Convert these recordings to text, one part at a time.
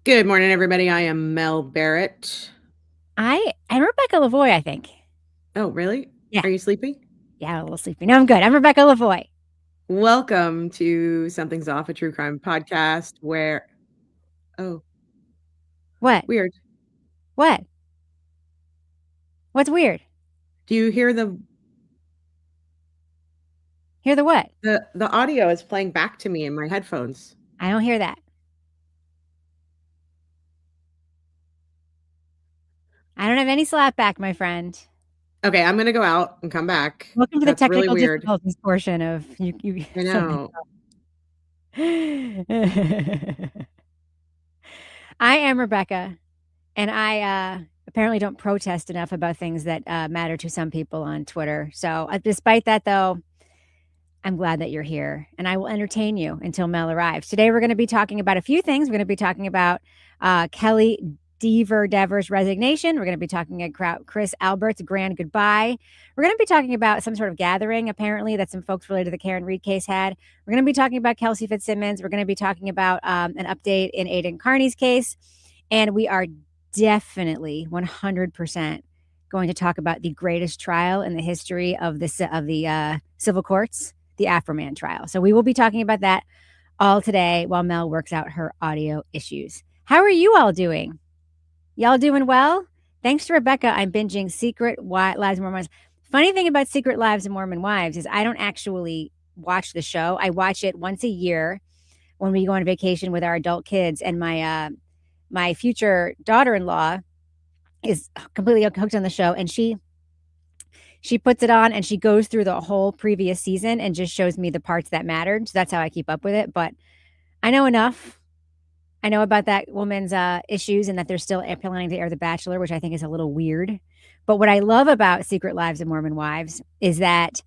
Good morning, everybody. I am Mel Barrett. I'm Rebecca Lavoie, I think. Oh, really? Yeah. Are you sleepy? Yeah, a little sleepy. No, I'm good. I'm Rebecca Lavoie. Welcome to Something's Off, a true crime podcast where, oh, What? weird. What? What's weird? Do you hear the Hear the what? the audio is playing back to me in my headphones? I don't hear that. I don't have any slap back, my friend. Okay, I'm gonna go out and come back. Welcome to the That's really technical weird. difficulties portion of you I something. know. I am Rebecca, and I apparently don't protest enough about things that matter to some people on Twitter. So, despite that, though, I'm glad that you're here, and I will entertain you until Mel arrives. Today, we're going to be talking about a few things. We're going to be talking about Kelly Devers' resignation. We're going to be talking about Chris Albert's grand goodbye. We're going to be talking about some sort of gathering, apparently, that some folks related to the Karen Reed case had. We're going to be talking about Kelsey Fitzsimmons. We're going to be talking about an update in Aidan Carney's case. And we are definitely 100% going to talk about the greatest trial in the history of the civil courts, the AFROMAN trial. So we will be talking about that all today while Mel works out her audio issues. How are you all doing? Y'all doing well? Thanks to Rebecca, I'm binging Secret Lives of Mormon Wives. Funny thing about Secret Lives of Mormon Wives is I don't actually watch the show. I watch it once a year when we go on vacation with our adult kids, and my future daughter-in-law is completely hooked on the show, and she puts it on and she goes through the whole previous season and just shows me the parts that mattered. So that's how I keep up with it. But I know enough. I know about that woman's issues and that they're still planning to air The Bachelor, which I think is a little weird. But what I love about Secret Lives of Mormon Wives is that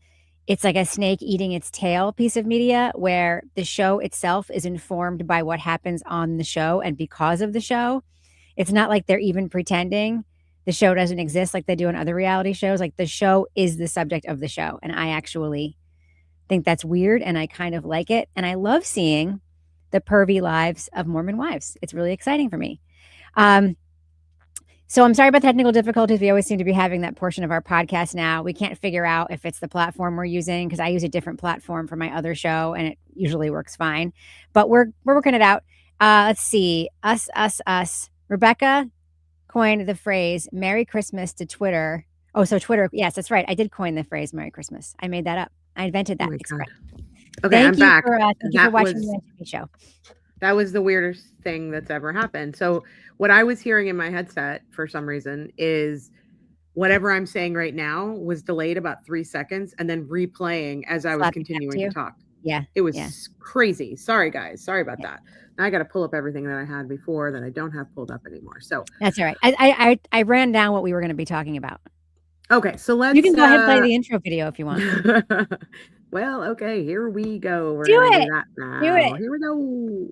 it's like a snake eating its tail piece of media where the show itself is informed by what happens on the show and because of the show. It's not like they're even pretending the show doesn't exist like they do in other reality shows. Like the show is the subject of the show. And I actually think that's weird and I kind of like it. And I love seeing the pervy lives of Mormon wives. It's really exciting for me. So I'm sorry about the technical difficulties. We always seem to be having that portion of our podcast now. We can't figure out if it's the platform we're using because I use a different platform for my other show and it usually works fine. But we're working it out. Let's see. Us. Rebecca coined the phrase Merry Christmas to Twitter. Oh, so Twitter. Yes, that's right. I did coin the phrase Merry Christmas. I made that up. I invented that. Oh my It's God. great. Okay, I'm back. Thank you for watching the TV show. That was the weirdest thing that's ever happened. So what I was hearing in my headset for some reason is whatever I'm saying right now was delayed about 3 seconds and then replaying as I was continuing to talk. Yeah. It was crazy. Sorry, guys. Sorry about that. Now I got to pull up everything that I had before that I don't have pulled up anymore. So that's all right. I ran down what we were going to be talking about. Okay, so let's. You can go ahead and play the intro video if you want. Well, okay, here we go. We're do gonna it. do that now. Do it. Here we go.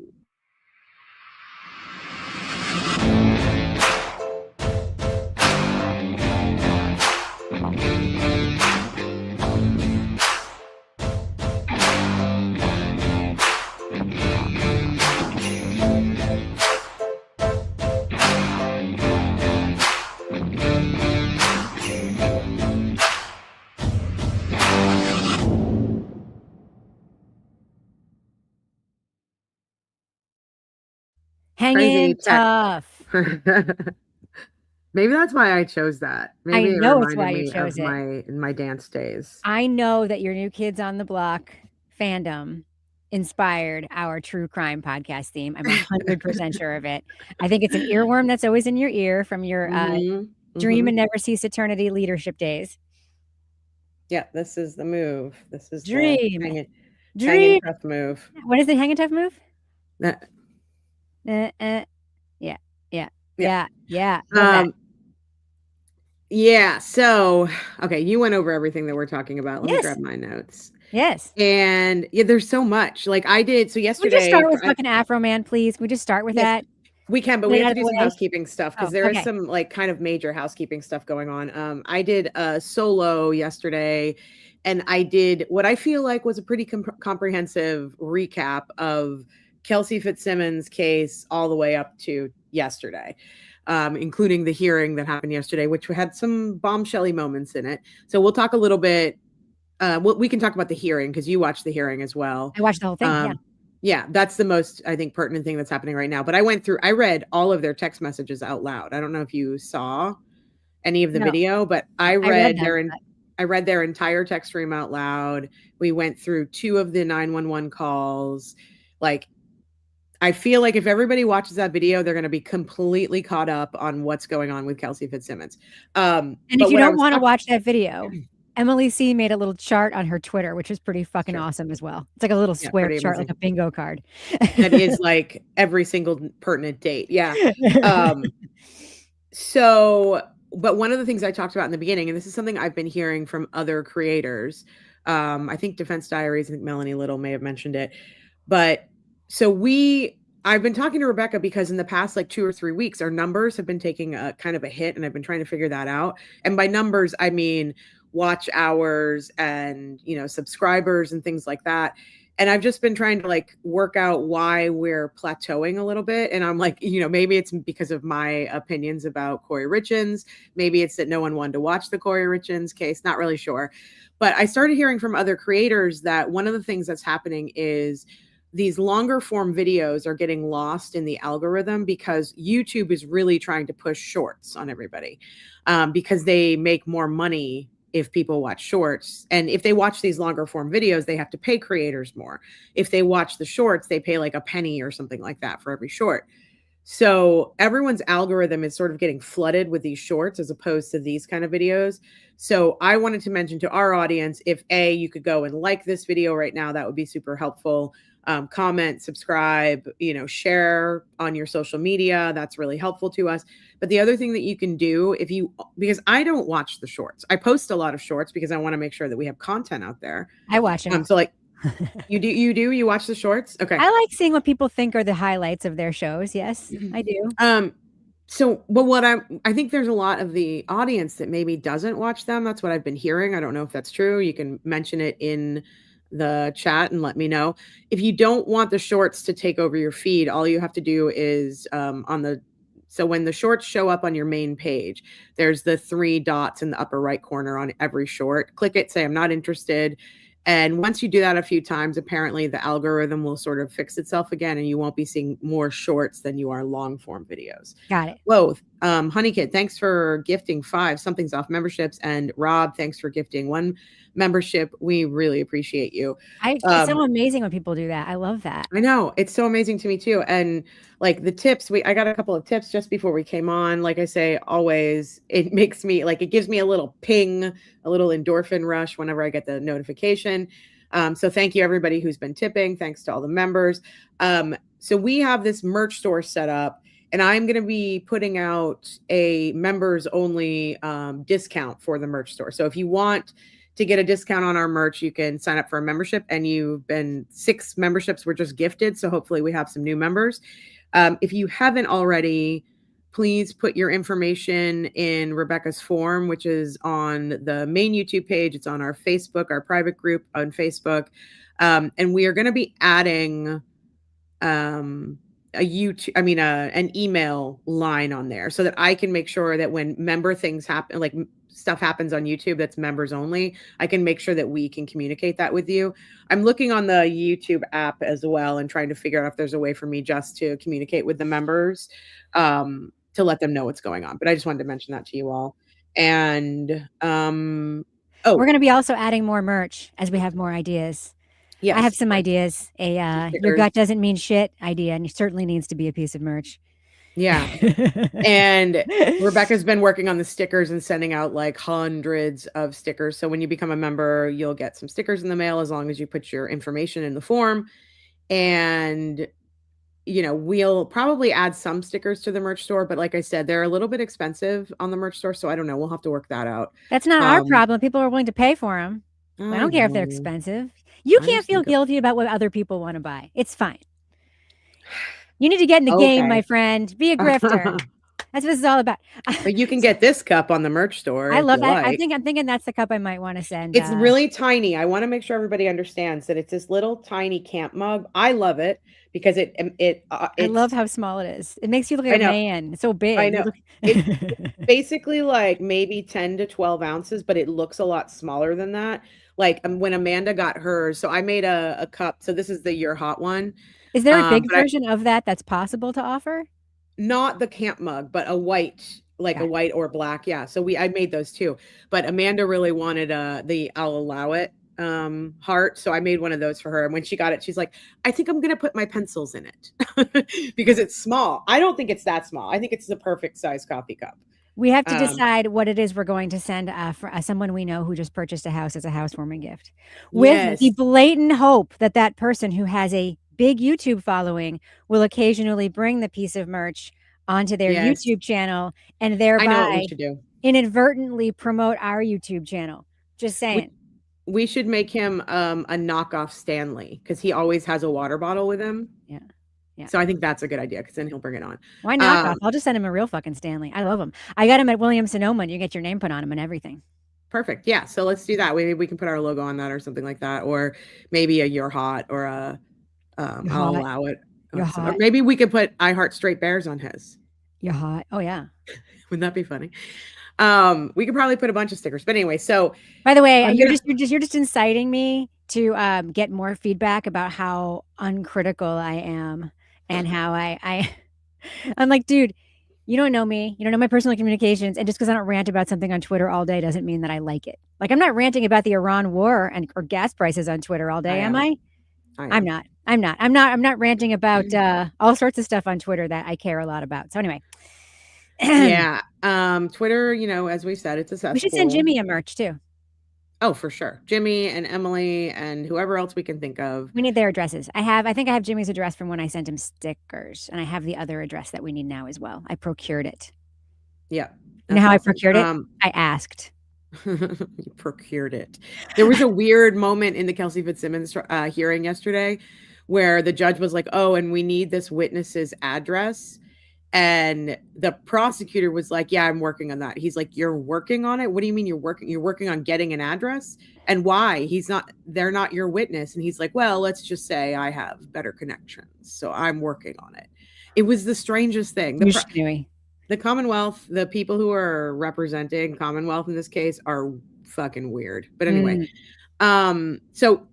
Hanging tough. Maybe that's why I chose that. Maybe I know it's why you chose my dance days. I know that your New Kids on the Block fandom inspired our true crime podcast theme. I'm 100% sure of it. I think it's an earworm that's always in your ear from your dream and never cease eternity leadership days. Yeah, this is the move. This is dream. The hanging tough move. What is the hanging tough move? Yeah. Yeah. So, okay, you went over everything that we're talking about. Let me grab my notes. Yes. And yeah, there's so much. Like I did. So yesterday, we just start with fucking AfroMan, please. We just start with that. We can, but we have to do some housekeeping stuff because there is some like kind of major housekeeping stuff going on. I did a solo yesterday, and I did what I feel like was a pretty comprehensive recap of Kelsey Fitzsimmons case all the way up to yesterday, including the hearing that happened yesterday, which had some bombshelly moments in it. So we'll talk a little bit. We can talk about the hearing because you watched the hearing as well. I watched the whole thing. Yeah, that's the most, I think, pertinent thing that's happening right now. But I read all of their text messages out loud. I don't know if you saw any of the video, but I read their entire text stream out loud. We went through 2 of the 911 calls. Like, I feel like if everybody watches that video, they're going to be completely caught up on what's going on with Kelsey Fitzsimmons. And if you don't want to watch that video, Emily C made a little chart on her Twitter, which is pretty fucking awesome as well. It's like a little square chart, like a bingo card. That is like every single pertinent date. Yeah. But one of the things I talked about in the beginning, and this is something I've been hearing from other creators, I think Defense Diaries, I think Melanie Little may have mentioned it. But I've been talking to Rebecca because in the past like 2 or 3 weeks, our numbers have been taking a kind of a hit, and I've been trying to figure that out. And by numbers, I mean watch hours and, subscribers and things like that. And I've just been trying to like work out why we're plateauing a little bit. And I'm like, maybe it's because of my opinions about Corey Richins. Maybe it's that no one wanted to watch the Corey Richins case. Not really sure. But I started hearing from other creators that one of the things that's happening is these longer form videos are getting lost in the algorithm because YouTube is really trying to push shorts on everybody, because they make more money if people watch shorts. And if they watch these longer form videos, they have to pay creators more. If they watch the shorts, they pay like a penny or something like that for every short. So everyone's algorithm is sort of getting flooded with these shorts as opposed to these kind of videos. So I wanted to mention to our audience, if you could go and like this video right now, that would be super helpful. Comment, subscribe, share on your social media. That's really helpful to us. But the other thing that you can do because I don't watch the shorts. I post a lot of shorts because I want to make sure that we have content out there. I watch them. So like you watch the shorts? Okay. I like seeing what people think are the highlights of their shows. Yes, I do. But I think there's a lot of the audience that maybe doesn't watch them. That's what I've been hearing. I don't know if that's true. You can mention it in the chat and let me know. If you don't want the shorts to take over your feed, all you have to do is so when the shorts show up on your main page, there's the 3 dots in the upper right corner on every short. Click it, say I'm not interested. And once you do that a few times, apparently the algorithm will sort of fix itself again, and you won't be seeing more shorts than you are long form videos. Got it. Whoa. Honey Kid, thanks for gifting 5 something's off memberships. And Rob, thanks for gifting 1 membership. We really appreciate you. It's so amazing when people do that. I love that. I know. It's so amazing to me too. And like the tips, I got a couple of tips just before we came on. Like I say, always, it makes me it gives me a little ping, a little endorphin rush whenever I get the notification. So thank you everybody who's been tipping. Thanks to all the members. So we have this merch store set up, and I'm going to be putting out a members only discount for the merch store. So if you want to get a discount on our merch, you can sign up for a membership, and 6 memberships were just gifted. So hopefully we have some new members. If you haven't already, please put your information in Rebecca's form, which is on the main YouTube page. It's on our Facebook, our private group on Facebook. And we are going to be adding an email line on there so that I can make sure that when member things happen, like stuff happens on YouTube that's members only, I can make sure that we can communicate that with you. I'm looking on the YouTube app as well and trying to figure out if there's a way for me just to communicate with the members to let them know what's going on. But I just wanted to mention that to you all. And we're going to be also adding more merch as we have more ideas. Yes. I have some ideas. Your gut doesn't mean shit idea, and it certainly needs to be a piece of merch. Yeah. And Rebecca's been working on the stickers and sending out like hundreds of stickers. So when you become a member, you'll get some stickers in the mail as long as you put your information in the form. And, we'll probably add some stickers to the merch store. But like I said, they're a little bit expensive on the merch store. So I don't know. We'll have to work that out. That's not our problem. People are willing to pay for them. I don't care if they're expensive. You can't feel guilty about what other people want to buy. It's fine. You need to get in the game, my friend. Be a grifter. That's what this is all about. But you can get this cup on the merch store. I if love you that. like. I'm thinking that's the cup I might want to send. It's really tiny. I want to make sure everybody understands that it's this little tiny camp mug. I love it because I love how small it is. It makes you look like I a know. man. It's so big. I know. It's basically like maybe 10 to 12 ounces, but it looks a lot smaller than that. Like when Amanda got hers, so I made a cup. So this is the You're Hot one. Is there a big but version of that's possible to offer? not the camp mug, but a white, like Got a it. white or black. Yeah. So I made those too. But Amanda really wanted the I'll allow it heart. So I made one of those for her. And when she got it, she's like, I think I'm gonna put my pencils in it because it's small. I don't think it's that small. I think it's the perfect size coffee cup. We have to decide what it is we're going to send for someone we know who just purchased a house as a housewarming gift, with the blatant hope that that person who has a big YouTube following will occasionally bring the piece of merch onto their YouTube channel and thereby I know what we should do. Inadvertently promote our YouTube channel. Just saying. We should make him a knockoff Stanley because he always has a water bottle with him. Yeah. Yeah. So I think that's a good idea because then he'll bring it on. Why knockoff? I'll just send him a real fucking Stanley. I love him. I got him at Williams-Sonoma and you get your name put on him and everything. Perfect. Yeah. So let's do that. Maybe we can put our logo on that or something like that. Or maybe a You're Hot or a I'll allow it. You're hot. Or maybe we could put I Heart Straight Bears on his. You're hot. Oh yeah. Wouldn't that be funny? We could probably put a bunch of stickers. But anyway, so by the way, you're just inciting me to get more feedback about how uncritical I am and how I'm like, dude, you don't know me. You don't know my personal communications. And just because I don't rant about something on Twitter all day doesn't mean that I like it. Like I'm not ranting about the Iran war or gas prices on Twitter all day, am I? I'm not ranting about all sorts of stuff on Twitter that I care a lot about. So anyway. Yeah. Twitter, as we said, it's a cesspool. We should send Jimmy a merch too. Oh, for sure. Jimmy and Emily and whoever else we can think of. We need their addresses. I think I have Jimmy's address from when I sent him stickers, and I have the other address that we need now as well. I procured it. Yeah. You know how awesome. I procured it? I asked. You procured it. There was a weird moment in the Kelsey Fitzsimmons hearing yesterday where the judge was like, oh, and we need this witness's address. And the prosecutor was like, yeah, I'm working on that. He's like, you're working on it? What do you mean you're working? You're working on getting an address? And why? They're not your witness. And he's like, well, let's just say I have better connections. So I'm working on it. It was the strangest thing. The Commonwealth, the people who are representing Commonwealth in this case are fucking weird. But anyway, so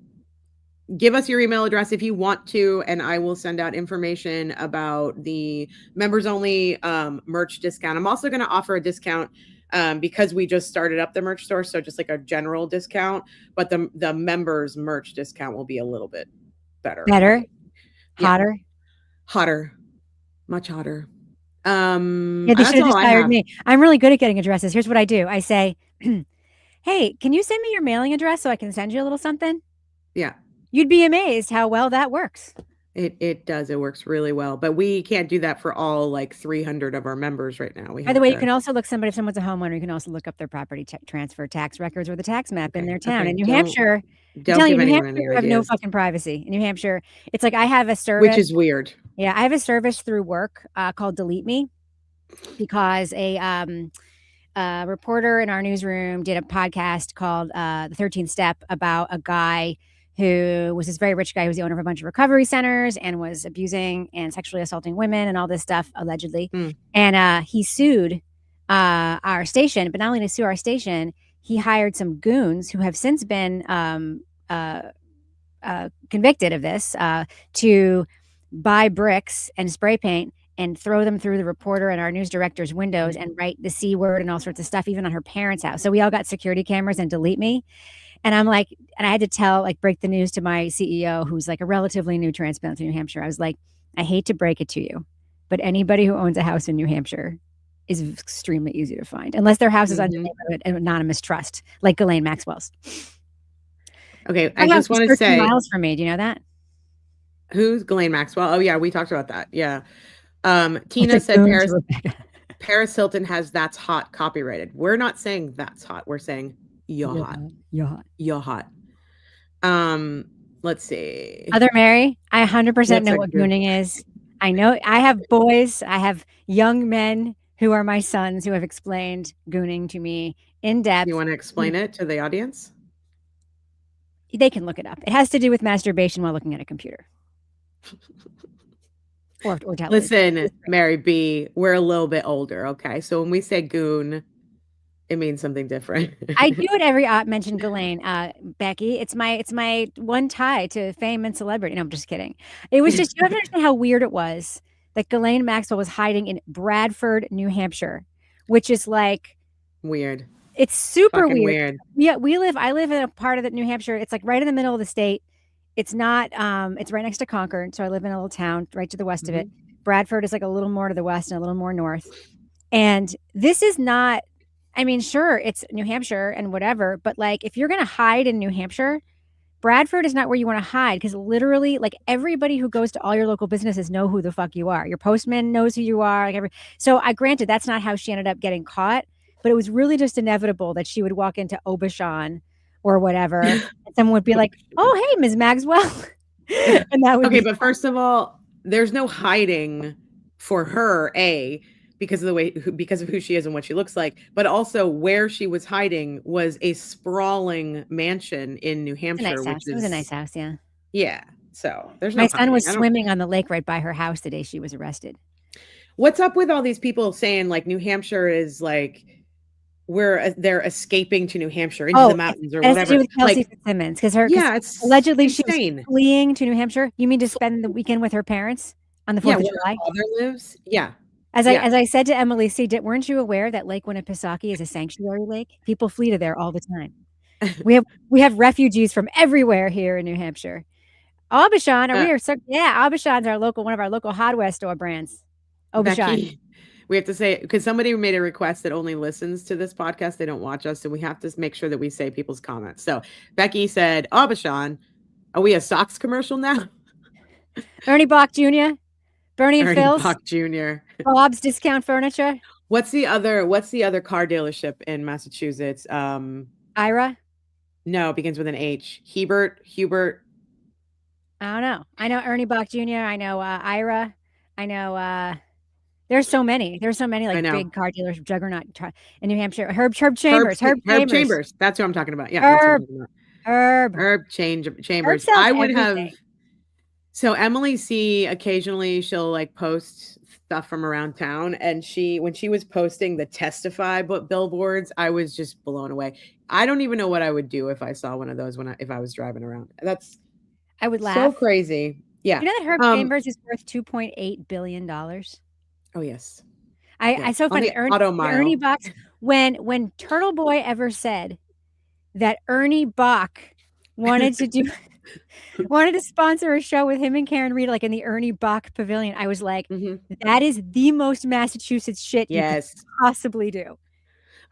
give us your email address if you want to, and I will send out information about the members only merch discount. I'm also going to offer a discount because we just started up the merch store. So just like a general discount, but the members merch discount will be a little bit better. Hotter, much hotter. Yeah, they should have just hired me. I'm really good at getting addresses. Here's what I do. I say, hey, can you send me your mailing address so I can send you a little something? Yeah. You'd be amazed how well that works. It does. It works really well. But we can't do that for all like 300 of our members right now. By the way, you can also look if someone's a homeowner, you can also look up their property transfer tax records or the tax map in their town. In New Hampshire, you have no fucking privacy. In New Hampshire, it's like I have a service. Which is weird. Yeah, I have a service through work called Delete Me because a reporter in our newsroom did a podcast called The 13th Step about a guy who was this very rich guy who was the owner of a bunch of recovery centers and was abusing and sexually assaulting women and all this stuff, allegedly. And he sued our station, but not only did he sue our station, he hired some goons who have since been convicted of this to buy bricks and spray paint and throw them through the reporter and our news director's windows and write the C word and all sorts of stuff, even on her parents' house. So we all got security cameras and Delete Me. And I'm like, and I had to break the news to my CEO, who's like a relatively new transplant to New Hampshire. I was like, I hate to break it to you, but anybody who owns a house in New Hampshire is extremely easy to find, unless their house is under an anonymous trust, like Ghislaine Maxwell's. Okay, I just want to say, 13 miles from me. Do you know that? Who's Ghislaine Maxwell? Oh yeah, we talked about that. Yeah. Tina said Paris Hilton has "That's Hot" copyrighted. We're not saying "That's Hot." We're saying "You're hot." You're hot. You're hot. Let's see. Other Mary, I 100% know what gooning is. I know. I have boys. I have young men who are my sons who have explained gooning to me in depth. You want to explain it to the audience? They can look it up. It has to do with masturbation while looking at a computer. Or television. Listen, Mary B, we're a little bit older, okay? So when we say goon, it means something different. I do it every mention Ghislaine, Becky. It's my one tie to fame and celebrity. No, I'm just kidding. It was just, you have to understand how weird it was that Ghislaine Maxwell was hiding in Bradford, New Hampshire, which is like weird. It's super weird. Yeah, I live in a part of New Hampshire. It's like right in the middle of the state. It's not it's right next to Concord. So I live in a little town right to the west of it. Bradford is like a little more to the west and a little more north. And this is not, I mean, sure, it's New Hampshire and whatever, but like if you're going to hide in New Hampshire, Bradford is not where you want to hide, because literally like everybody who goes to all your local businesses know who the fuck you are. Your postman knows who you are. So I granted that's not how she ended up getting caught, but it was really just inevitable that she would walk into Aubuchon or whatever and someone would be like, "Oh, hey, Ms. Maxwell." And that would okay, but first of all, there's no hiding for her, because of who she is and what she looks like, but also where she was hiding was a sprawling mansion in New Hampshire. It was a nice house, yeah. Yeah. So there's no My son was swimming on the lake right by her house the day she was arrested. What's up with all these people saying like New Hampshire is like where they're escaping to New Hampshire into the mountains or whatever? To do with Kelsey Fitzsimmons, because it's allegedly insane. She was fleeing to New Hampshire. You mean to spend the weekend with her parents on the 4th of July? Her father lives. Yeah. As I said to Emily C., weren't you aware that Lake Winnipesaukee is a sanctuary lake? People flee to there all the time. We have refugees from everywhere here in New Hampshire. Aubuchon, Aubuchon's one of our local hardware store brands. Aubuchon. Becky, we have to say, because somebody made a request that only listens to this podcast, they don't watch us, so we have to make sure that we say people's comments. So Becky said, Aubuchon, are we a socks commercial now? Ernie Bach Jr., Bernie and Phil's, Bach Jr., Bob's Discount Furniture. What's the other car dealership in Massachusetts? Ira? No, it begins with an H. Hubert. I don't know. I know Ernie Bach Jr. I know Ira. I know there's so many. Like big car dealers, juggernaut in New Hampshire. Herb Chambers. Herb Chambers. That's what I'm talking about. Yeah. Herb Chambers. I would everything. Have. So Emily C, occasionally she'll like post stuff from around town, and when she was posting the Testify billboards, I was just blown away. I don't even know what I would do if I saw one of those if I was driving around. I would laugh. So crazy. Yeah. You know that Herb Chambers is worth $2.8 billion. Oh yes. I so funny. Ernie Bach, when Turtleboy ever said that Ernie Bach wanted to sponsor a show with him and Karen Reed, like in the Ernie Bach Pavilion, I was like, that is the most Massachusetts shit you could possibly do.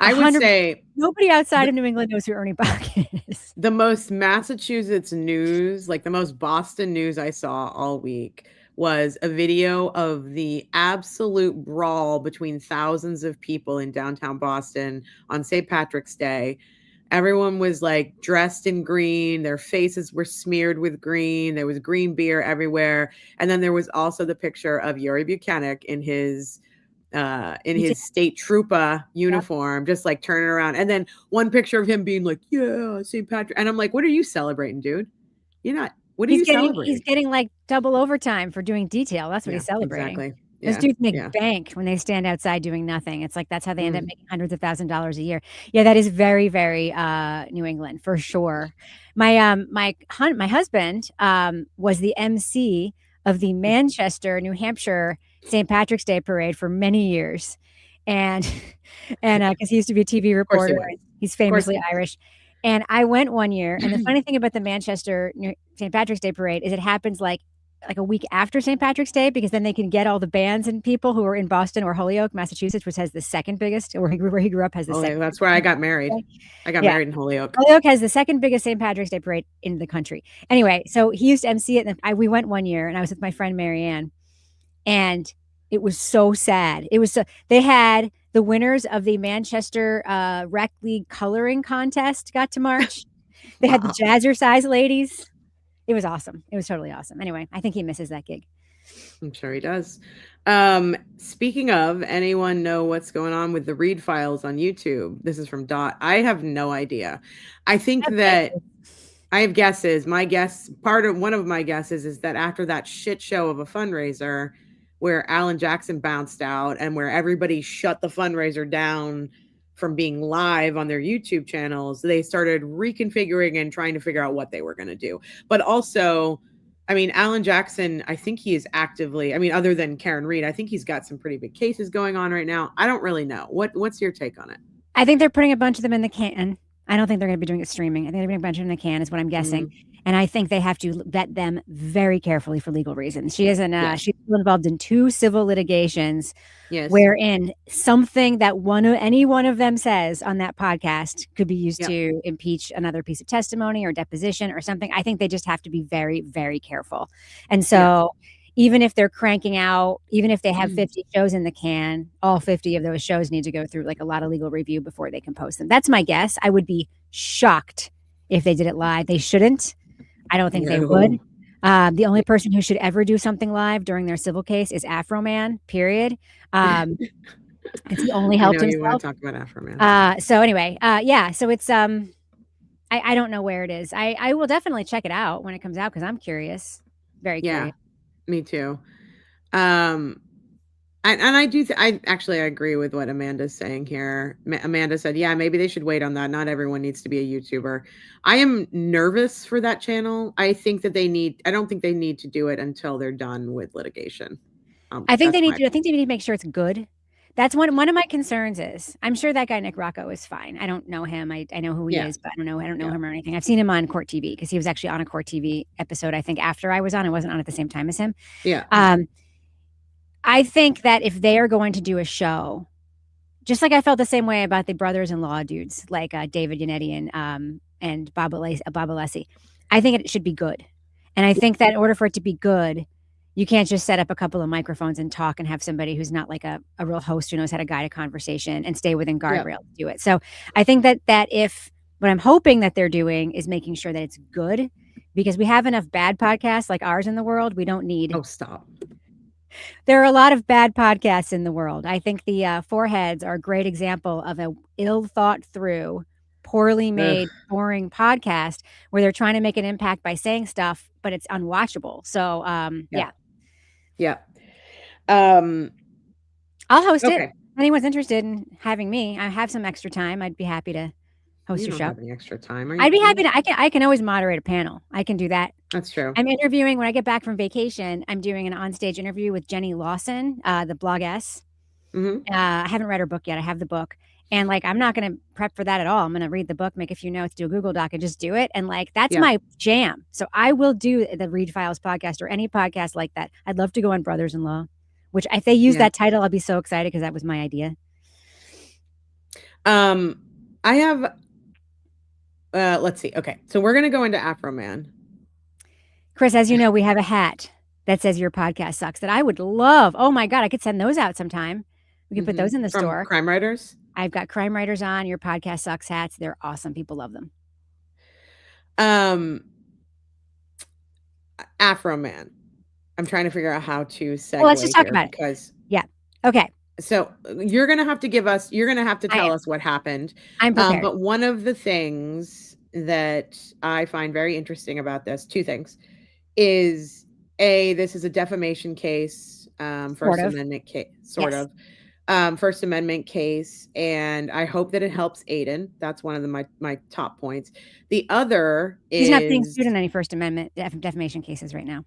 I would say nobody outside of New England knows who Ernie Bach is. The most Massachusetts news, like the most Boston news I saw all week, was a video of the absolute brawl between thousands of people in downtown Boston on St. Patrick's Day. Everyone was like dressed in green. Their faces were smeared with green. There was green beer everywhere. And then there was also the picture of Yuri Buchanan in his state trooper uniform, just like turning around. And then one picture of him being like, yeah, St. Patrick. And I'm like, what are you celebrating, dude? You're not. What are you celebrating? He's getting like double overtime for doing detail. That's what he's celebrating. Exactly. Those dudes make bank when they stand outside doing nothing. It's like that's how they end up making hundreds of $1,000s a year. Yeah, that is very, very New England for sure. My husband was the MC of the Manchester, New Hampshire St. Patrick's Day parade for many years, and because he used to be a TV reporter, he's famously Irish. And I went one year, and the funny thing about the Manchester St. Patrick's Day parade is it happens like a week after St. Patrick's Day, because then they can get all the bands and people who are in Boston or Holyoke, Massachusetts, which has the second biggest, where he grew up, has the second. That's where I got married. I got married in Holyoke. Holyoke has the second biggest St. Patrick's Day parade in the country. Anyway, so he used to MC it, and we went one year, and I was with my friend Marianne, and it was so sad. They had the winners of the Manchester Rec League coloring contest got to march. They had the Jazzercise ladies. It was awesome. It was totally awesome. Anyway, I think he misses that gig. I'm sure he does. Speaking of, anyone know what's going on with the read files on YouTube? This is from Dot. I have no idea. I think that I have guesses. My guess, one of my guesses is that after that shit show of a fundraiser where Alan Jackson bounced out and where everybody shut the fundraiser down from being live on their YouTube channels, they started reconfiguring and trying to figure out what they were going to do. But also, I mean, Alan Jackson, I think he is actively, I mean, other than Karen Reed, I think he's got some pretty big cases going on right now. I don't really know. What's your take on it? I think they're putting a bunch of them in the can. I don't think they're going to be doing it streaming. I think they're putting a bunch of them in the can is what I'm guessing. Mm-hmm. And I think they have to vet them very carefully for legal reasons. She isn't, Yes. she's involved in 2 civil litigations. Yes. Wherein something that any one of them says on that podcast could be used to impeach another piece of testimony or deposition or something. I think they just have to be very, very careful. And so even if they're cranking out, even if they have 50 shows in the can, all 50 of those shows need to go through like a lot of legal review before they can post them. That's my guess. I would be shocked if they did it live. They shouldn't. I don't think they would. The only person who should ever do something live during their civil case is AFROMAN, period. Because he only helped himself. You want to talk about AFROMAN. So anyway, so it's I don't know where it is. I will definitely check it out when it comes out because I'm curious. Very curious. Me too. And I do, I actually agree with what Amanda's saying here. Amanda said, yeah, maybe they should wait on that. Not everyone needs to be a YouTuber. I am nervous for that channel. I think that I don't think they need to do it until they're done with litigation. I think they need to make sure it's good. That's one of my concerns is I'm sure that guy, Nick Rocco, is fine. I don't know him. I know who he is, but I don't know him or anything. I've seen him on Court TV because he was actually on a Court TV episode, I think, after I was on. I wasn't on at the same time as him. Yeah. I think that if they are going to do a show, just like I felt the same way about the brothers-in-law dudes, like David Yannetti and Bob Alessi, I think it should be good. And I think that in order for it to be good, you can't just set up a couple of microphones and talk and have somebody who's not like a real host who knows how to guide a conversation and stay within guardrails to do it. So I think that if what I'm hoping that they're doing is making sure that it's good, because we have enough bad podcasts like ours in the world. We don't need. Oh, stop. There are a lot of bad podcasts in the world. I think the Foreheads are a great example of a ill thought through, poorly made, boring podcast where they're trying to make an impact by saying stuff, but it's unwatchable. So Yeah. I'll host it. If anyone's interested in having me, I have some extra time. I'd be happy to host your show. Have any extra time? I'd be happy to. I can always moderate a panel. I can do that. That's true. I'm interviewing when I get back from vacation. I'm doing an onstage interview with Jenny Lawson, the blogess. Mm-hmm. I haven't read her book yet. I have the book. And I'm not going to prep for that at all. I'm going to read the book, make a few notes, do a Google Doc and just do it. And that's my jam. So I will do the Read Files podcast or any podcast like that. I'd love to go on Brothers-in-Law, which if they use that title, I'll be so excited because that was my idea. I have, let's see. Okay. So we're going to go into AFROMAN. Chris, as you know, we have a hat that says your podcast sucks that I would love. Oh my God. I could send those out sometime. We can put those in the store. Crime Writers. I've got Crime Writers on your podcast sucks hats. They're awesome. People love them. AFROMAN. I'm trying to figure out how to segue. Well, let's just talk about it. Okay. So you're going to have to tell us what happened. I'm prepared. But one of the things that I find very interesting about this, 2 things, is this is a defamation case, First Amendment case, sort of. First Amendment case, and I hope that it helps Aiden. That's one of my top points. The other is he's not being sued in any First Amendment defamation cases right now.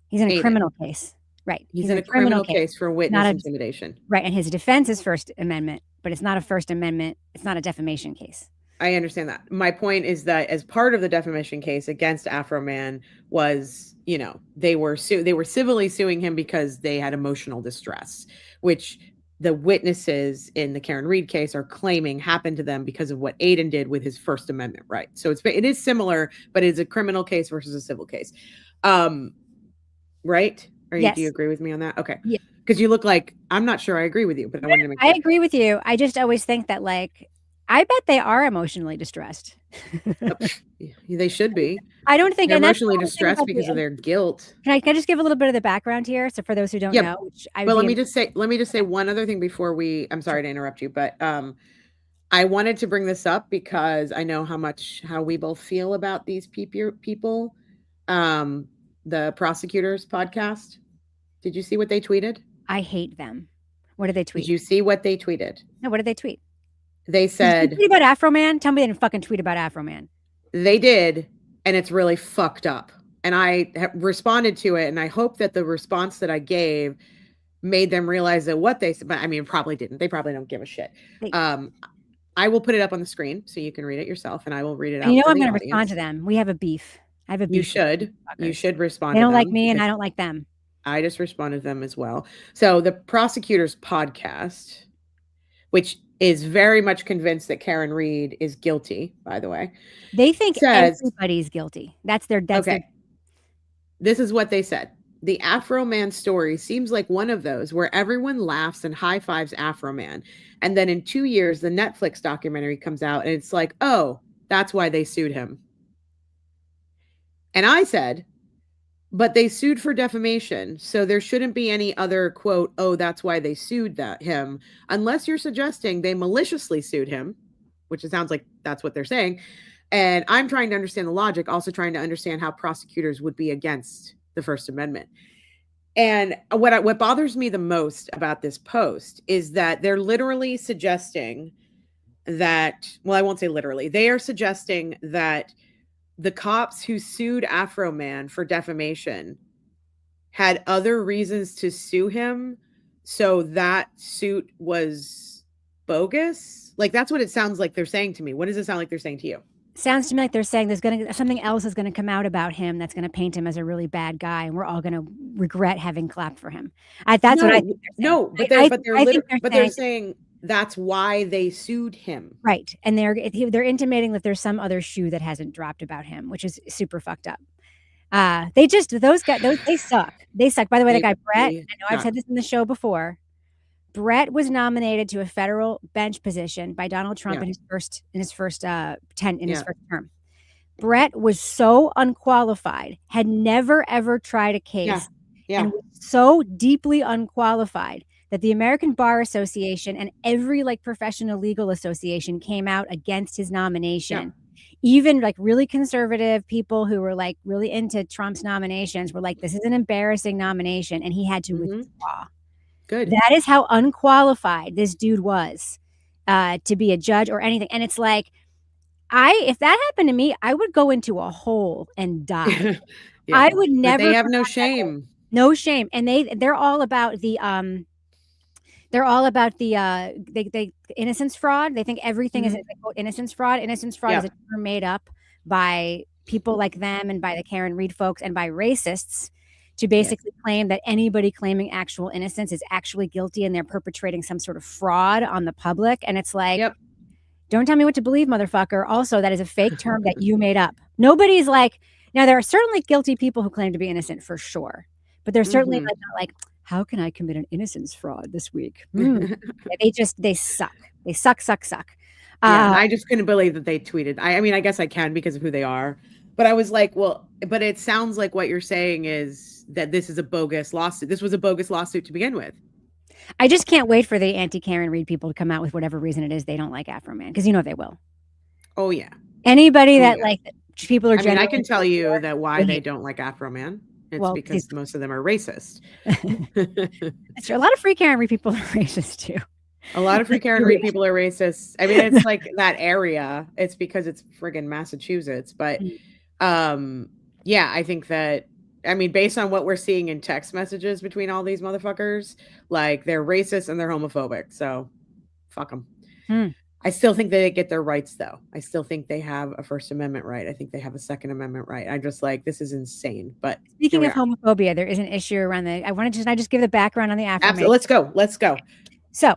He's in a criminal case, right? He's in a criminal case for witness intimidation, right? And his defense is First Amendment, but it's not a First Amendment. It's not a defamation case. I understand that. My point is that as part of the defamation case against AFROMAN was, they were civilly suing him because they had emotional distress, which the witnesses in the Karen Reed case are claiming happened to them because of what Aiden did with his First Amendment right. So it is similar, but it's a criminal case versus a civil case. Right? Yes. Do you agree with me on that? Okay. Yeah. Because you look like, I'm not sure I agree with you, but I wanted to make sure. I agree with you. I just always think that I bet they are emotionally distressed. They should be. I don't think They're and that's emotionally the whole thing distressed about because of the their guilt. Can I just give a little bit of the background here? So for those who don't Yep. know, which I Well, would let be me just say one other thing before I'm sorry to interrupt you, but I wanted to bring this up because I know how we both feel about these people. The prosecutors podcast. Did you see what they tweeted? I hate them. What did they tweet? Did you see what they tweeted? No, what did they tweet? They Did said they tweet about AfroMan? Tell me they didn't fucking tweet about AfroMan. they did, and it's really fucked up. And I responded to it, and I hope that the response that I gave made them realize that what they said, but I mean, probably didn't. They probably don't give a shit. I will put it up on the screen so you can read it yourself, and I will read it out. You know, I'm going to respond to them. We have a beef. I have a beef. You should respond. They don't like me, and I don't like them. I just responded to them as well. So the prosecutors podcast, which is very much convinced that Karen Reed is guilty, by the way. They think everybody's guilty. That's okay. This is what they said. The AfroMan story seems like one of those where everyone laughs and high fives AfroMan. And then in 2 years, the Netflix documentary comes out and it's like, oh, that's why they sued him. And I said, but they sued for defamation. So there shouldn't be any other quote, oh, that's why they sued him. Unless you're suggesting they maliciously sued him, which it sounds like that's what they're saying. And I'm trying to understand the logic, also trying to understand how prosecutors would be against the First Amendment. And what bothers me the most about this post is that they're literally suggesting that, well, I won't say literally, they are suggesting that the cops who sued AfroMan for defamation had other reasons to sue him. So that suit was bogus. Like, that's what it sounds like they're saying to me. What does it sound like they're saying to you? Sounds to me like they're saying something else is going to come out about him that's going to paint him as a really bad guy, and we're all going to regret having clapped for him. That's what I think. No, but they're saying that's why they sued him, right? And they're intimating that there's some other shoe that hasn't dropped about him, which is super fucked up. Those guys they suck. They suck. By the way, that guy Brett. I know I've said this in the show before. Brett was nominated to a federal bench position by Donald Trump in his first term. Brett was so unqualified, had never ever tried a case, and was so deeply unqualified that the American Bar Association and every professional legal association came out against his nomination. Even really conservative people who were really into Trump's nominations were like, this is an embarrassing nomination, and he had to withdraw. Good. That is how unqualified this dude was to be a judge or anything. And it's like, if that happened to me, I would go into a hole and die. I would never. But they have no shame. No shame. And they're all about the innocence fraud. They think everything is quote innocence fraud. Innocence fraud is a term made up by people like them and by the Karen Reed folks and by racists to basically claim that anybody claiming actual innocence is actually guilty and they're perpetrating some sort of fraud on the public. And it's like, don't tell me what to believe, motherfucker. Also, that is a fake term that you made up. Nobody's now there are certainly guilty people who claim to be innocent for sure, but they're certainly not how can I commit an innocence fraud this week? They suck. They suck. I just couldn't believe that they tweeted. I mean, I guess I can because of who they are. But I was like, well, but it sounds like what you're saying is that this is a bogus lawsuit. This was a bogus lawsuit to begin with. I just can't wait for the anti-Karen Reed people to come out with whatever reason it is they don't like AfroMan, because they will. Oh, yeah. Anybody that people are. I mean, I can tell you that why they don't like AfroMan. It's because most of them are racist. That's true. A lot of free Karen Reed people are racist too. A lot of free Karen Reed people are racist. I mean, it's like that area. It's because it's friggin' Massachusetts, but. I think that, based on what we're seeing in text messages between all these motherfuckers, they're racist and they're homophobic. So fuck them. I still think they get their rights though. I still think they have a First Amendment right. I think they have a Second Amendment right. I'm just this is insane. But speaking of homophobia, there is an issue around I just give the background on the AfroMan. Absolutely. Let's go. So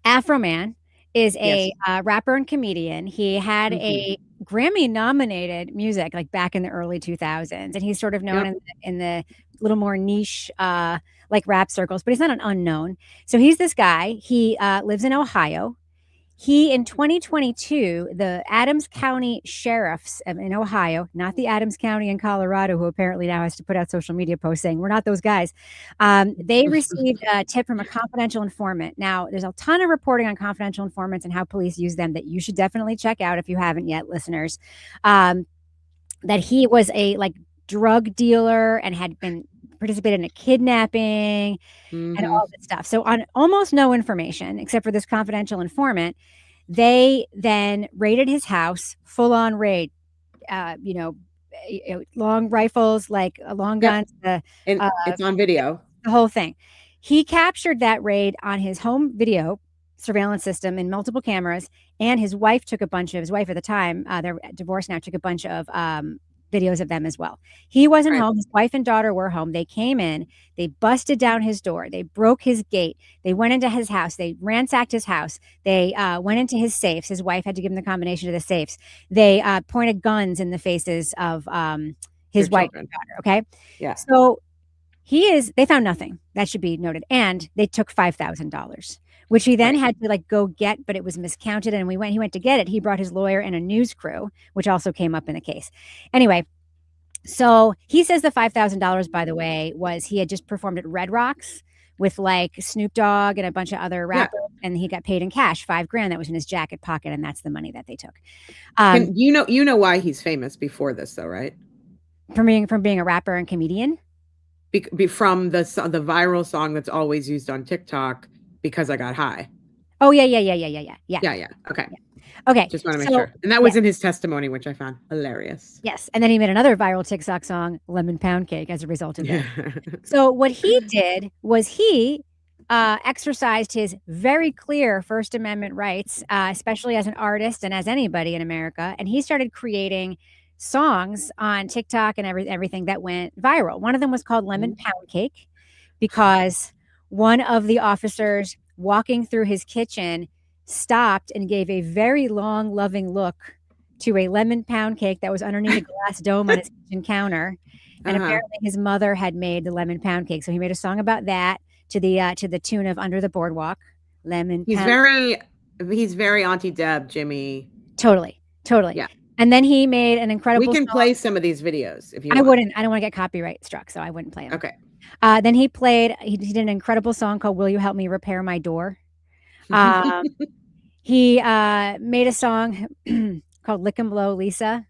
AfroMan is a rapper and comedian. He had a Grammy nominated music back in the early 2000s, and he's sort of known in the little more niche rap circles, but he's not an unknown. So he's this guy. He lives in Ohio. He, in 2022, the Adams County sheriffs in Ohio, not the Adams County in Colorado, who apparently now has to put out social media posts saying, we're not those guys. They received a tip from a confidential informant. Now, there's a ton of reporting on confidential informants and how police use them that you should definitely check out if you haven't yet, listeners. That he was a drug dealer and had been participated in a kidnapping and all this stuff. So on almost no information except for this confidential informant, they then raided his house, full on raid, long rifles, long guns. It's on video. The whole thing. He captured that raid on his home video surveillance system in multiple cameras, and his wife at the time, they're divorced now, took a bunch of videos of them as well. He wasn't home. His wife and daughter were home. They came in, they busted down his door, they broke his gate, they went into his house, they ransacked his house, they went into his safes. His wife had to give him the combination of the safes. They pointed guns in the faces of his wife and daughter. Okay. Yeah. So they found nothing. That should be noted. And they took $5,000, which he then had to go get, but it was miscounted. And he went to get it. He brought his lawyer and a news crew, which also came up in the case. Anyway, so he says the $5,000, by the way, was he had just performed at Red Rocks with Snoop Dogg and a bunch of other rappers, and he got paid in cash, $5,000 that was in his jacket pocket, and that's the money that they took. You know why he's famous before this, though, right? From being a rapper and comedian. From the viral song that's always used on TikTok, Because I Got High. Oh, yeah. Okay. Just want to make sure. And that was in his testimony, which I found hilarious. Yes. And then he made another viral TikTok song, Lemon Pound Cake, as a result of that. So what he did was he exercised his very clear First Amendment rights, especially as an artist and as anybody in America. And he started creating songs on TikTok and everything that went viral. One of them was called Lemon Pound Cake because one of the officers walking through his kitchen stopped and gave a very long, loving look to a lemon pound cake that was underneath a glass dome on his kitchen counter. And apparently his mother had made the lemon pound cake. So he made a song about that to the tune of Under the Boardwalk. He's very Auntie Deb, Jimmy. Totally. Yeah. And then he made an incredible. We can play some of these videos if you want. I don't want to get copyright struck, so I wouldn't play them. Okay. Then he did an incredible song called Will You Help Me Repair My Door? He made a song called Lick 'em Low, Lisa.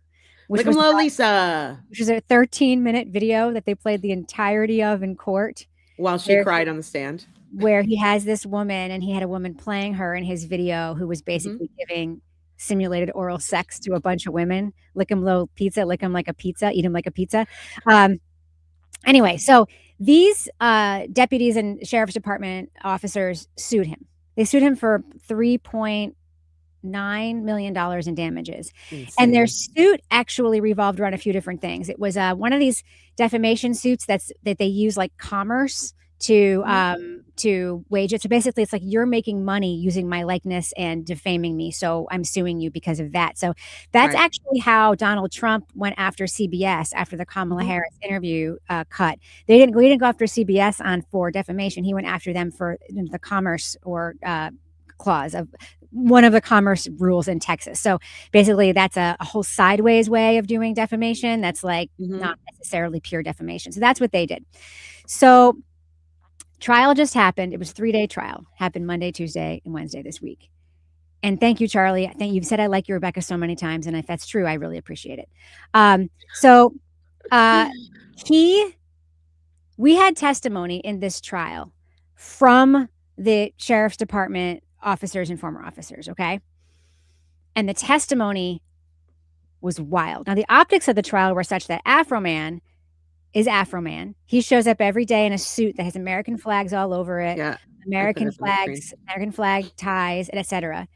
Which was a 13-minute video that they played the entirety of in court. While she cried on the stand. Where he has this woman, and he had a woman playing her in his video who was basically giving simulated oral sex to a bunch of women. Lick 'em low pizza, lick 'em like a pizza, eat 'em like a pizza. Anyway, so these deputies and sheriff's department officers sued him. They sued him for $3.9 million in damages. Insane. And their suit actually revolved around a few different things. It was one of these defamation suits that they use commerce to wage it. So basically it's you're making money using my likeness and defaming me. So I'm suing you because of that. So that's actually how Donald Trump went after CBS after the Kamala Harris interview cut. He didn't go after CBS for defamation. He went after them for the commerce or clause of one of the commerce rules in Texas. So basically that's a whole sideways way of doing defamation. That's not necessarily pure defamation. So that's what they did. So trial just happened. It was a 3-day trial. Happened Monday, Tuesday, and Wednesday this week. And thank you, Charlie. You've said I like you, Rebecca, so many times. And if that's true, I really appreciate it. We had testimony in this trial from the sheriff's department officers and former officers. Okay. And the testimony was wild. Now, the optics of the trial were such that AFROMAN is AFROMAN. He shows up every day in a suit that has American flags all over it, American flag ties, etc.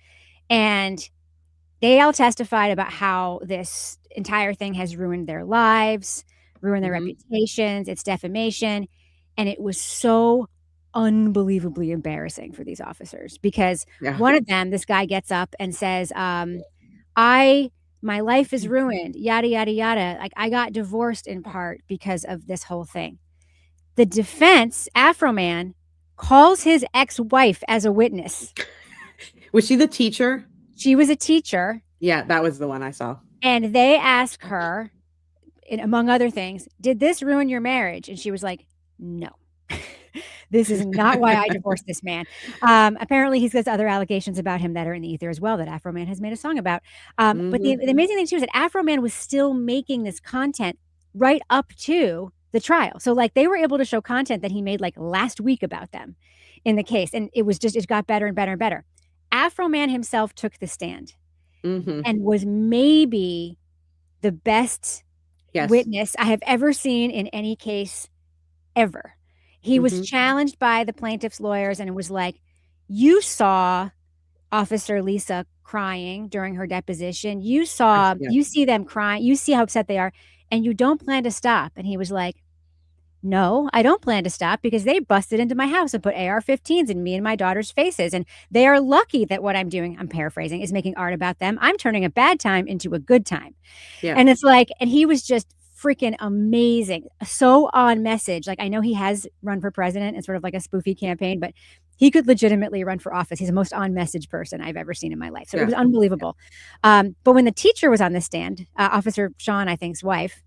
And they all testified about how this entire thing has ruined their lives, ruined their reputations, it's defamation. And it was so unbelievably embarrassing for these officers because one of them, this guy gets up and says, my life is ruined, yada, yada, yada. I got divorced in part because of this whole thing. The defense, AFROMAN, calls his ex-wife as a witness. Was she the teacher? She was a teacher. Yeah, that was the one I saw. And they asked her, and among other things, did this ruin your marriage? And she was like, no. This is not why I divorced this man. Apparently, he's got other allegations about him that are in the ether as well that AfroMan has made a song about. But the amazing thing too is that AfroMan was still making this content right up to the trial. So like they were able to show content that he made like last week about them in the case. And it was just, it got better and better and better. AfroMan himself took the stand and was maybe the best witness I have ever seen in any case ever. He was challenged by the plaintiff's lawyers and it was like, you saw Officer Lisa crying during her deposition. You saw, you see them crying. You see how upset they are and you don't plan to stop. And he was like, no, I don't plan to stop because they busted into my house and put AR-15s in me and my daughter's faces. And they are lucky that what I'm doing, I'm paraphrasing, is making art about them. I'm turning a bad time into a good time. Yeah. And it's like, and he was just freaking amazing. So on message. Like, I know he has run for president and sort of like a spoofy campaign, but he could legitimately run for office. He's the most on message person I've ever seen in my life. So it was unbelievable. But when the teacher was on the stand, Officer Sean, I think's wife,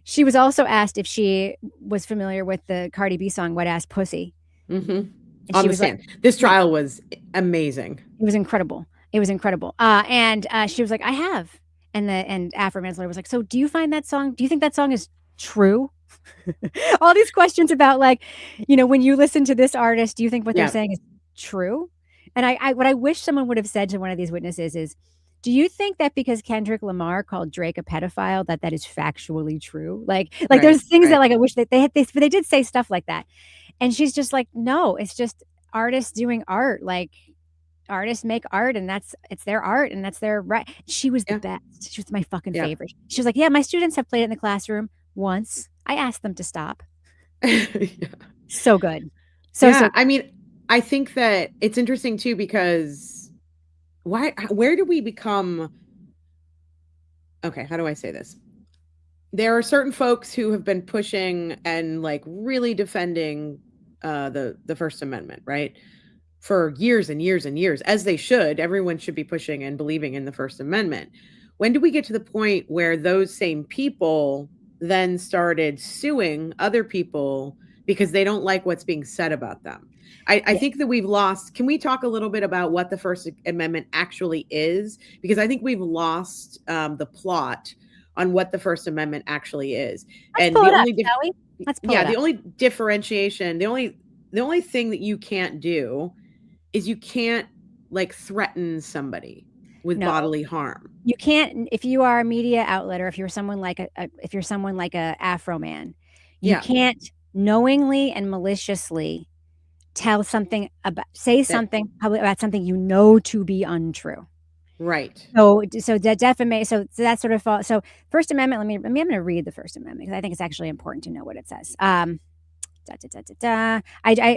she was also asked if she was familiar with the Cardi B song, Wet Ass Pussy. On the stand. Like, this trial was amazing. It was incredible. It was incredible. And she was like, I have. And AfroMan's lawyer was like, so do you find that song, do you think that song is true? All these questions about like, you know, when you listen to this artist, do you think what they're saying is true? And I what I wish someone would have said to one of these witnesses is, do you think that because Kendrick Lamar called Drake a pedophile, that is factually true? Like there's things that like I wish that they did say stuff like that. And she's just like, no, it's just artists doing art. Like artists make art and it's their art and that's their right. She was the best. She was my fucking favorite. She was like, yeah, my students have played it in the classroom once. I asked them to stop. So good. So I mean, I think that it's interesting too, because where do we become, okay, how do I say this? There are certain folks who have been pushing and like really defending the First Amendment, right? For years and years and years, as they should. Everyone should be pushing and believing in the First Amendment. When do we get to the point where those same people then started suing other people because they don't like what's being said about them? I think that we've lost. Can we talk a little bit about what the First Amendment actually is? Because I think we've lost the plot on what the First Amendment actually is. Let's pull it up, shall we? Let's pull it up. The only differentiation, the only thing that you can't do is you can't like threaten somebody with bodily harm. You can't, if you are a media outlet or if you're someone like a AfroMan, you can't knowingly and maliciously tell something about, say something about something you know to be untrue. Right. So that defamation. So that sort of fall. So First Amendment. I'm going to read the First Amendment because I think it's actually important to know what it says. I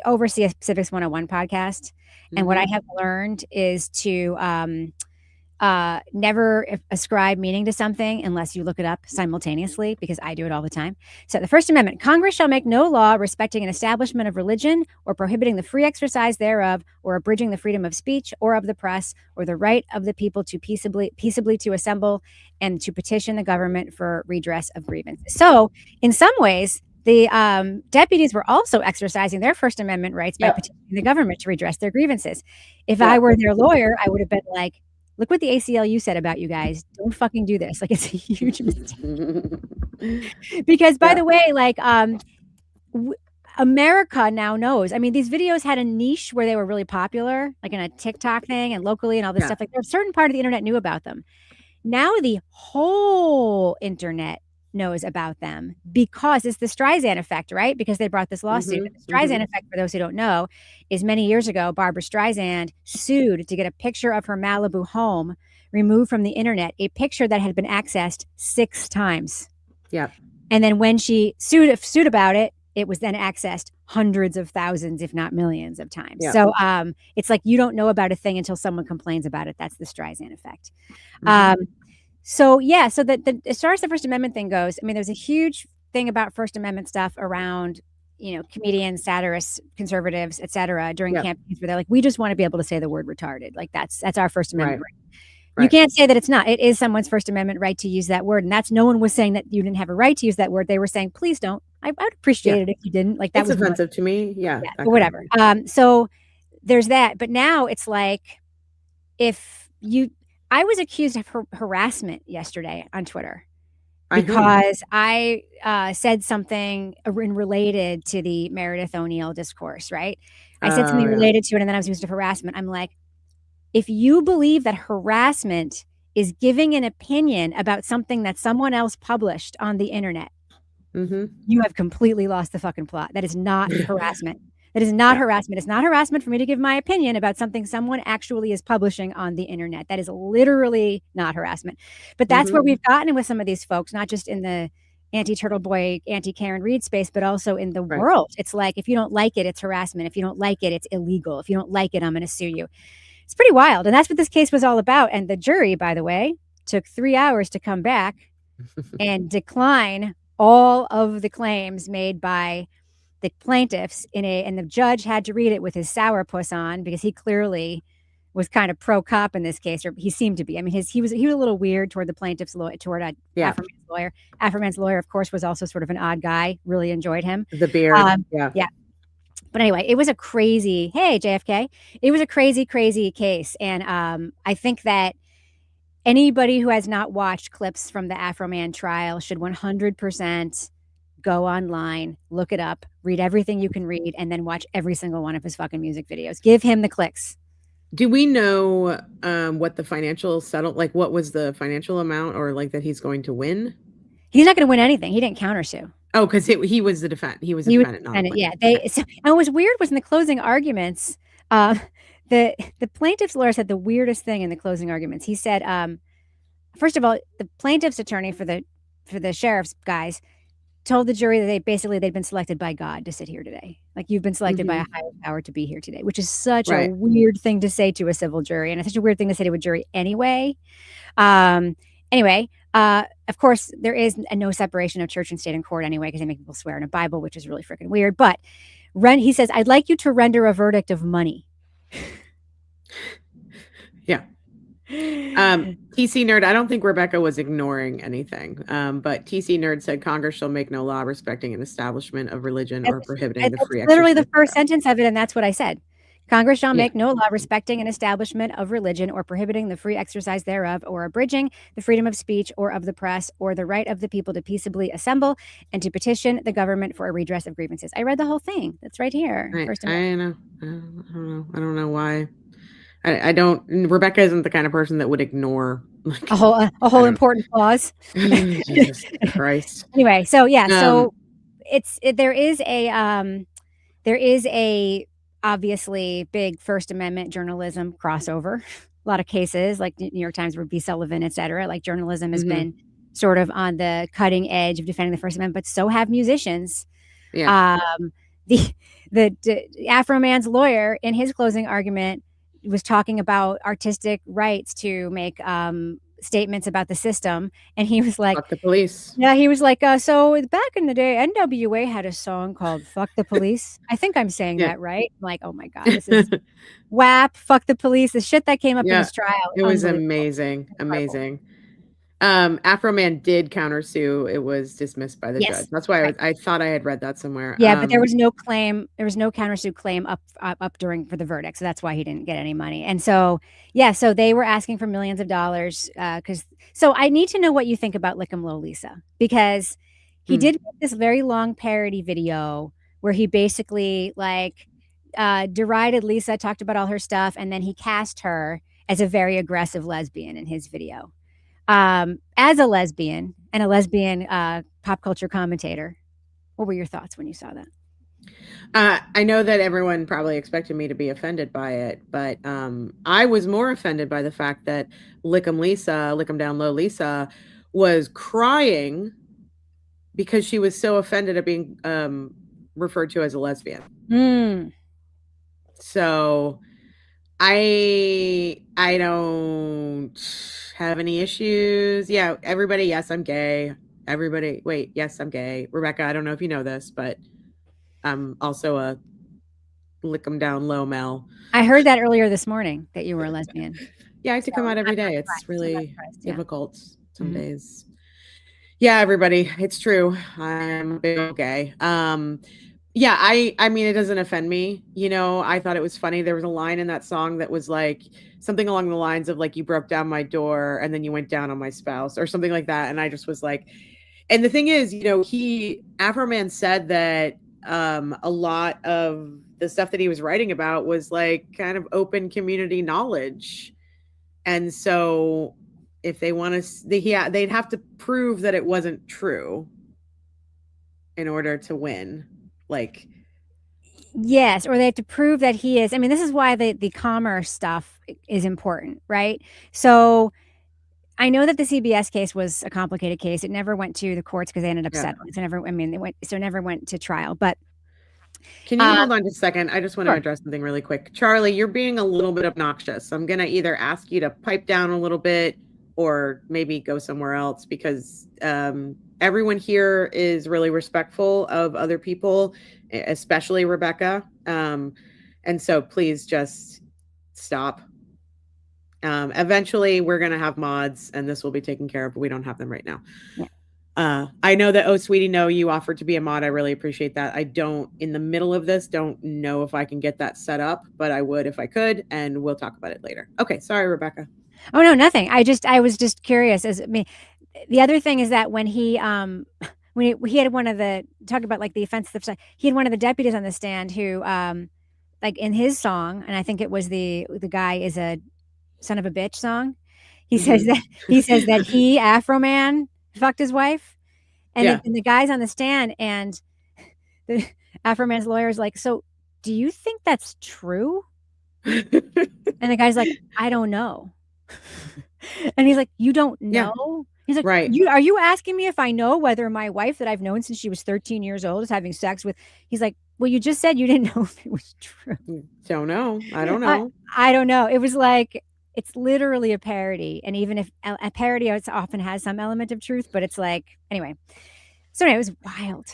oversee a Civics 101 podcast, and what I have learned is to never ascribe meaning to something unless you look it up simultaneously, because I do it all the time. So the First Amendment: Congress shall make no law respecting an establishment of religion or prohibiting the free exercise thereof or abridging the freedom of speech or of the press or the right of the people to peaceably to assemble and to petition the government for redress of grievances. So in some ways, the deputies were also exercising their First Amendment rights by petitioning the government to redress their grievances. If I were their lawyer, I would have been like, look what the ACLU said about you guys. Don't fucking do this. Like, it's a huge mistake. Because by the way, like, America now knows. I mean, these videos had a niche where they were really popular, like in a TikTok thing and locally and all this stuff. Like, there's a certain part of the internet knew about them. Now the whole internet knows about them because it's the Streisand effect, right? Because they brought this lawsuit. The Streisand effect, for those who don't know, is many years ago, Barbara Streisand sued to get a picture of her Malibu home removed from the internet, a picture that had been accessed 6 times. Yeah. And then when she sued about it, it was then accessed hundreds of thousands, if not millions of times. Yeah. So it's like you don't know about a thing until someone complains about it. That's the Streisand effect. So yeah, so that as far as the First Amendment thing goes, I mean, there's a huge thing about First Amendment stuff around comedians, satirists, conservatives, etc., during campaigns where they're like, we just want to be able to say the word retarded. Like that's our First Amendment right. You can't say that it's not. It is someone's First Amendment right to use that word. And that's, no one was saying that you didn't have a right to use that word. They were saying, please don't. I would appreciate it if you didn't. Like that was offensive to me. Yeah. But whatever. So there's that. But now it's like, I was accused of harassment yesterday on Twitter because I said something related to the Meredith O'Neill discourse, right? I said something related to it, and then I was accused of harassment. I'm like, if you believe that harassment is giving an opinion about something that someone else published on the internet, you have completely lost the fucking plot. That is not harassment. That is not harassment. It's not harassment for me to give my opinion about something someone actually is publishing on the internet. That is literally not harassment. But that's where we've gotten with some of these folks, not just in the anti-Turtleboy, anti-Karen Reed space, but also in the world. It's like, if you don't like it, it's harassment. If you don't like it, it's illegal. If you don't like it, I'm going to sue you. It's pretty wild. And that's what this case was all about. And the jury, by the way, took 3 hours to come back and decline all of the claims made by the plaintiffs and the judge had to read it with his sourpuss on, because he clearly was kind of pro cop in this case, or he seemed to be. I mean, he was a little weird toward the plaintiff's lawyer, toward AFROMAN's lawyer. AFROMAN's lawyer, of course, was also sort of an odd guy. Really enjoyed him. The beard. Yeah. But anyway, it was a crazy, hey, JFK, it was a crazy, crazy case. And I think that anybody who has not watched clips from the AFROMAN trial should 100% go online, look it up, read everything you can read, and then watch every single one of his fucking music videos. Give him the clicks. Do we know what the financial what was the financial amount, or like that he's going to win? He's not going to win anything. He didn't countersue. Oh, because he was the defendant. He was the defendant. Yeah. And what was weird was in the closing arguments, the plaintiff's lawyer said the weirdest thing in the closing arguments. He said, first of all, the plaintiff's attorney for the sheriff's guys told the jury that they'd been selected by God to sit here today. Like, you've been selected by a higher power to be here today, which is such a weird thing to say to a civil jury. And it's such a weird thing to say to a jury anyway. Of course, there is no separation of church and state in court anyway, because they make people swear in a Bible, which is really freaking weird. But he says, I'd like you to render a verdict of money. Yeah. TC Nerd, I don't think Rebecca was ignoring anything. But TC Nerd said Congress shall make no law respecting an establishment of religion or prohibiting the free exercise. Literally the first sentence of it, and that's what I said. Congress shall make no law respecting an establishment of religion or prohibiting the free exercise thereof, or abridging the freedom of speech or of the press, or the right of the people to peaceably assemble and to petition the government for a redress of grievances. I read the whole thing. That's right here. I don't know why. I don't. Rebecca isn't the kind of person that would ignore a whole important clause. Jesus Christ. Anyway, so there is a obviously big First Amendment journalism crossover. A lot of cases like New York Times, B. Sullivan, et cetera. Like, journalism has been sort of on the cutting edge of defending the First Amendment, but so have musicians. Yeah. The AFROMAN's lawyer in his closing argument was talking about artistic rights to make statements about the system, and he was like, "Fuck the police." Yeah, he was like, so back in the day, NWA had a song called "Fuck the Police." I think I'm saying that right. I'm like, oh my god, this is WAP. Fuck the police. The shit that came up in this trial. It was amazing. AFROMAN did countersue. It was dismissed by the judge. That's why I thought I had read that somewhere. Yeah, but there was no claim. There was no countersue claim up for the verdict. So that's why he didn't get any money. And so, so they were asking for millions of dollars. So I need to know what you think about Lick 'em Low Lisa, because he did make this very long parody video where he basically derided Lisa, talked about all her stuff, and then he cast her as a very aggressive lesbian in his video. As a lesbian and a lesbian pop culture commentator, what were your thoughts when you saw that? I know that everyone probably expected me to be offended by it, but I was more offended by the fact that Lick 'em Down Low Lisa was crying because she was so offended at being referred to as a lesbian. So I don't have any issues. Yeah, everybody, yes, I'm gay. Everybody, wait, yes, I'm gay. Rebecca, I don't know if you know this, but I'm also a lick 'em down low Mel. I heard that earlier this morning that you were a lesbian. Yeah, I have to come out every day. It's I'm not really surprised, yeah. difficult some Mhm. days. Yeah, everybody, it's true. I'm a big old gay. Yeah, I mean, it doesn't offend me. You know, I thought it was funny. There was a line in that song that was like something along the lines of like, you broke down my door and then you went down on my spouse or something like that. And I just was like, and the thing is, you know, AFROMAN said that a lot of the stuff that he was writing about was like kind of open community knowledge. And so if they want to, they'd have to prove that it wasn't true in order to win. Like, Yes, or they have to prove that he is. I mean, this is why the commerce stuff is important, right? So I know that the CBS case was a complicated case. It never went to the courts because they ended up yeah. settling. So never, I mean, it never went to trial. But Can you hold on just a second? I just want to sure. address something really quick. Charlie, you're being a little bit obnoxious. I'm going to either ask you to pipe down a little bit or maybe go somewhere else because everyone here is really respectful of other people, especially Rebecca. And so please just stop. Eventually, we're going to have mods and this will be taken care of, but we don't have them right now. Yeah. I know that, oh, sweetie, no, you offered to be a mod. I really appreciate that. I don't, in the middle of this, don't know if I can get that set up, but I would if I could, and we'll talk about it later. Okay, sorry, Rebecca. Oh, no, nothing. I was just curious. I mean, the other thing is that when he had one of the, talk about like the offensive side, he had one of the deputies on the stand who, like in his song, and I think it was the guy is a son of a bitch song. He says that he AFROMAN fucked his wife, and, Yeah. the guy's on the stand, and the AFROMAN's lawyer is like, "So, do you think that's true?" And the guy's like, "I don't know." And he's like, "You don't Yeah. know?" He's like, Right. Are you asking me if I know whether my wife that I've known since she was 13 years old is having sex with?" He's like, "Well, you just said you didn't know if it was true." Don't know. I don't know. I don't know. It was like, it's literally a parody. And even if a parody often has some element of truth, but it's like, anyway. So anyway, it was wild.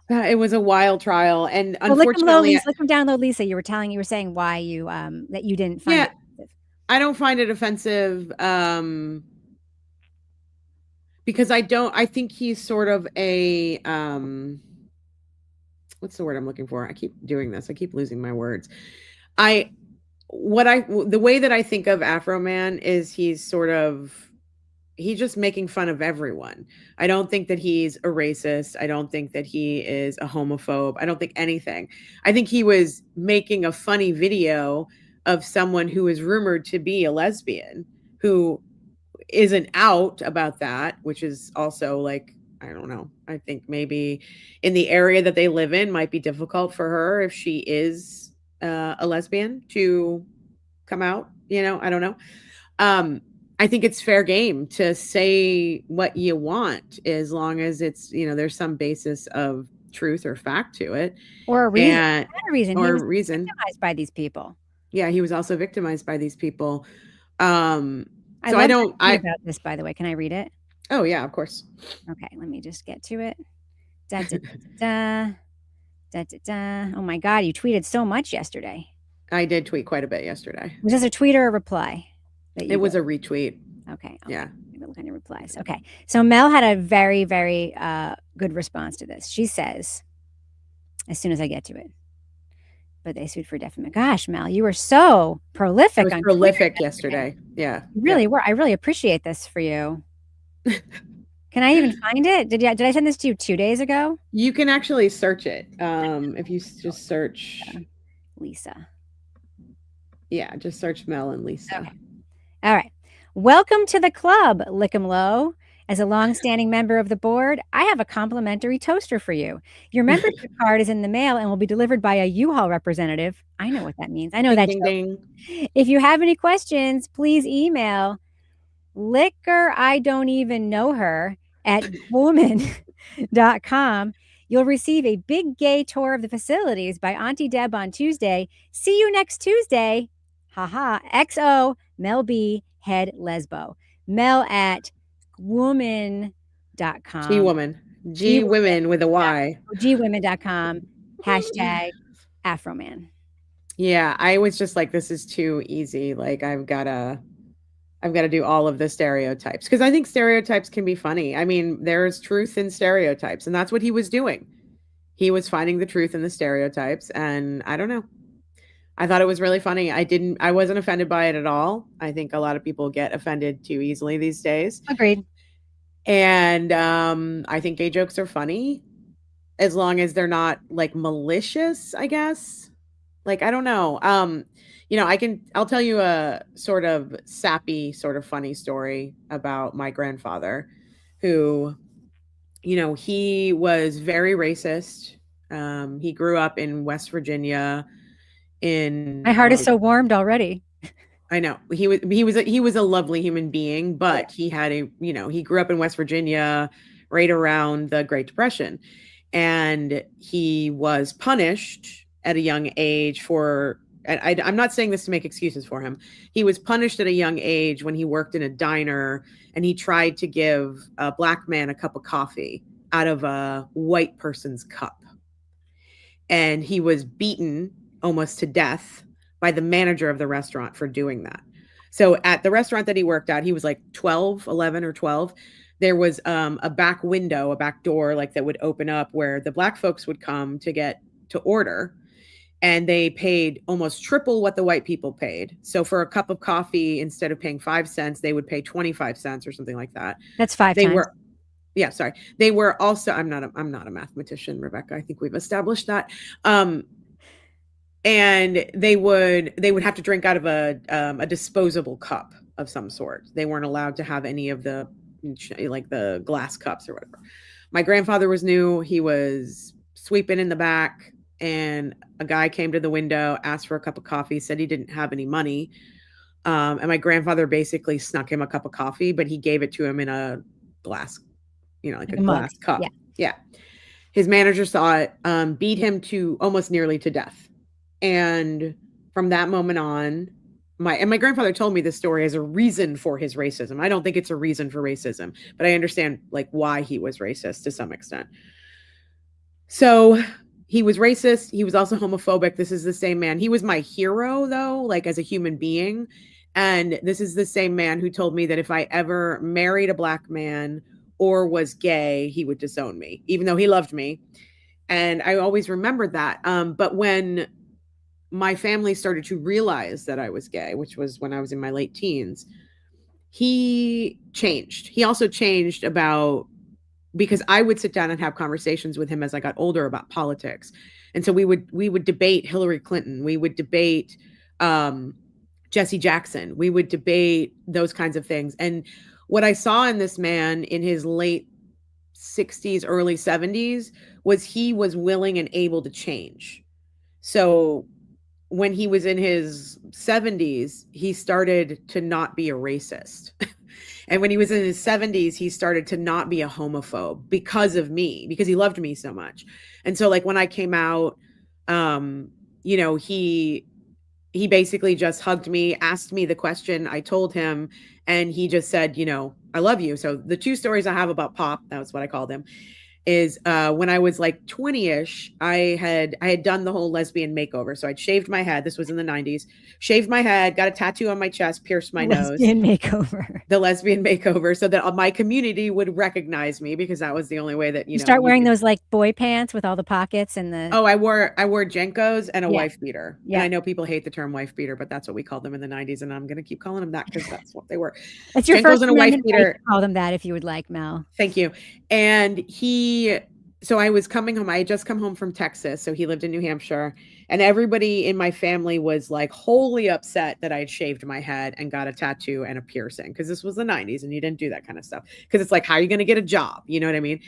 It was a wild trial. And Well, lick 'em low, unfortunately, Lisa. Lick 'em down low, Lisa. You were saying why you, that you didn't find it offensive. I don't find it offensive. Because I think he's sort of a, what's the word I'm looking for? I keep doing this. I keep losing my words. The way that I think of AFROMAN is he's just making fun of everyone. I don't think that he's a racist. I don't think that he is a homophobe. I don't think anything. I think he was making a funny video of someone who is rumored to be a lesbian who isn't out about that, which is also like, I don't know. I think maybe in the area that they live in might be difficult for her if she is a lesbian to come out, you know, I don't know. I think it's fair game to say what you want as long as it's, you know, there's some basis of truth or fact to it. Or a reason. And, Or a reason. or He was reason. victimized by these people. Yeah, he was also victimized by these people. I So love I don't, that about this, by the way. Can I read it? Oh yeah, of course. Okay, let me just get to it. Da, da, da, da, da, da. Oh my God, you tweeted so much yesterday. I did tweet quite a bit yesterday. Was this a tweet or a reply? It was a retweet. Okay. Yeah. What kind of replies? Okay. So Mel had a very, very good response to this. She says, as soon as I get to it, but they sued for defamation. Gosh, Mel, you were so prolific. I was prolific yesterday. Yeah. You really were. I really appreciate this for you. Can I even find it? Did I send this to you 2 days ago? You can actually search it. If you just search Lisa. Yeah, just search Mel and Lisa. Okay. All right. Welcome to the club, Lick 'em Low. As a longstanding member of the board, I have a complimentary toaster for you. Your membership card is in the mail and will be delivered by a U-Haul representative. I know what that means. I know that. Ding, ding. If you have any questions, please email liquor I don't even know her at woman.com. You'll receive a big gay tour of the facilities by Auntie Deb on Tuesday. See you next Tuesday. Haha. XO Mel B. Head Lesbo. Mel at woman.com. G-Woman. G-Women with a Y. Gwomen.com. Hashtag AfroMan. Yeah, I was just like, this is too easy. Like I've got to do all of the stereotypes because I think stereotypes can be funny. I mean, there's truth in stereotypes, and that's what he was doing. He was finding the truth in the stereotypes, and I don't know. I thought it was really funny. I wasn't offended by it at all. I think a lot of people get offended too easily these days. Agreed. And I think gay jokes are funny as long as they're not like malicious, I guess. Like, I don't know. I'll tell you a sort of sappy, sort of funny story about my grandfather who, he was very racist. He grew up in West Virginia My in heart is so warmed already. I know. He was a lovely human being, but he had he grew up in West Virginia right around the Great Depression. And he was punished at a young age for I'm not saying this to make excuses for him. He was punished at a young age when he worked in a diner and he tried to give a black man a cup of coffee out of a white person's cup. And he was beaten almost to death by the manager of the restaurant for doing that. So at the restaurant that he worked at, he was like 11 or 12. There was a back window, a back door like that would open up where the black folks would come to order. And they paid almost triple what the white people paid. So for a cup of coffee, instead of paying 5 cents, they would pay 25 cents or something like that. That's 5 times. They were also, I'm not a mathematician, Rebecca. I think we've established that. And they would have to drink out of a disposable cup of some sort. They weren't allowed to have any of the like the glass cups or whatever. My grandfather was new. He was sweeping in the back and a guy came to the window, asked for a cup of coffee, said he didn't have any money. And my grandfather basically snuck him a cup of coffee, but he gave it to him in a glass, like a glass cup. Yeah. His manager saw it, beat him to almost nearly to death. And from that moment on, my grandfather told me this story as a reason for his racism. I don't think it's a reason for racism, but I understand like why he was racist to some extent. So he was racist. He was also homophobic. This is the same man. He was my hero though, like as a human being. And this is the same man who told me that if I ever married a black man or was gay, he would disown me, even though he loved me. And I always remembered that. But when my family started to realize that I was gay, which was when I was in my late teens, he changed. He also changed because I would sit down and have conversations with him as I got older about politics. And so we would debate Hillary Clinton. We would debate Jesse Jackson. We would debate those kinds of things. And what I saw in this man in his late 60s, early 70s was he was willing and able to change. So when he was in his 70s, he started to not be a racist. And when he was in his 70s, he started to not be a homophobe because of me, because he loved me so much. And so like when I came out, he basically just hugged me, asked me the question. I told him, and he just said, I love you. So the two stories I have about Pop, that was what I called him, is when I was like 20-ish, I had done the whole lesbian makeover. So I'd shaved my head. This was in the 90s. Shaved my head, got a tattoo on my chest, pierced my nose. The lesbian makeover, so that my community would recognize me, because that was the only way that, you start wearing those like boy pants with all the pockets and the... Oh, I wore Jenkos and a wife beater. Yeah. And I know people hate the term wife beater, but that's what we called them in the 90s. And I'm going to keep calling them that because that's what they were. It's your Jenkos first and a wife beater. Call them that if you would like, Mel. Thank you. And so I was coming home. I had just come home from Texas. So he lived in New Hampshire, and everybody in my family was like wholly upset that I had shaved my head and got a tattoo and a piercing, because this was the 90s and you didn't do that kind of stuff. Because it's like, how are you going to get a job? You know what I mean?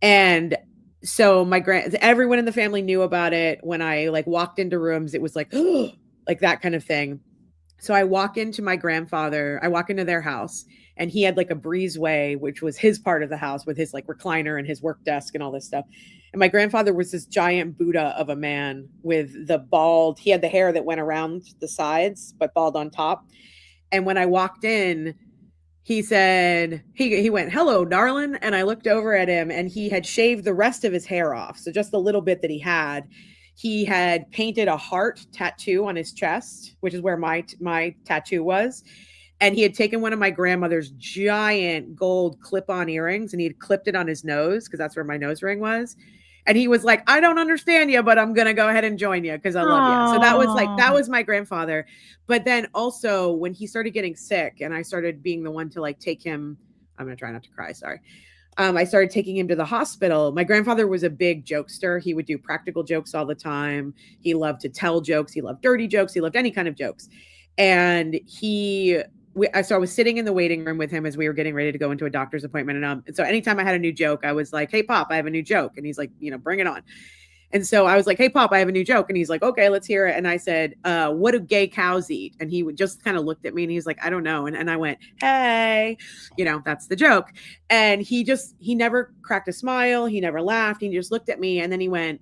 And so everyone in the family knew about it. When I like walked into rooms, it was like, like that kind of thing. So I walk into their house, and he had like a breezeway, which was his part of the house, with his like recliner and his work desk and all this stuff. And my grandfather was this giant Buddha of a man with he had the hair that went around the sides, but bald on top. And when I walked in, he said, he went, "Hello, darling." And I looked over at him and he had shaved the rest of his hair off. So just a little bit that he had painted a heart tattoo on his chest, which is where my tattoo was. And he had taken one of my grandmother's giant gold clip-on earrings and he had clipped it on his nose because that's where my nose ring was. And he was like, "I don't understand you, but I'm going to go ahead and join you because I love you." So that was my grandfather. But then also when he started getting sick and I started being the one to like take him, I'm going to try not to cry. Sorry. I started taking him to the hospital. My grandfather was a big jokester. He would do practical jokes all the time. He loved to tell jokes. He loved dirty jokes. He loved any kind of jokes. And so I was sitting in the waiting room with him as we were getting ready to go into a doctor's appointment. And so anytime I had a new joke, I was like, "Hey, Pop, I have a new joke." And he's like, "Bring it on." And so I was like, "Hey, Pop, I have a new joke." And he's like, "Okay, let's hear it." And I said, "What do gay cows eat?" And he would just kind of looked at me and he's like, "I don't know." And I went, "Hey," that's the joke. And he never cracked a smile. He never laughed. He just looked at me. And then he went,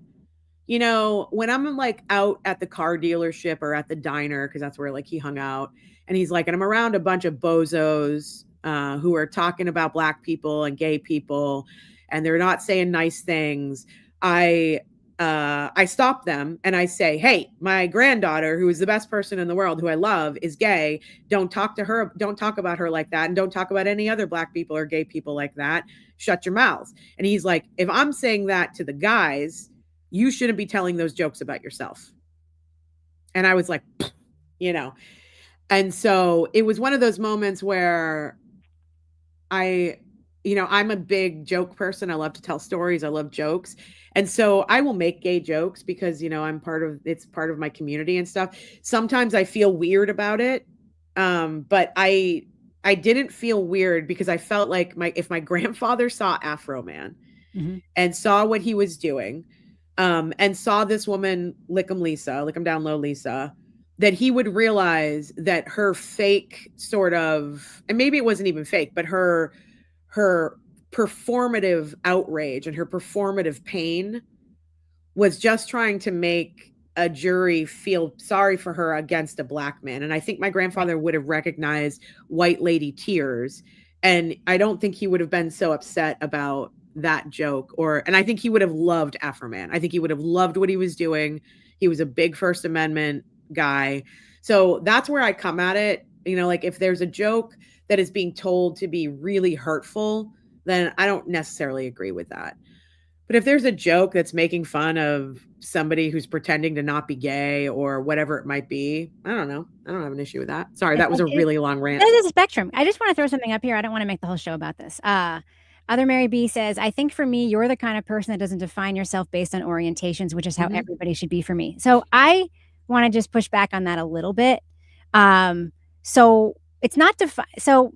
"When I'm like out at the car dealership or at the diner," because that's where like he hung out. And he's like, "And I'm around a bunch of bozos who are talking about Black people and gay people, and they're not saying nice things. I stop them and I say, 'Hey, my granddaughter, who is the best person in the world, who I love, is gay. Don't talk to her. Don't talk about her like that. And don't talk about any other Black people or gay people like that. Shut your mouths.'" And he's like, "If I'm saying that to the guys, you shouldn't be telling those jokes about yourself." And I was like, And so it was one of those moments where I'm a big joke person. I love to tell stories. I love jokes. And so I will make gay jokes because, it's part of my community and stuff. Sometimes I feel weird about it. But I didn't feel weird because I felt like if my grandfather saw AFROMAN and saw what he was doing, and saw this woman lick him down low Lisa, that he would realize that her fake sort of, and maybe it wasn't even fake, but her performative outrage and her performative pain was just trying to make a jury feel sorry for her against a Black man. And I think my grandfather would have recognized white lady tears. And I don't think he would have been so upset about that joke and I think he would have loved AFROMAN. I think he would have loved what he was doing. He was a big First Amendment guy. So that's where I come at it. Like if there's a joke that is being told to be really hurtful, then I don't necessarily agree with that. But if there's a joke that's making fun of somebody who's pretending to not be gay or whatever it might be, I don't know. I don't have an issue with that. Sorry, that was a really long rant. There's a spectrum. I just want to throw something up here. I don't want to make the whole show about this. Other Mary B says, "I think for me, you're the kind of person that doesn't define yourself based on orientations, which is how everybody should be for me." So I want to just push back on that a little bit. So it's not so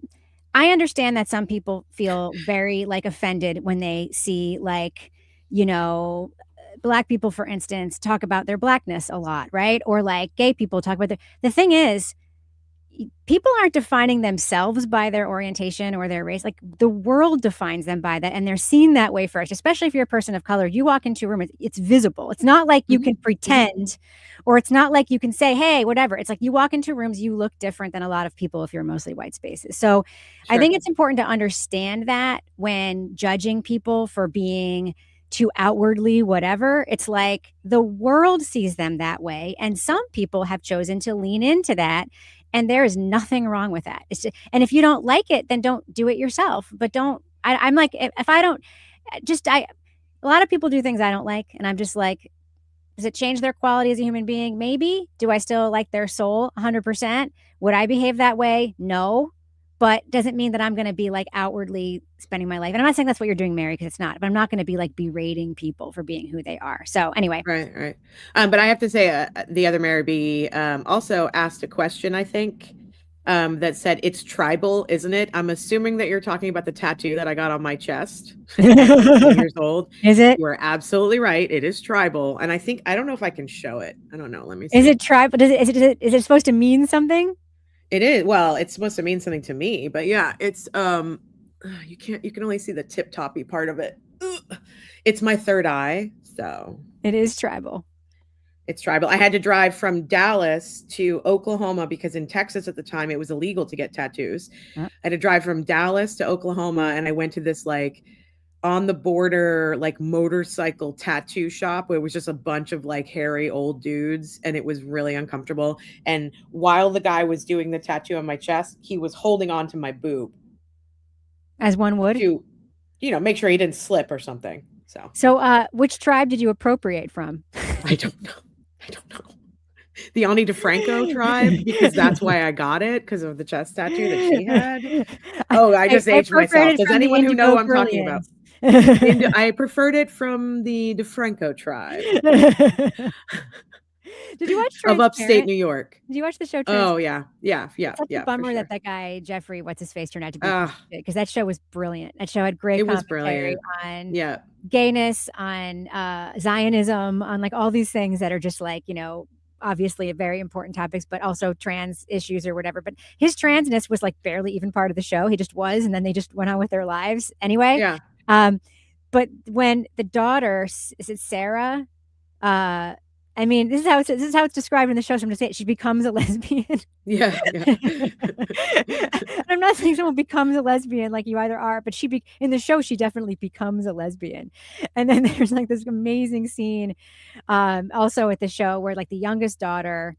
I understand that some people feel very like offended when they see like, Black people, for instance, talk about their Blackness a lot, right? Or like gay people talk about the thing is, people aren't defining themselves by their orientation or their race. Like the world defines them by that. And they're seen that way first, especially if you're a person of color. You walk into a room, it's visible. It's not like you can pretend, or it's not like you can say, "Hey, whatever." It's like you walk into rooms, you look different than a lot of people if you're mostly white spaces. So I think it's important to understand that when judging people for being too outwardly whatever, it's like the world sees them that way. And some people have chosen to lean into that. And there is nothing wrong with that. And if you don't like it, then don't do it yourself. But I'm like, if I don't, a lot of people do things I don't like. And I'm just like, does it change their quality as a human being? Maybe. Do I still like their soul 100%? Would I behave that way? No. But doesn't mean that I'm going to be like outwardly spending my life. And I'm not saying that's what you're doing, Mary, because it's not. But I'm not going to be like berating people for being who they are. So anyway. Right. But I have to say, the other Mary B also asked a question, I think, that said, "It's tribal, isn't it?" I'm assuming that you're talking about the tattoo that I got on my chest at 10 years old. Is it? You are absolutely right. It is tribal. And I don't know if I can show it. I don't know. Let me see. Is it tribal? Is it supposed to mean something? It is. Well, it's supposed to mean something to me, but yeah, it's you can only see the tip toppy part of it. Ugh. It's my third eye, so it is tribal. It's tribal. I had to drive from Dallas to Oklahoma because in Texas at the time it was illegal to get tattoos. Huh? I had to drive from Dallas to Oklahoma, and I went to this like on the border like motorcycle tattoo shop where it was just a bunch of like hairy old dudes, and it was really uncomfortable. And while the guy was doing the tattoo on my chest, he was holding on to my boob As one would. to, make sure he didn't slip or something. So, which tribe did you appropriate from? I don't know. The Ani DeFranco tribe, because that's why I got it, because of the chest tattoo that she had. Oh, I just aged myself. Does anyone who know what I'm talking about? I preferred it from the DeFranco tribe. Did you watch of upstate New York? Did you watch the show Transparent? Oh yeah. It's such a bummer sure. that guy Jeffrey, what's his face, turned out to be, because that show was brilliant. That show had great commentary on gayness, on Zionism, on like all these things that are just like, obviously very important topics, but also trans issues or whatever. But his transness was like barely even part of the show. He just was, and then they just went on with their lives anyway. Yeah. But when the daughter, is it Sarah? I mean, this is how it's described in the show. So I'm just saying, she becomes a lesbian. Yeah. I'm not saying someone becomes a lesbian like you either are, but in the show she definitely becomes a lesbian. And then there's like this amazing scene, also at the show where like the youngest daughter,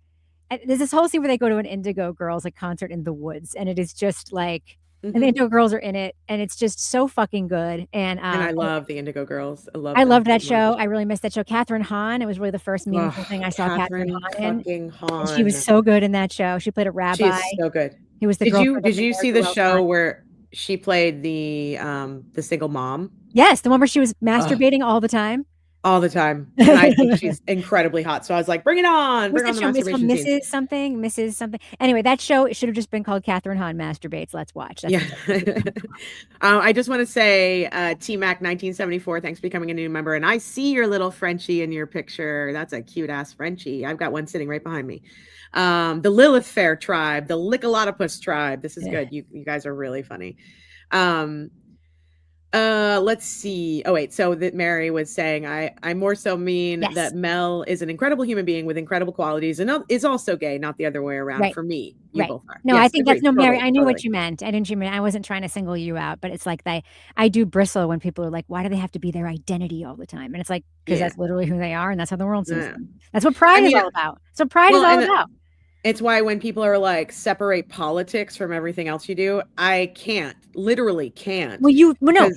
there's this whole scene where they go to an Indigo Girls like concert in the woods, and it is just like. And the Indigo Girls are in it, and it's just so fucking good. And I love the Indigo Girls. I loved that show. I really missed that show. Catherine Hahn. It was really the first meaningful thing I saw Catherine Hahn in. And she was so good in that show. She played a rabbi. She's so good. He was the girl. Did you see the show where she played the single mom? Yes, the one where she was masturbating all the time. All the time. And I think she's incredibly hot. So I was like, bring it on. Bring on the masturbation scene. Mrs. Something. Anyway, that show, it should have just been called Catherine Hahn Masturbates. Let's watch. I just want to say, T-Mac 1974, thanks for becoming a new member. And I see your little Frenchie in your picture. That's a cute ass Frenchie. I've got one sitting right behind me. The Lilith Fair tribe, the Lickalotopus tribe. This is good. You guys are really funny. Let's see. Oh wait, so that Mary was saying I more so mean that Mel is an incredible human being with incredible qualities and is also gay, not the other way around. For me, you both are. No, yes, I think that's Mary. I knew what you meant. I wasn't trying to single you out, but it's like I do bristle when people are like, why do they have to be their identity all the time? And it's like, because that's literally who they are, and that's how the world sees them. That's what pride is all about. So pride is all about. It's why when people are like, separate politics from everything else you do, I literally can't. Well,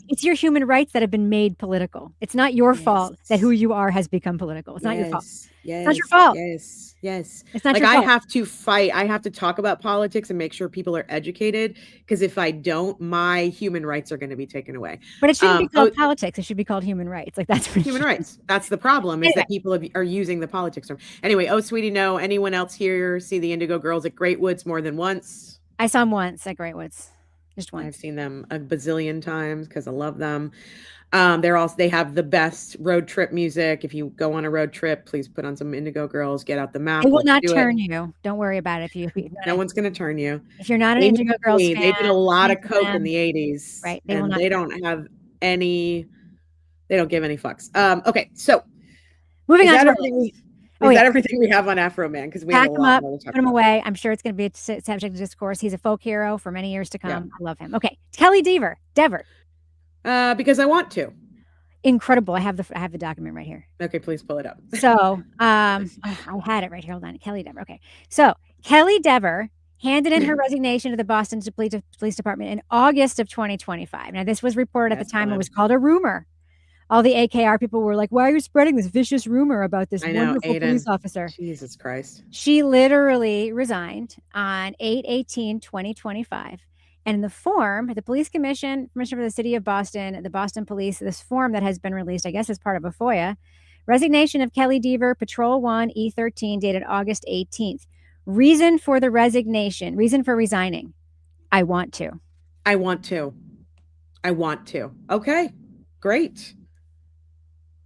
it's your human rights that have been made political. It's not your fault that who you are has become political. It's not your fault. It's not your fault. Yes. It's not like your fault. I have to fight. I have to talk about politics and make sure people are educated, because if I don't, my human rights are going to be taken away. But it shouldn't be called politics. It should be called human rights. Like that's what human rights. That's the problem, is that people are using the politics term. Anyway, sweetie, no. Anyone else here see the Indigo Girls at Great Woods more than once? I saw them once at Great Woods. Just once. I've seen them a bazillion times because I love them. They have the best road trip music. If you go on a road trip, please put on some Indigo Girls, get out the map. It will not turn you. Don't worry about it. No one's going to turn you. If you're not an Indigo Girls fan. They did a lot of coke in the 80s. Right. They don't give any fucks. Okay. So moving on. Is that everything we have on AFROMAN? Because we have a lot more to talk about. Put him away. I'm sure it's going to be a subject of discourse. He's a folk hero for many years to come. Yeah. I love him. Okay. Kelly Dever. Because I want to. Incredible. I have the document right here. Okay, please pull it up. So I had it right here. Hold on. Kelly Dever. Okay. So Kelly Dever handed in her resignation to the Boston Police Department in August of 2025. Now, this was reported at the time. It was called a rumor. All the AKR people were like, why are you spreading this vicious rumor about this wonderful police officer? Jesus Christ. She literally resigned on 8/18/2025. And in the form, the Police Commissioner for the City of Boston, the Boston Police, this form that has been released, I guess, as part of a FOIA, resignation of Kelly Dever, Patrol 1, E13, dated August 18th. Reason for the resignation, reason for resigning. I want to. Okay, great.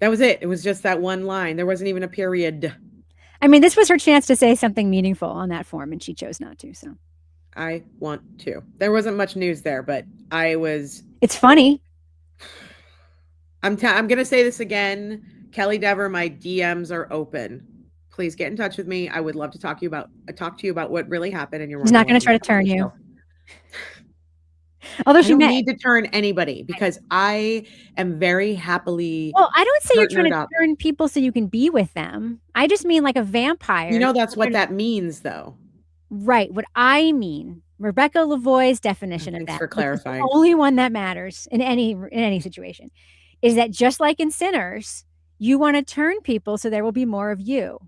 That was it. It was just that one line. There wasn't even a period. I mean, this was her chance to say something meaningful on that form, and she chose not to. So, I want to. There wasn't much news there, but It's funny. I'm going to say this again. Kelly Dever, my DMs are open. please get in touch with me. I would love to talk to you about what really happened. And you're She's not going to try to turn you. Although I don't need to turn anybody because I am very happily. Well, I don't say you're trying to turn people so you can be with them. I just mean like a vampire. You know, that's what that means, though. Right. What I mean, Rebecca Lavoie's definition of that. Thanks for clarifying. The only one that matters in any situation is that just like in Sinners, you want to turn people so there will be more of you.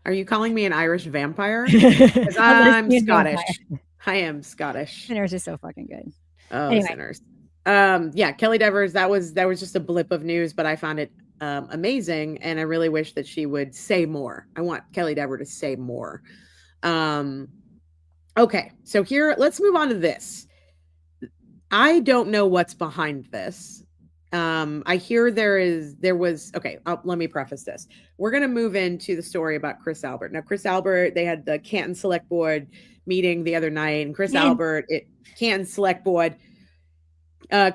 Are you calling me an Irish vampire? Because I'm Scottish. I am Scottish. Sinners is so fucking good. Oh, anyway. Sinners. Yeah, Kelly Devers, that was just a blip of news, but I found it amazing, and I really wish that she would say more. I want Kelly Devers to say more. Okay, so here, let's move on to this. I don't know what's behind this. I hear let me preface this. We're going to move into the story about Chris Albert. Now, Chris Albert, they had the Canton Selectboard meeting the other night, and Canton Selectboard,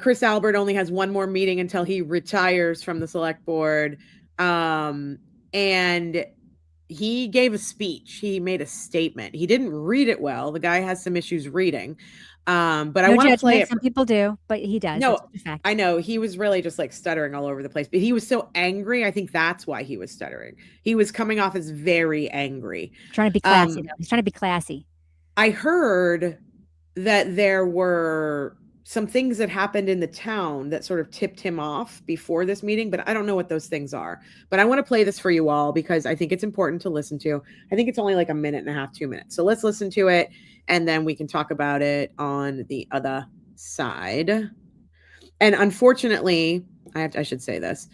Chris Albert only has one more meeting until he retires from the Selectboard. And he gave a speech. He made a statement. He didn't read it well. The guy has some issues reading. But I want to play it. Some people do, but he does. No, I know. He was really just like stuttering all over the place, but he was so angry. I think that's why he was stuttering. He was coming off as very angry. Trying to be classy, though. He's trying to be classy. I heard that there were some things that happened in the town that sort of tipped him off before this meeting, but I don't know what those things are. But I want to play this for you all because I think it's important to listen to. I think it's only like a minute and a half, 2 minutes. So let's listen to it, and then we can talk about it on the other side. And unfortunately, I should say this.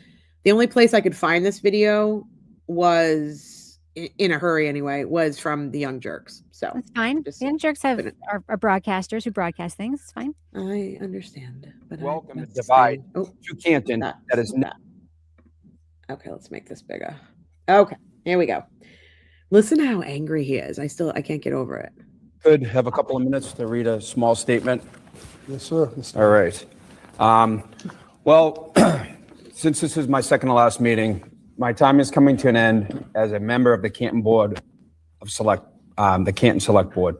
The only place I could find this video was, in a hurry anyway, was from the Young Jerks. So that's fine. The Young Jerks are broadcasters who broadcast things. It's fine. I understand. But welcome to divide to Canton. That is not. Okay, let's make this bigger. Okay, here we go. Listen how angry he is. I can't get over it. Could have a couple of minutes to read a small statement. Yes, sir. All right. Well, since this is my second to last meeting, my time is coming to an end as a member of the Canton Board of the Canton Select Board.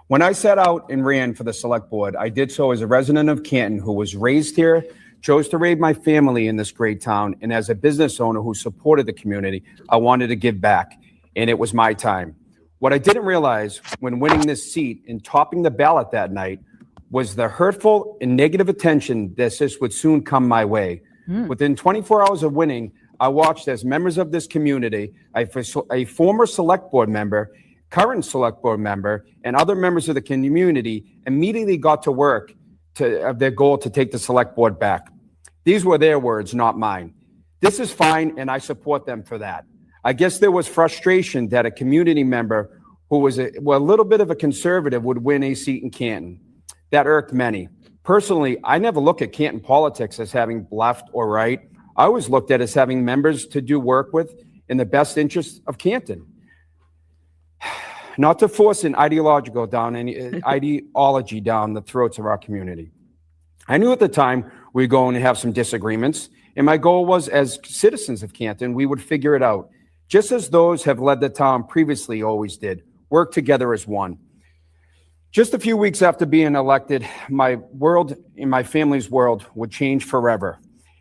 When I set out and ran for the Select Board, I did so as a resident of Canton who was raised here, chose to raise my family in this great town, and as a business owner who supported the community, I wanted to give back, and it was my time. What I didn't realize when winning this seat and topping the ballot that night was the hurtful and negative attention that this would soon come my way. Within 24 hours of winning, I watched as members of this community, a former Select Board member, current Select Board member, and other members of the community immediately got to work of their goal to take the Select Board back. These were their words, not mine. This is fine, and I support them for that. I guess there was frustration that a community member who was a little bit of a conservative would win a seat in Canton. That irked many. Personally, I never look at Canton politics as having left or right. I always looked at it as having members to do work with in the best interest of Canton. Not to force an ideology down the throats of our community. I knew at the time we were going to have some disagreements, and my goal was, as citizens of Canton, we would figure it out, just as those have led the town previously always did, work together as one. Just a few weeks after being elected, my world and my family's world would change forever.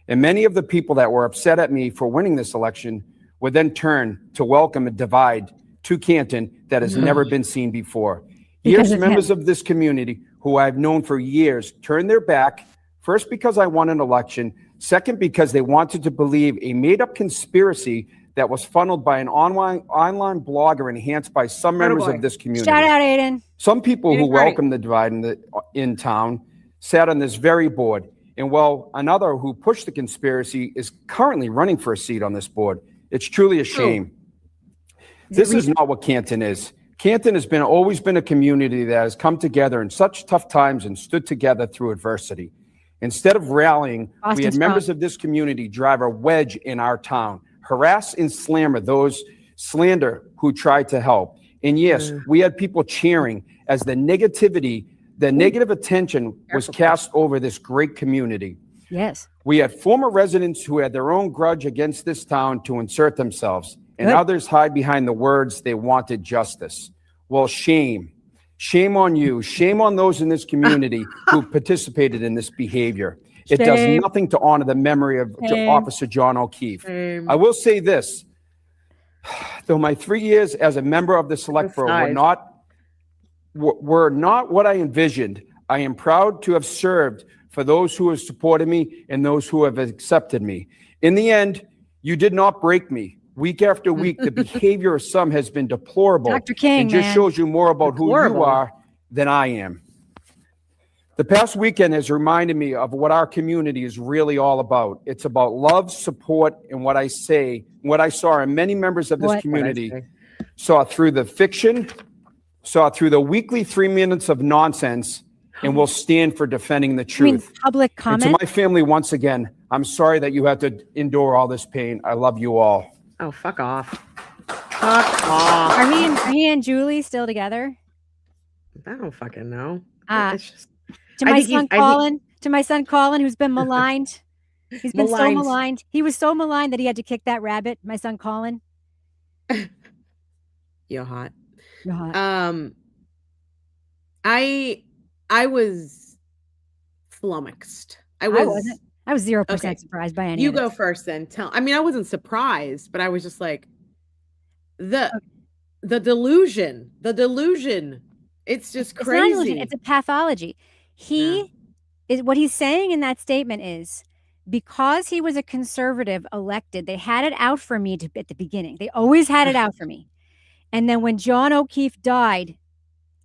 And many of the people that were upset at me for winning this election would then turn to welcome a divide to Canton that has never been seen before. Years, members of this community who I've known for years turned their back, first because I won an election, second because they wanted to believe a made-up conspiracy that was funneled by an online blogger enhanced by some members of this community. Shout out, Aiden. Some people who welcomed the divide in town sat on this very board. And while another who pushed the conspiracy is currently running for a seat on this board, it's truly a shame. This is not what Canton is. Canton has always been a community that has come together in such tough times and stood together through adversity. Instead of rallying, we had members of this community drive a wedge in our town, harass and slander who tried to help. And yes, we had people cheering as the negative attention was cast over this great community. Yes. We had former residents who had their own grudge against this town to insert themselves. and Good. others hide behind the words they wanted justice. Well, shame. Shame on you. Shame on those in this community who participated in this behavior. It does Shame. nothing to honor the memory of Shame. Officer John O'Keefe. Shame. I will say this, though my 3 years as a member of the Select Board were not what I envisioned, I am proud to have served for those who have supported me and those who have accepted me. In the end, you did not break me. Week after week, the behavior of some has been deplorable. Dr. King, and just man. shows you more about who you Deplorable. are than I am. The past weekend has reminded me of what our community is really all about. It's about love, support, and what I saw in many members of this community, saw through the fiction, saw through the weekly 3 minutes of nonsense, and will stand for defending the I mean, truth. public And comment. to my family, once again, I'm sorry that you had to endure all this pain. I love you all. Oh, fuck off. Fuck off. Are he and Julie still together? I don't fucking know. Ah. It's just, To I my think he's- son I think- Colin, to my son Colin, who's been maligned. He's been so Maligned. maligned. He was so maligned that he had to kick that rabbit. My son Colin. you're hot. You're hot. I was flummoxed. I wasn't. I was 0% Okay. surprised by any You of go this. first then. I mean, I wasn't surprised, but I was just like, the delusion. It's just It's not crazy. illusion, it's a pathology. What he's saying in that statement is, because he was a conservative elected, they had it out for me at the beginning. They always had it out for me. And then when John O'Keefe died,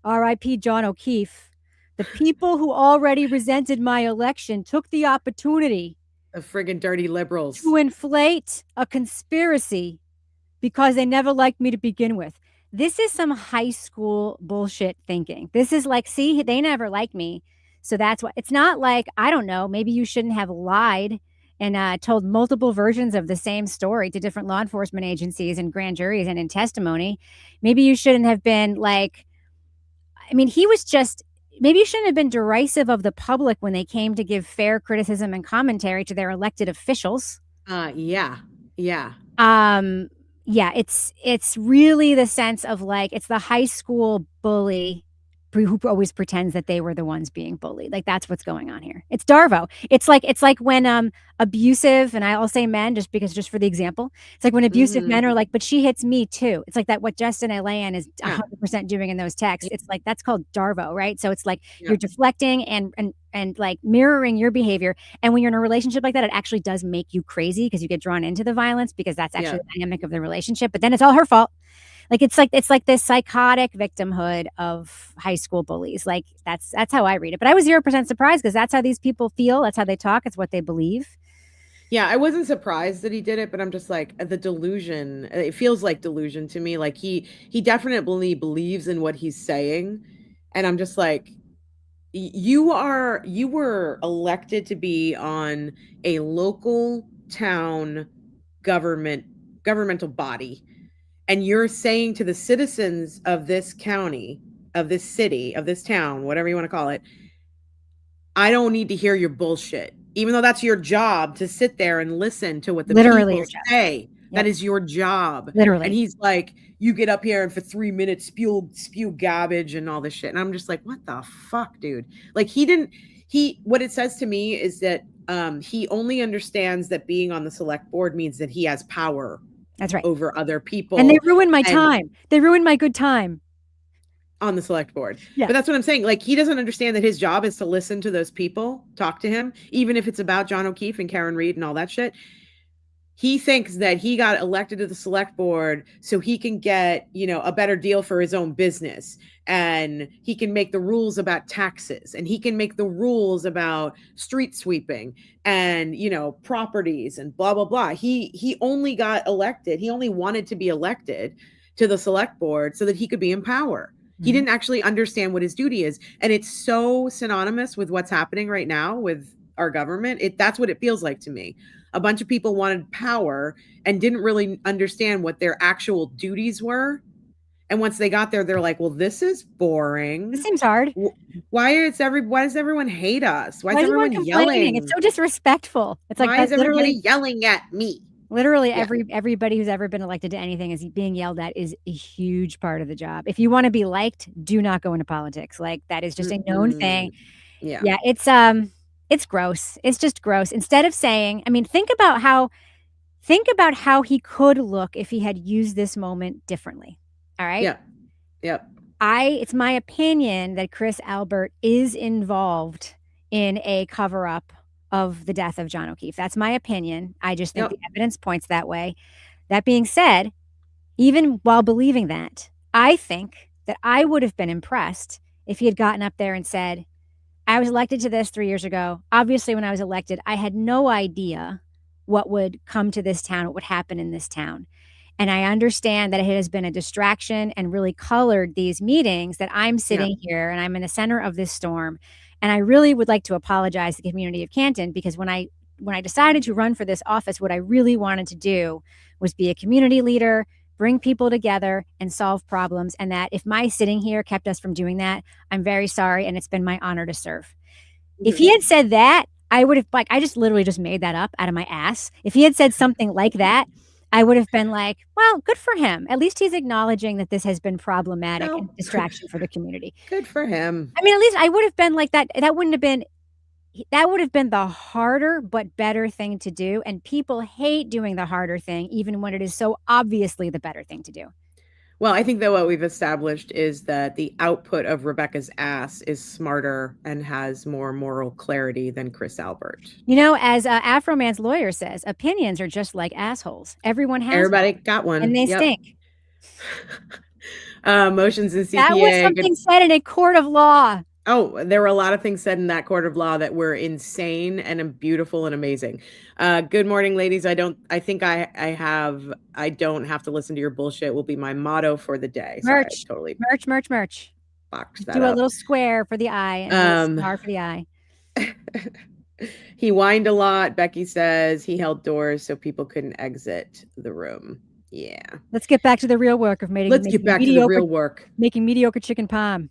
R.I.P. John O'Keefe, the people who already resented my election took the opportunity The friggin' dirty liberals. to inflate a conspiracy because they never liked me to begin with. This is some high school bullshit thinking. This is like, see, they never liked me. So that's why. It's not like, I don't know, maybe you shouldn't have lied and told multiple versions of the same story to different law enforcement agencies and grand juries and in testimony. Maybe you shouldn't have been like, I mean, maybe you shouldn't have been derisive of the public when they came to give fair criticism and commentary to their elected officials. Yeah. Yeah, it's really the sense of like, it's the high school bully who always pretends that they were the ones being bullied. Like, that's what's going on here. It's Darvo. It's like when abusive, and I'll say men just for the example, it's like when abusive men are like, but she hits me too. It's like that what Justin Alain is 100% doing in those texts. It's like, that's called Darvo, right? So it's like you're deflecting and like mirroring your behavior. And when you're in a relationship like that, it actually does make you crazy because you get drawn into the violence because that's actually the dynamic of the relationship. But then it's all her fault. Like it's like this psychotic victimhood of high school bullies. Like that's how I read it. But I was 0% surprised because that's how these people feel. That's how they talk. It's what they believe. Yeah, I wasn't surprised that he did it, but I'm just like, the delusion. It feels like delusion to me. Like he definitely believes in what he's saying, and I'm just like, you were elected to be on a local town governmental body. And you're saying to the citizens of this county, of this city, of this town, whatever you want to call it, I don't need to hear your bullshit. Even though that's your job to sit there and listen to what the people say. Yep. That is your job. Literally. And he's like, you get up here and for 3 minutes spew garbage and all this shit. And I'm just like, what the fuck, dude? Like what it says to me is that he only understands that being on the select board means that he has power. That's right. Over other people. And they ruined my time. They ruined my good time. On the select board. Yeah. But that's what I'm saying. Like, he doesn't understand that his job is to listen to those people, talk to him, even if it's about John O'Keefe and Karen Reed and all that shit. He thinks that he got elected to the select board so he can get, a better deal for his own business. And he can make the rules about taxes, and he can make the rules about street sweeping and, properties and blah, blah, blah. He only got elected. He only wanted to be elected to the select board so that he could be in power. Mm-hmm. He didn't actually understand what his duty is. And it's so synonymous with what's happening right now with our government. That's what it feels like to me. A bunch of people wanted power and didn't really understand what their actual duties were. And once they got there, they're like, well, this is boring. This seems hard. Why does everyone hate us? Why is everyone yelling? It's so disrespectful. It's like, why is everybody yelling at me? Literally Yeah. everybody who's ever been elected to anything is being yelled at is a huge part of the job. If you want to be liked, do not go into politics. Like that is just a known thing. Yeah. Yeah, it's gross. It's just gross. Instead of saying, I mean, think about how he could look if he had used this moment differently. All right? Yeah. Yep. It's my opinion that Chris Albert is involved in a cover-up of the death of John O'Keefe. That's my opinion. I just think the evidence points that way. That being said, even while believing that, I think that I would have been impressed if he had gotten up there and said, I was elected to this 3 years ago. Obviously, when I was elected, I had no idea what would come to this town, what would happen in this town. And I understand that it has been a distraction and really colored these meetings that I'm sitting here and I'm in the center of this storm. And I really would like to apologize to the community of Canton because when I decided to run for this office, what I really wanted to do was be a community leader, bring people together and solve problems. And that if my sitting here kept us from doing that, I'm very sorry. And it's been my honor to serve. If he had said that, I would have I just literally just made that up out of my ass. If he had said something like that, I would have been like, well, good for him. At least he's acknowledging that this has been problematic and distraction for the community. Good for him. I mean, at least I would have been like that. That would have been the harder but better thing to do. And people hate doing the harder thing, even when it is so obviously the better thing to do. Well, I think that what we've established is that the output of Rebecca's ass is smarter and has more moral clarity than Chris Albert. You know, as AFROMAN's lawyer says, opinions are just like assholes. Everybody got one. And they stink. Motions in CPA. That was something said in a court of law. Oh, there were a lot of things said in that court of law that were insane and beautiful and amazing. Good morning, ladies. I don't have to listen to your bullshit will be my motto for the day. Merch. Totally. Merch. Box that Do up. A little square for the eye and a star for the eye. He whined a lot. Becky says he held doors so people couldn't exit the room. Yeah. Let's get back to the real work of making. Let's get back to the real work. Making mediocre chicken palm.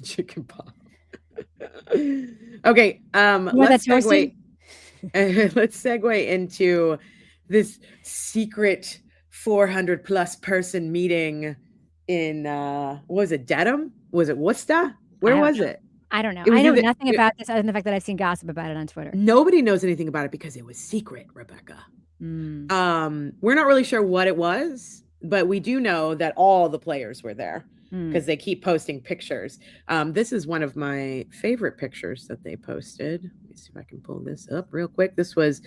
Chicken palm. Okay. Let's segue into this secret 400 plus person meeting in what was it, Dedham? Was it Worcester? Where was it? I don't know. I know nothing about this other than the fact that I've seen gossip about it on Twitter. Nobody knows anything about it because it was secret, Rebecca. We're not really sure what it was, but we do know that all the players were there because they keep posting pictures. This is one of my favorite pictures that they posted. Let me see if I can pull this up real quick. This was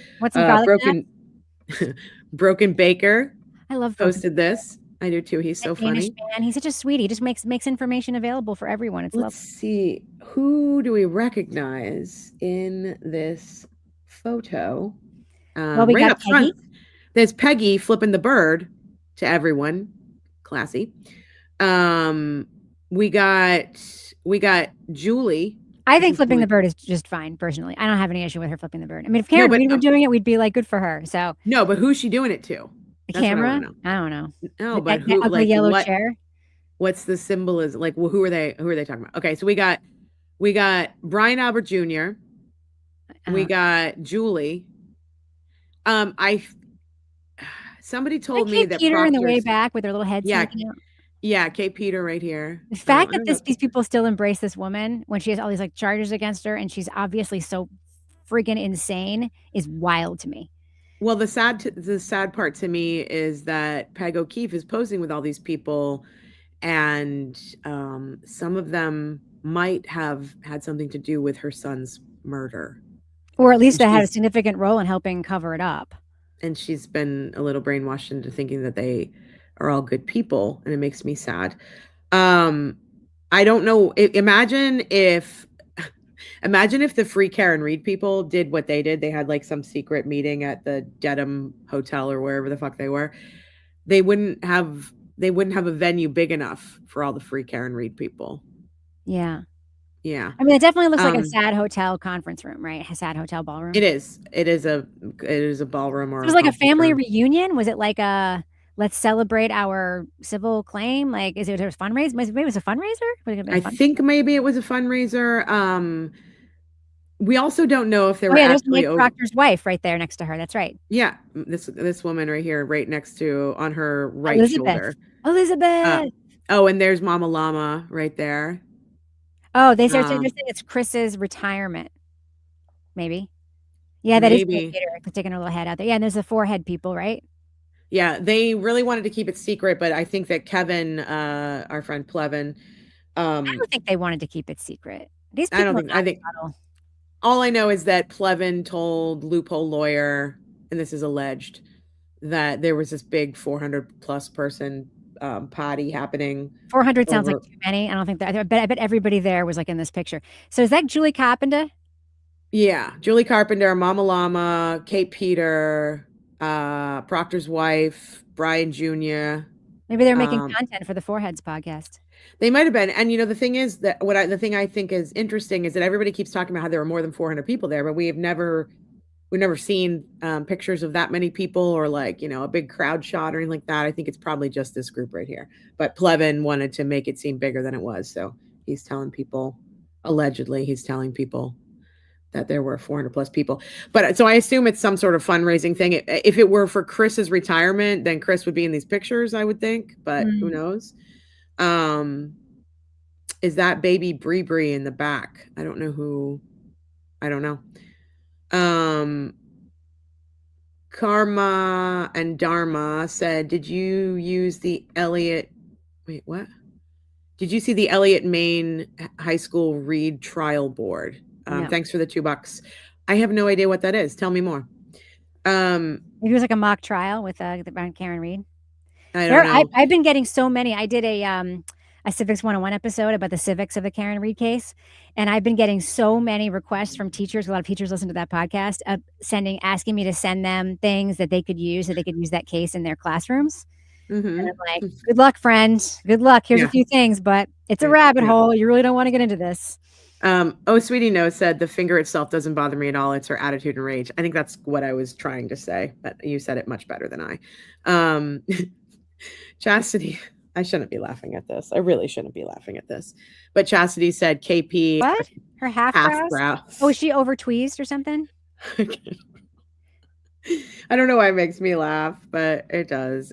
Broken Baker. I love posted this. I do too. He's so funny. Man. He's such a sweetie. He just makes information available for everyone. It's Let's see. Who do we recognize in this photo? Well, we got Peggy. There's Peggy flipping the bird to everyone. Classy. We got Julie. I think flipping the bird is just fine, personally. I don't have any issue with her flipping the bird. I mean, if Karen Reed were doing it, we'd be like, good for her. So no, but who's she doing it to? The camera? I don't know. No, but who? Ugly yellow chair. What's the symbolism? Like, well, who are they talking about? Okay, so we got Brian Albert Jr. We got Julie. Somebody told me that Peter in the way back with their little heads. Yeah, Kate Peter right here. The fact that these people still embrace this woman when she has all these like charges against her and she's obviously so freaking insane is wild to me. Well, the sad part to me is that Peg O'Keefe is posing with all these people, and some of them might have had something to do with her son's murder, or at least they had a significant role in helping cover it up. And she's been a little brainwashed into thinking that they are all good people, and it makes me sad. I don't know. Imagine if the Free Karen Reed people did what they did. They had like some secret meeting at the Dedham Hotel or wherever the fuck they were. They wouldn't have a venue big enough for all the Free Karen Reed people. Yeah. Yeah. I mean, it definitely looks like a sad hotel conference room, right? A sad hotel ballroom. It is a ballroom. Or it was like a family reunion. Was it like a let's celebrate our civil claim? Like, is it a fundraiser? Maybe it was a fundraiser? I think maybe it was a fundraiser. We also don't know if there Oh were yeah, there's actually Nate Proctor's wife right there next to her. That's right. Yeah, this woman right here, right next to on her right Elizabeth. shoulder. Elizabeth. Oh, and there's Mama Llama right there. Oh, they're saying it's Chris's retirement. Maybe. Yeah, that is maybe. Peter sticking her little head out there. Yeah, and there's the forehead people, right? Yeah, they really wanted to keep it secret, but I think that Kevin, our friend Plevin, I don't think they wanted to keep it secret. These people I don't think. I think subtle. all I know is that Plevin told Loophole Lawyer, and this is alleged, that there was this big 400 plus person party happening. 400 sounds like too many. I don't think that. I bet everybody there was like in this picture. So is that Julie Carpenter? Yeah, Julie Carpenter, Mama Llama, Kate Peter, Proctor's wife, Brian Jr. Maybe they're making content for the Foreheads podcast. They might have been. And the thing is that the thing I think is interesting is that everybody keeps talking about how there were more than 400 people there, but we've never seen pictures of that many people or like, a big crowd shot or anything like that. I think it's probably just this group right here. But Plevin wanted to make it seem bigger than it was. So he's telling people, allegedly, that there were 400 plus people. But so I assume it's some sort of fundraising thing. If it were for Chris's retirement, then Chris would be in these pictures, I would think, but who knows? Is that baby Bree in the back? I don't know. Karma and Dharma said, did you use the Elliott? Wait, what? Did you see the Elliott Maine High School Read Trial Board? No. Thanks for the $2. I have no idea what that is. Tell me more. It was like a mock trial with Karen Reed. I don't know. I've been getting so many. I did a Civics 101 episode about the civics of the Karen Reed case. And I've been getting so many requests from teachers. A lot of teachers listen to that podcast, asking me to send them things that they could use, so they could use that case in their classrooms. And I'm like, good luck, friend. Good luck. Here's a few things, but it's a rabbit hole. You really don't want to get into this. Sweetie No said the finger itself doesn't bother me at all. It's her attitude and rage. I think that's what I was trying to say, but you said it much better than I. Chastity, I shouldn't be laughing at this. I really shouldn't be laughing at this. But Chastity said KP. What? Her half brow? Oh, is she over tweezed or something? I don't know why it makes me laugh, but it does.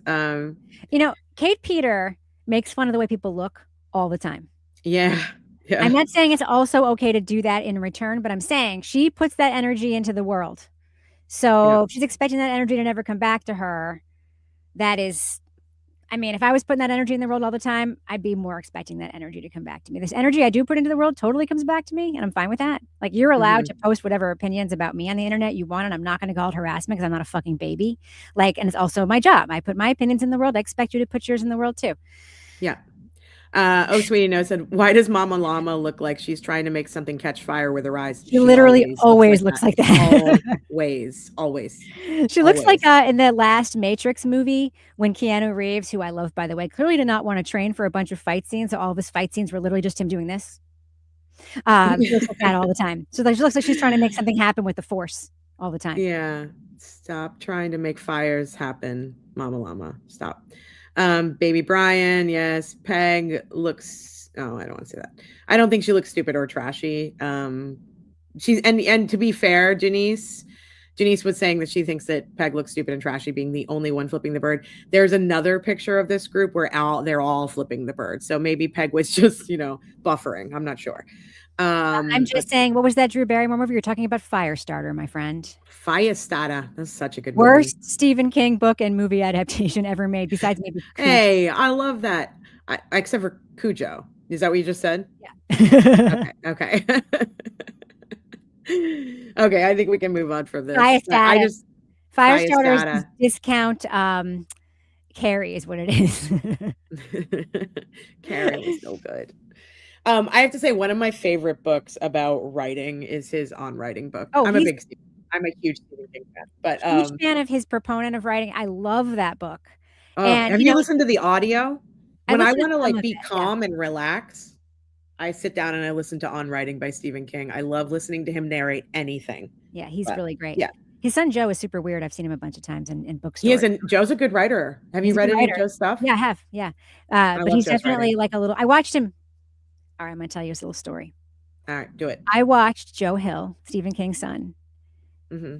Kate Peter makes fun of the way people look all the time. Yeah. I'm not saying it's also okay to do that in return, but I'm saying she puts that energy into the world. So if she's expecting that energy to never come back to her, that is, if I was putting that energy in the world all the time, I'd be more expecting that energy to come back to me. This energy I do put into the world totally comes back to me, and I'm fine with that. Like, you're allowed to post whatever opinions about me on the internet you want, and I'm not going to call it harassment because I'm not a fucking baby. Like, and it's also my job. I put my opinions in the world. I expect you to put yours in the world too. Yeah. Sweetie No said, why does Mama Llama look like she's trying to make something catch fire with her eyes? She literally always looks like that. Always. She looks like in the last Matrix movie when Keanu Reeves, who I love, by the way, clearly did not want to train for a bunch of fight scenes. So all of his fight scenes were literally just him doing this. She looks like that all the time. So she looks like she's trying to make something happen with the Force all the time. Yeah. Stop trying to make fires happen, Mama Llama. Stop. Baby Brian, yes. Peg looks, I don't want to say that. I don't think she looks stupid or trashy. She's and to be fair, Janice was saying that she thinks that Peg looks stupid and trashy, being the only one flipping the bird. There's another picture of this group where they're all flipping the bird. So maybe Peg was just, buffering. I'm not sure. I'm just saying, what was that Drew Barrymore movie? You're talking about Firestarter, my friend. Firestarter. That's such a good worst movie. Stephen King book and movie adaptation ever made, besides maybe Cujo. Hey, I love that. Except for Cujo. Is that what you just said? Yeah. Okay. Okay, I think we can move on from this. Firestarter is discount Carrie is what it is. Carrie was so good. I have to say, one of my favorite books about writing is his On Writing book. I'm a huge Stephen King fan. But huge fan of his Proponent of Writing. I love that book. And have you listened to the audio? When I want to be calm and relax, I sit down and I listen to On Writing by Stephen King. I love listening to him narrate anything. Yeah, he's really great. Yeah. His son Joe is super weird. I've seen him a bunch of times in bookstores. He is, and Joe's a good writer. Have you read any of Joe's stuff? Yeah, I have. Yeah. But he's definitely like a little, I watched him. All right, I'm going to tell you a little story. All right, do it. I watched Joe Hill, Stephen King's son, Mm-hmm.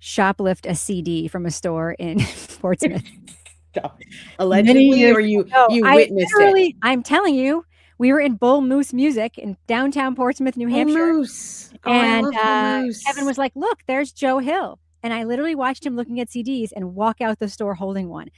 shoplift a CD from a store in Portsmouth. Allegedly, or you witnessed it? I'm telling you, we were in Bull Moose Music in downtown Portsmouth, New Hampshire. Moose. Oh, And I love Moose. Kevin was like, look, there's Joe Hill. And I literally watched him looking at CDs and walk out the store holding one.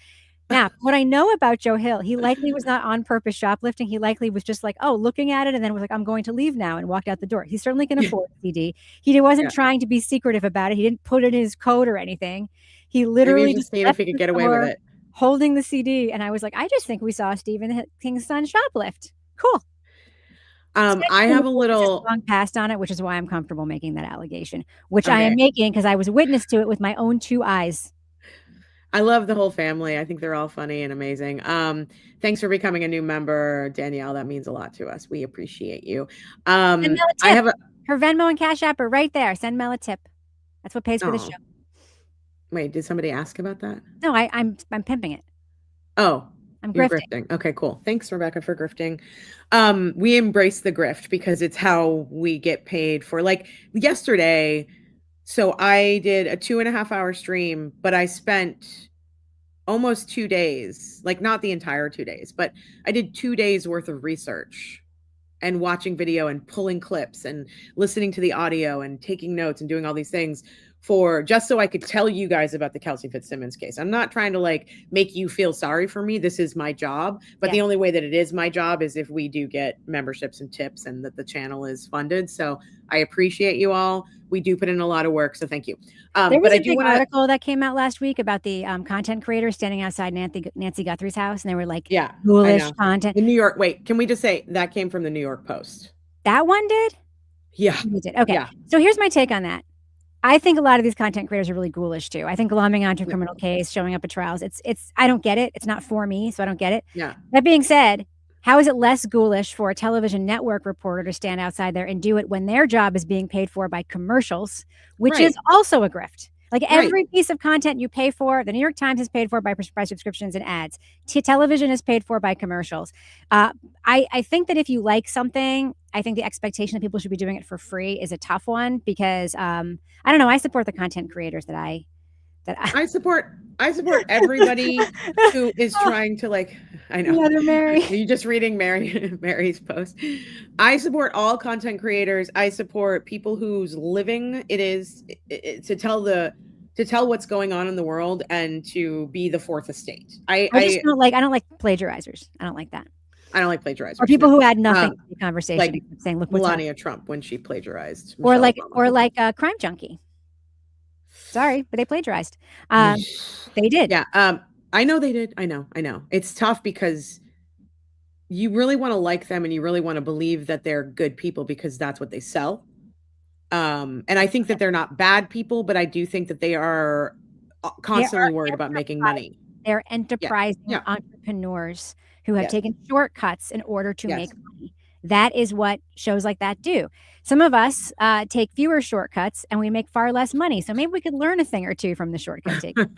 Now, what I know about Joe Hill, he likely was not on purpose shoplifting. He likely was just like, oh, looking at it and then was like, I'm going to leave now, and walked out the door. He certainly can afford a CD. He wasn't trying to be secretive about it. He didn't put it in his coat or anything. He literally just seeing if he could get away with it, holding the CD. And I was like, I just think we saw Stephen King's son shoplift. Cool. I have a little long past on it, which is why I'm comfortable making that allegation, which I am making because I was witness to it with my own 2 eyes. I love the whole family. I think they're all funny and amazing. Thanks for becoming a new member, Danielle. That means a lot to us. We appreciate you. I have her Venmo and Cash App are right there. Send Mel a tip. That's what pays for the show. Wait, did somebody ask about that? No, I'm pimping it. Oh, I'm grifting. Okay, cool. Thanks, Rebecca, for grifting. We embrace the grift because it's how we get paid for. Like yesterday, so I did a 2.5-hour stream, but I spent almost 2 days, like not the entire 2 days, but I did 2 days worth of research and watching video and pulling clips and listening to the audio and taking notes and doing all these things for just so I could tell you guys about the Kelsey Fitzsimmons case. I'm not trying to like make you feel sorry for me. This is my job. But the only way that it is my job is if we do get memberships and tips and that the channel is funded. So I appreciate you all. We do put in a lot of work. So thank you. There was a big article that came out last week about the content creators standing outside Nancy Guthrie's house. And they were like, ghoulish content. The New York, wait, can we just say that came from the New York Post? That one did? Yeah. It did. Okay. Yeah. So here's my take on that. I think a lot of these content creators are really ghoulish too. I think glomming onto a criminal case, showing up at trials, I don't get it. It's not for me, so I don't get it. Yeah. That being said, how is it less ghoulish for a television network reporter to stand outside there and do it when their job is being paid for by commercials, which is also a grift? Like every piece of content you pay for, the New York Times is paid for by subscriptions and ads. Television is paid for by commercials. I think that if you like something, I think the expectation that people should be doing it for free is a tough one because I don't know. I support the content creators that I support everybody who is trying to like. I know. Mary. Are you just reading Mary's post? I support all content creators. I support people whose living it is to tell what's going on in the world and to be the fourth estate. I don't like plagiarizers. I don't like that. I don't like plagiarizers. Or people who add nothing to the conversation, like saying, "Look, Melania Trump when she plagiarized." Or like Crime Junkie. Sorry, but they plagiarized. They did. Yeah. I know they did. I know. It's tough because you really want to like them and you really want to believe that they're good people because that's what they sell. And I think that they're not bad people, but I do think that they are constantly worried about making money. They're enterprising entrepreneurs who have taken shortcuts in order to make money. That is what shows like that do. Some of us take fewer shortcuts and we make far less money. So maybe we could learn a thing or two from the shortcut taking.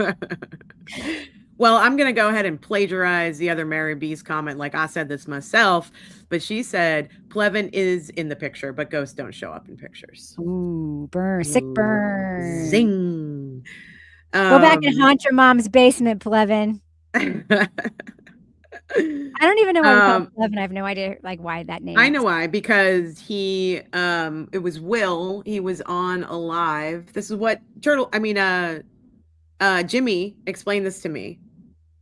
Well, I'm going to go ahead and plagiarize the other Mary B's comment. Like I said this myself, but she said Plevin is in the picture, but ghosts don't show up in pictures. Ooh, burn, sick burn. Zing. Go back and haunt your mom's basement, Plevin. I don't even know why we call him Plevin. I have no idea why that name. I know why, because he it was Will. He was on Alive. This is what Jimmy explained this to me.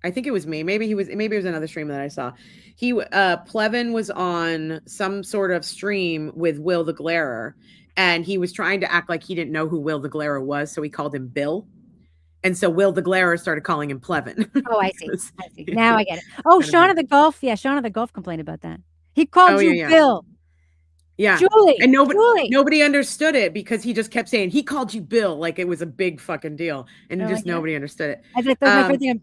I think it was me. Maybe it was another stream that I saw. Plevin was on some sort of stream with Will the Glarer, and he was trying to act like he didn't know who Will the Glarer was, so he called him Bill. And so Will the Glarer started calling him Plevin. Oh, I see. Now I get it. Oh, Shauna the Golf. Yeah, Shauna the Golf complained about that. He called you Bill. Yeah. Julie. And nobody understood it because he just kept saying, he called you Bill. Like it was a big fucking deal. And nobody understood it. I think that's my favorite thing on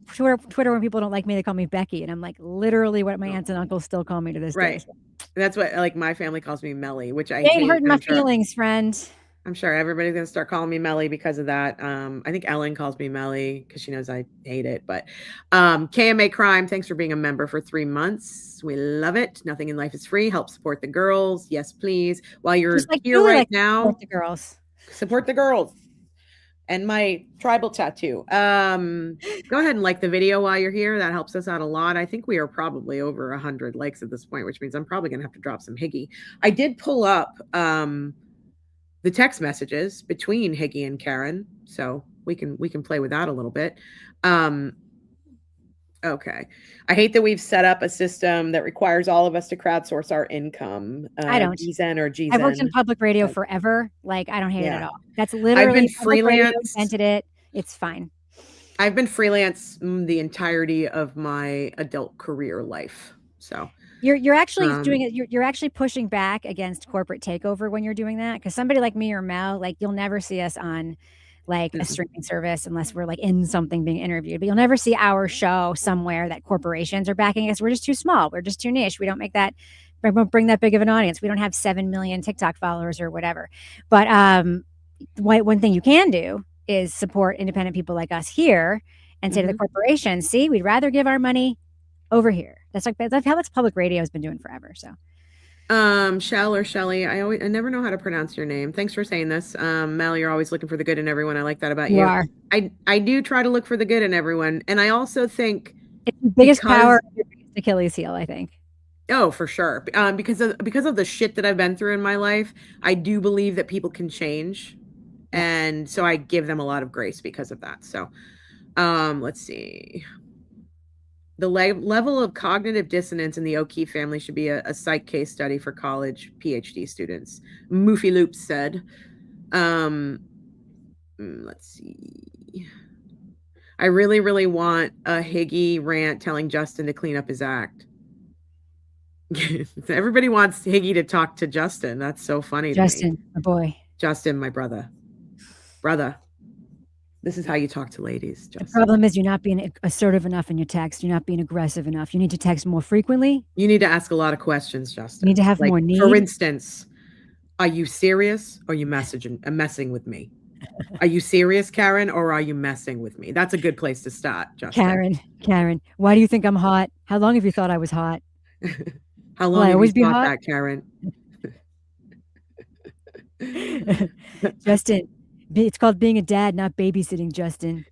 Twitter when people don't like me, they call me Becky. And I'm like, literally what my aunts and uncles still call me to this day. That's what my family calls me Melly, which I ain't hurting my feelings, friend. I'm sure everybody's going to start calling me Melly because of that. I think Ellen calls me Melly because she knows I hate it. But KMA Crime, thanks for being a member for 3 months. We love it. Nothing in life is free. Help support the girls. Yes, please. While you're here Julie right now, support the girls. Support the girls. And my tribal tattoo. Go ahead and like the video while you're here. That helps us out a lot. I think we are probably over 100 likes at this point, which means I'm probably going to have to drop some Higgy. I did pull up the text messages between Higgy and Karen, so we can play with that a little bit. Okay. I hate that we've set up a system that requires all of us to crowdsource our income. I don't. GZen or GZen. I've worked in public radio forever. Like, I don't hate it at all. That's literally I've been freelance. Invented it. It's fine. I've been freelance the entirety of my adult career life. So you're actually doing it. You're actually pushing back against corporate takeover when you're doing that. Because somebody like me or Mel, like, you'll never see us on like a streaming service unless we're like in something being interviewed, but you'll never see our show somewhere that corporations are backing us. We're just too small. We're just too niche. We don't make that, we won't bring that big of an audience. We don't have 7 million TikTok followers or whatever. But one thing you can do is support independent people like us here and say to the corporation, see, we'd rather give our money over here. That's how public radio has been doing forever. So Shell or Shelly, I never know how to pronounce your name. Thanks for saying this. Mel, you're always looking for the good in everyone. I like that about you. You are. I do try to look for the good in everyone. And I also think it's the biggest power, biggest Achilles heel, I think. Oh, for sure. Because of the shit that I've been through in my life, I do believe that people can change. And so I give them a lot of grace because of that. So let's see. The level of cognitive dissonance in the O'Keefe family should be a psych case study for college PhD students. Moofy Loop said. Let's see. I really, really want a Higgy rant telling Justin to clean up his act. Everybody wants Higgy to talk to Justin. That's so funny. Justin, my boy. Justin, my brother. Brother. This is how you talk to ladies, Justin. The problem is you're not being assertive enough in your text. You're not being aggressive enough. You need to text more frequently. You need to ask a lot of questions, Justin. You need to have more need. For instance, are you serious or are you messing with me? Are you serious, Karen, or are you messing with me? That's a good place to start, Justin. Karen, why do you think I'm hot? How long have you thought I was hot? How long have you thought that, Karen? Justin. It's called being a dad, not babysitting, Justin.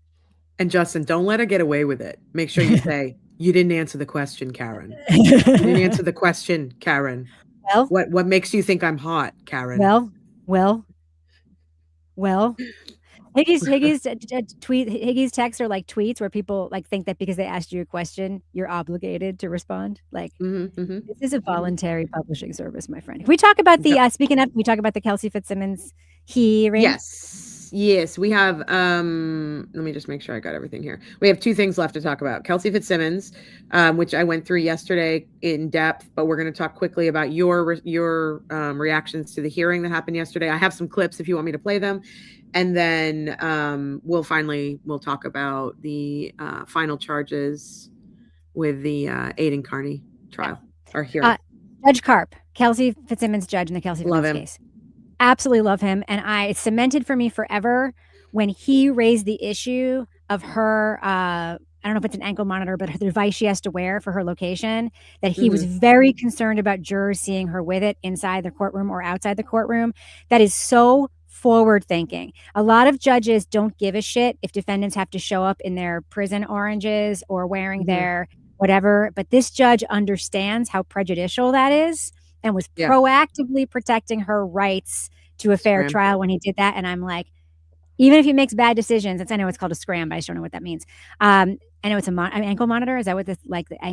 And Justin, don't let her get away with it. Make sure you say, you didn't answer the question, Karen. You didn't answer the question, Karen. Well, what makes you think I'm hot, Karen? Well. Higgy's texts are like tweets where people like think that because they asked you a question, you're obligated to respond. Like, this is a voluntary publishing service, my friend. Can we talk about the speaking of, we talk about the Kelsey Fitzsimmons hearing? Yes, we have, let me just make sure I got everything here. We have 2 things left to talk about. Kelsey Fitzsimmons, which I went through yesterday in depth, but we're going to talk quickly about your reactions to the hearing that happened yesterday. I have some clips if you want me to play them. And then we'll talk about the final charges with the Aiden Carney trial or hearing. Judge Karp, Kelsey Fitzsimmons judge in the Kelsey Fitzsimmons case. Absolutely love him. And it's cemented for me forever when he raised the issue of her, I don't know if it's an ankle monitor, but the device she has to wear for her location, that he was very concerned about jurors seeing her with it inside the courtroom or outside the courtroom. That is so forward thinking. A lot of judges don't give a shit if defendants have to show up in their prison oranges or wearing their whatever. But this judge understands how prejudicial that is and was proactively protecting her rights to a fair trial when he did that. And I'm like, even if he makes bad decisions, I know it's called a scram, but I just don't know what that means. I know it's an ankle monitor. Is that what this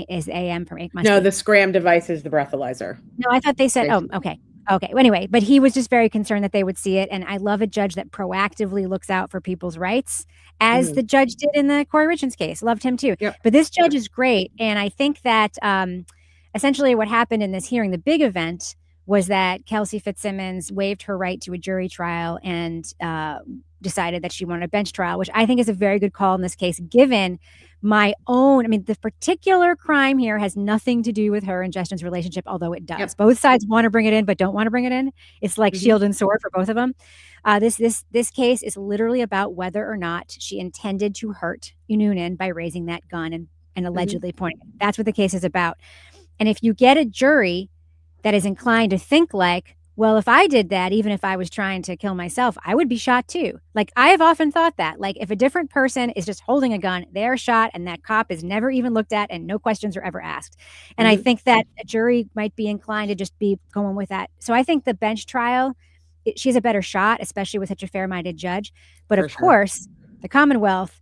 is? AM from No, the scram device is the breathalyzer. No, I thought they said, okay. Well, anyway, but he was just very concerned that they would see it. And I love a judge that proactively looks out for people's rights, as the judge did in the Corey Richards case. Loved him too. Yep. But this judge is great. And I think that essentially what happened in this hearing, the big event, was that Kelsey Fitzsimmons waived her right to a jury trial and decided that she wanted a bench trial, which I think is a very good call in this case, given my own. I mean, the particular crime here has nothing to do with her and Justin's relationship, although it does. Yep. Both sides want to bring it in, but don't want to bring it in. It's like Mhm. shield and sword for both of them. This case is literally about whether or not she intended to hurt Noonan by raising that gun and allegedly pointing it. That's what the case is about. And if you get a jury that is inclined to think like, well, if I did that, even if I was trying to kill myself, I would be shot too. Like, I have often thought that, like, if a different person is just holding a gun, they're shot, and that cop is never even looked at and no questions are ever asked. And I think that a jury might be inclined to just be going with that. So I think the bench trial, she has a better shot, especially with such a fair-minded judge. But For of sure. course, the Commonwealth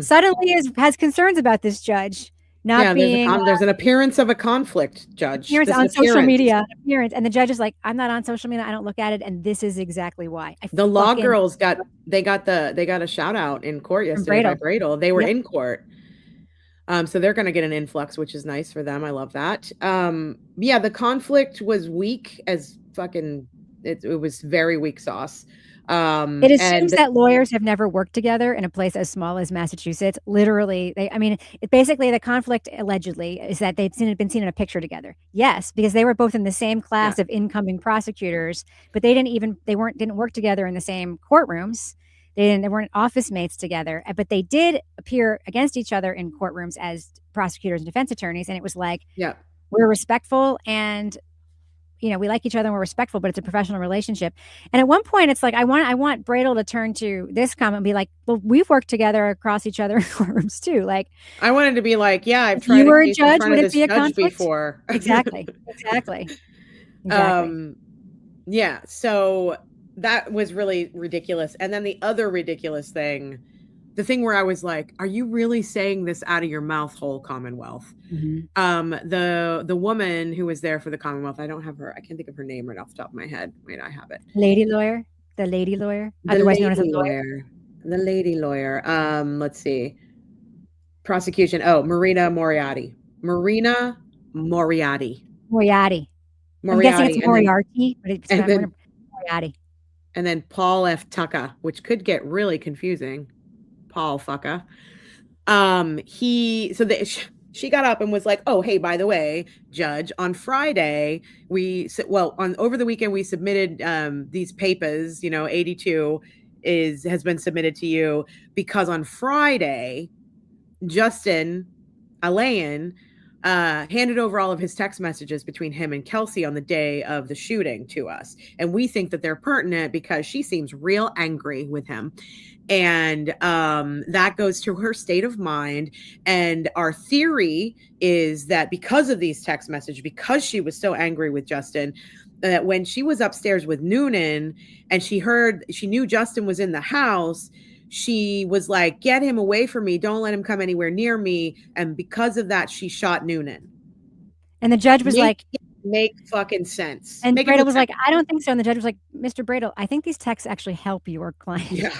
suddenly has concerns about this judge not being there's an appearance of a conflict, Judge. appearance There's on an social appearance. media, and the judge is like, I'm not on social media, I don't look at it, and this is exactly why. The law girls got a shout out in court yesterday by Bradel. They were in court. So they're going to get an influx, which is nice for them. I love that. Yeah, the conflict was weak as fucking, it was very weak sauce. It assumes that lawyers have never worked together in a place as small as Massachusetts. Literally, basically the conflict allegedly is that they've been seen in a picture together. Yes, because they were both in the same class of incoming prosecutors, but they didn't work together in the same courtrooms. They weren't office mates together, but they did appear against each other in courtrooms as prosecutors and defense attorneys. And it was like, we're respectful and we like each other and we're respectful, but it's a professional relationship. And at one point it's like, I want Bradel to turn to this comment and be like, well, we've worked together across each other in courtrooms too. Like, I wanted to be like, yeah, I've tried you were a in judge, front would of it this be a judge conflict? before. Exactly. Yeah. So that was really ridiculous. And then the other ridiculous thing, the thing where I was like, are you really saying this out of your mouth, whole Commonwealth? The woman who was there for the Commonwealth, I don't have her, I can't think of her name right off the top of my head. Wait, I have it. The lady lawyer, otherwise known as a lawyer. The lady lawyer. Let's see. Prosecution. Oh, Marina Moriarty. I'm guessing it's Moriarty, but it's Moriarty. And then Paul F. Tucker, which could get really confusing. Paul Fucker. She got up and was like, oh, hey, by the way, Judge, on Friday, over the weekend, we submitted these papers, 82 has been submitted to you because on Friday, Justin Alain handed over all of his text messages between him and Kelsey on the day of the shooting to us. And we think that they're pertinent because she seems real angry with him. And that goes to her state of mind. And our theory is that because of these text messages, because she was so angry with Justin, that when she was upstairs with Noonan and she knew Justin was in the house, she was like, get him away from me. Don't let him come anywhere near me. And because of that, she shot Noonan. And the judge was like, make fucking sense. And Bradel was like, I don't think so. And the judge was like, Mr. Bradel, I think these texts actually help your client. Yeah.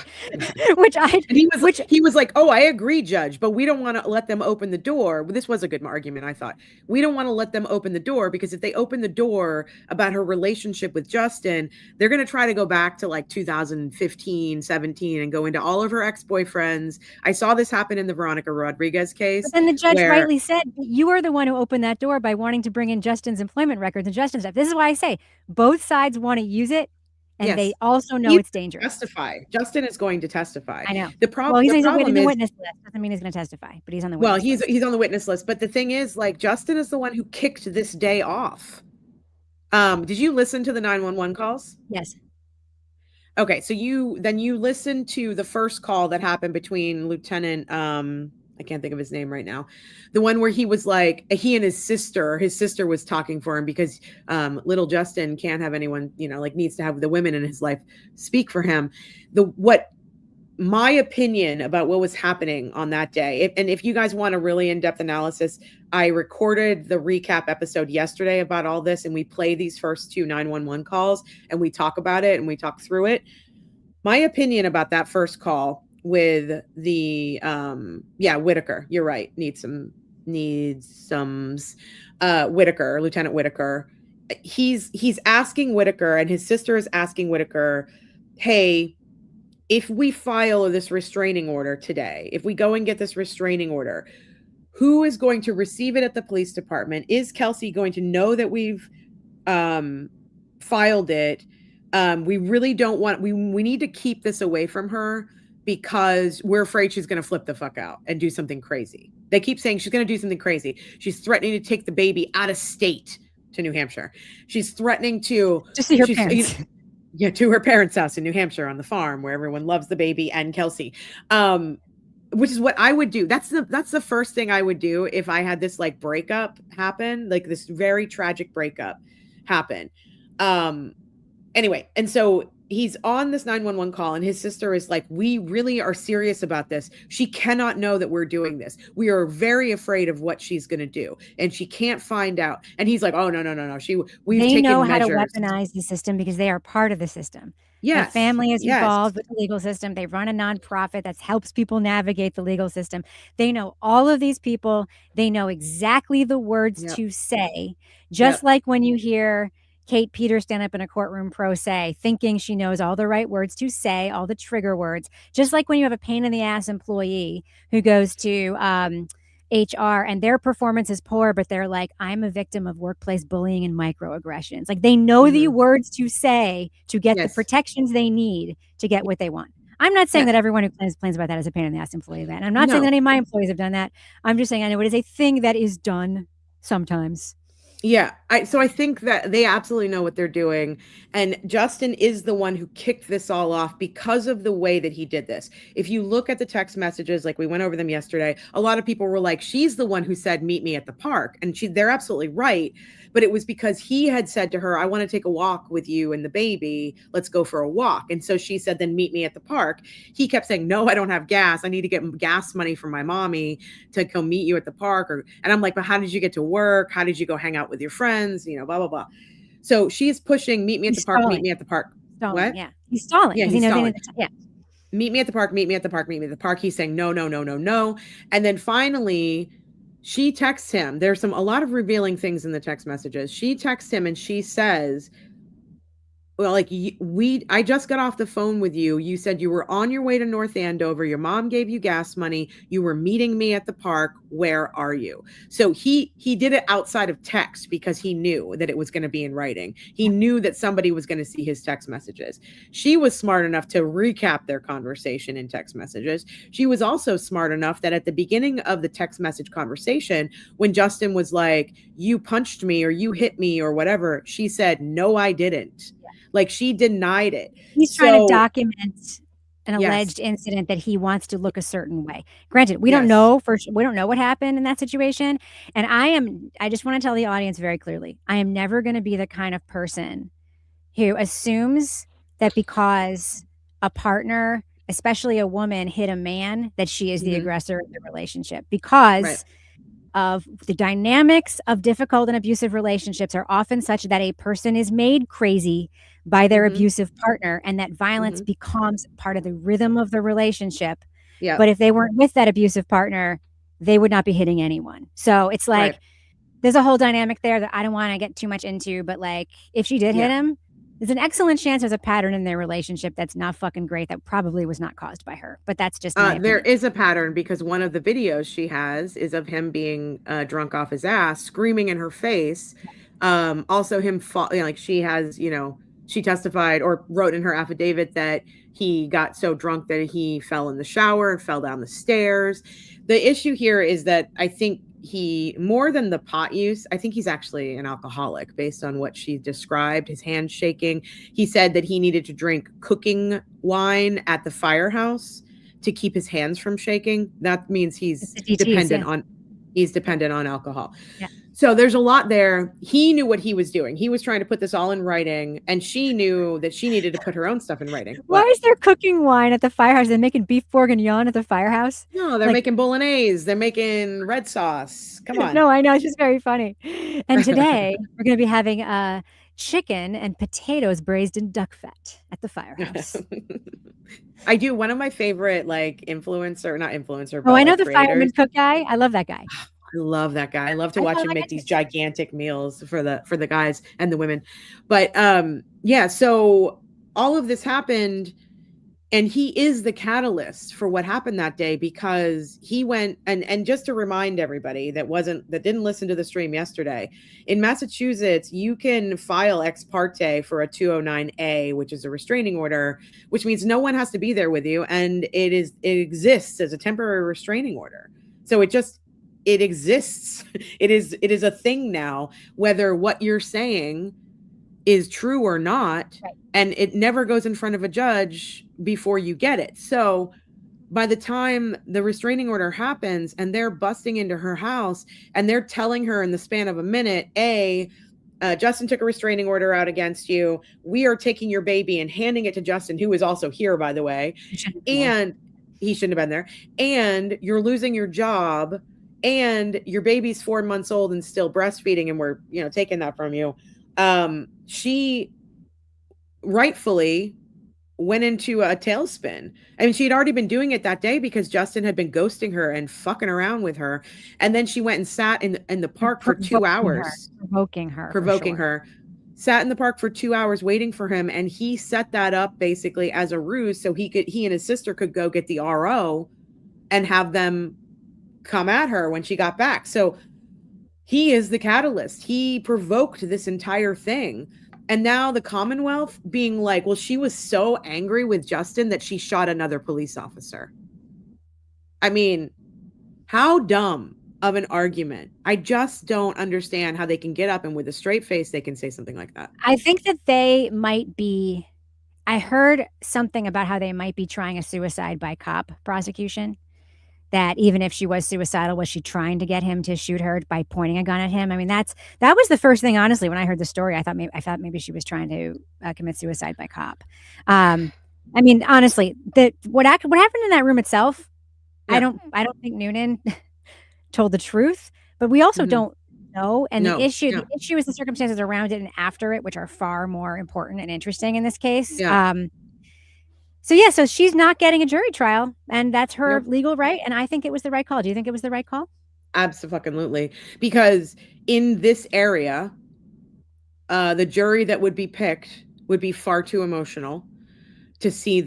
He was like, oh, I agree, Judge, but we don't want to let them open the door. This was a good argument, I thought. We don't want to let them open the door because if they open the door about her relationship with Justin, they're going to try to go back to like 2015, 17 and go into all of her ex-boyfriends. I saw this happen in the Veronica Rodriguez case. But then the judge rightly said, you are the one who opened that door by wanting to bring in Justin's employment records and Justin's stuff. This is why I say both sides want to use it, and they also know it's dangerous. Testify. Justin is going to testify. I know. The problem. Well, he's on the witness list. Doesn't mean he's going to testify, but he's on the witness list. He's on the witness list. But the thing is, like, Justin is the one who kicked this day off. Did you listen to the 911 calls? Yes. Okay, so you listened to the first call that happened between Lieutenant. I can't think of his name right now. The one where he was like, he and his sister was talking for him because little Justin can't have anyone, needs to have the women in his life speak for him. My opinion about what was happening on that day, and if you guys want a really in-depth analysis, I recorded the recap episode yesterday about all this, and we play these first two 911 calls, and we talk about it, and we talk through it. My opinion about that first call with the Whitaker, you're right, Whitaker, Lieutenant Whitaker, he's asking Whitaker, and his sister is asking Whitaker, hey, if we file this restraining order today, if we go and get this restraining order, who is going to receive it at the police department? Is Kelsey going to know that we've filed it? We really don't want, we need to keep this away from her because we're afraid she's going to flip the fuck out and do something crazy. They keep saying she's going to do something crazy. She's threatening to take the baby out of state to New Hampshire. She's threatening to see her parents. Yeah, to her parents' house in New Hampshire on the farm where everyone loves the baby and Kelsey. Which is what I would do. That's the first thing I would do if I had this like breakup happen, like this very tragic breakup happen. Anyway, and so he's on this 911 call and his sister is like, we really are serious about this. She cannot know that we're doing this. We are very afraid of what she's going to do and she can't find out. And he's like, oh, no. We've they taken know measures. how to weaponize the system because they are part of the system. Yes. The family is involved with the legal system. They run a nonprofit that helps people navigate the legal system. They know all of these people. They know exactly the words to say, just like when you hear Kate Peters stand up in a courtroom pro se, thinking she knows all the right words to say, all the trigger words, just like when you have a pain in the ass employee who goes to HR and their performance is poor, but they're like, I'm a victim of workplace bullying and microaggressions. Like they know the words to say to get the protections they need to get what they want. I'm not saying that everyone who complains about that is a pain in the ass employee. That I'm not saying that any of my employees have done that. I'm just saying I know it is a thing that is done sometimes. Yeah. So I think that they absolutely know what they're doing. And Justin is the one who kicked this all off because of the way that he did this. If you look at the text messages, like we went over them yesterday, a lot of people were like, she's the one who said, meet me at the park. And they're absolutely right. But it was because he had said to her, I want to take a walk with you and the baby. Let's go for a walk. And so she said, then meet me at the park. He kept saying, no, I don't have gas. I need to get gas money from my mommy to come meet you at the park. And I'm like, but how did you get to work? How did you go hang out with your friends? You know, blah, blah, blah. So she's pushing, meet me at the park, meet me at the park. Stalling, what? Yeah. He's stalling. Yeah, he's stalling. Yeah. Meet me at the park, meet me at the park, meet me at the park. He's saying, no. And then finally, she texts him. There's a lot of revealing things in the text messages. She texts him and she says, well, like I just got off the phone with you. You said you were on your way to North Andover. Your mom gave you gas money. You were meeting me at the park. Where are you? So he did it outside of text because he knew that it was going to be in writing. He knew that somebody was going to see his text messages. She was smart enough to recap their conversation in text messages. She was also smart enough that at the beginning of the text message conversation, when Justin was like, you punched me or you hit me or whatever, she said, no, I didn't. Like she denied it. He's trying to document an alleged incident that he wants to look a certain way. Granted, we don't know we don't know what happened in that situation. And I just want to tell the audience very clearly, I am never going to be the kind of person who assumes that because a partner, especially a woman, hit a man, that she is the aggressor in the relationship, because of the dynamics of difficult and abusive relationships are often such that a person is made crazy by their abusive partner, and that violence becomes part of the rhythm of the relationship. Yeah. But if they weren't with that abusive partner, they would not be hitting anyone. So it's like there's a whole dynamic there that I don't want to get too much into, but like if she did hit him, there's an excellent chance there's a pattern in their relationship that's not fucking great, that probably was not caused by her. But that's just there is a pattern, because one of the videos she has is of him being drunk off his ass, screaming in her face. Also him like she has, she testified or wrote in her affidavit that he got so drunk that he fell in the shower and fell down the stairs. The issue here is that I think he, more than the pot use, I think he's actually an alcoholic based on what she described, his hands shaking. He said that he needed to drink cooking wine at the firehouse to keep his hands from shaking. That means he's dependent on alcohol. Yeah. So there's a lot there. He knew what he was doing. He was trying to put this all in writing, and she knew that she needed to put her own stuff in writing. Why is there cooking wine at the firehouse? They're making beef bourguignon at the firehouse? No, they're making bolognese. They're making red sauce. Come on. No, I know. It's just very funny. And today we're going to be having chicken and potatoes braised in duck fat at the firehouse. I do. One of my favorite, not influencer. Oh, I know the fireman cook guy. I love that guy. I love that guy. I love to watch him make these gigantic meals for the guys and the women. But so all of this happened, And he is the catalyst for what happened that day, because he went and just to remind everybody that didn't listen to the stream yesterday, in Massachusetts, you can file ex parte for a 209A, which is a restraining order, which means no one has to be there with you. And it exists as a temporary restraining order. So it exists. It is a thing now, whether what you're saying is true or not. Right. And it never goes in front of a judge before you get it. So by the time the restraining order happens and they're busting into her house and they're telling her in the span of a minute, Justin took a restraining order out against you. We are taking your baby and handing it to Justin, who is also here, by the way. And he shouldn't have been there. And you're losing your job, and your baby's 4 months old and still breastfeeding, and we're, taking that from you. She rightfully went into a tailspin. I mean, she had already been doing it that day because Justin had been ghosting her and fucking around with her. And then she went and sat in the park for 2 hours. Provoking her. Sat in the park for 2 hours waiting for him. And he set that up basically as a ruse so he and his sister could go get the RO and have them come at her when she got back. So he is the catalyst. He provoked this entire thing. And now the Commonwealth being like, well, she was so angry with Justin that she shot another police officer. I mean, how dumb of an argument. I just don't understand how they can get up and with a straight face, they can say something like that. I think that they might be, I heard something about how they might be trying a suicide by cop prosecution. That even if she was suicidal, was she trying to get him to shoot her by pointing a gun at him? I mean, that was the first thing, honestly, when I heard the story. I thought maybe she was trying to commit suicide by cop. I mean, honestly, what happened in that room itself, yeah. I don't think Noonan told the truth, but we also don't know. And the issue is the circumstances around it and after it, which are far more important and interesting in this case. Yeah. So she's not getting a jury trial, and that's her legal right. And I think it was the right call. Do you think it was the right call? Absolutely. Because in this area, the jury that would be picked would be far too emotional to see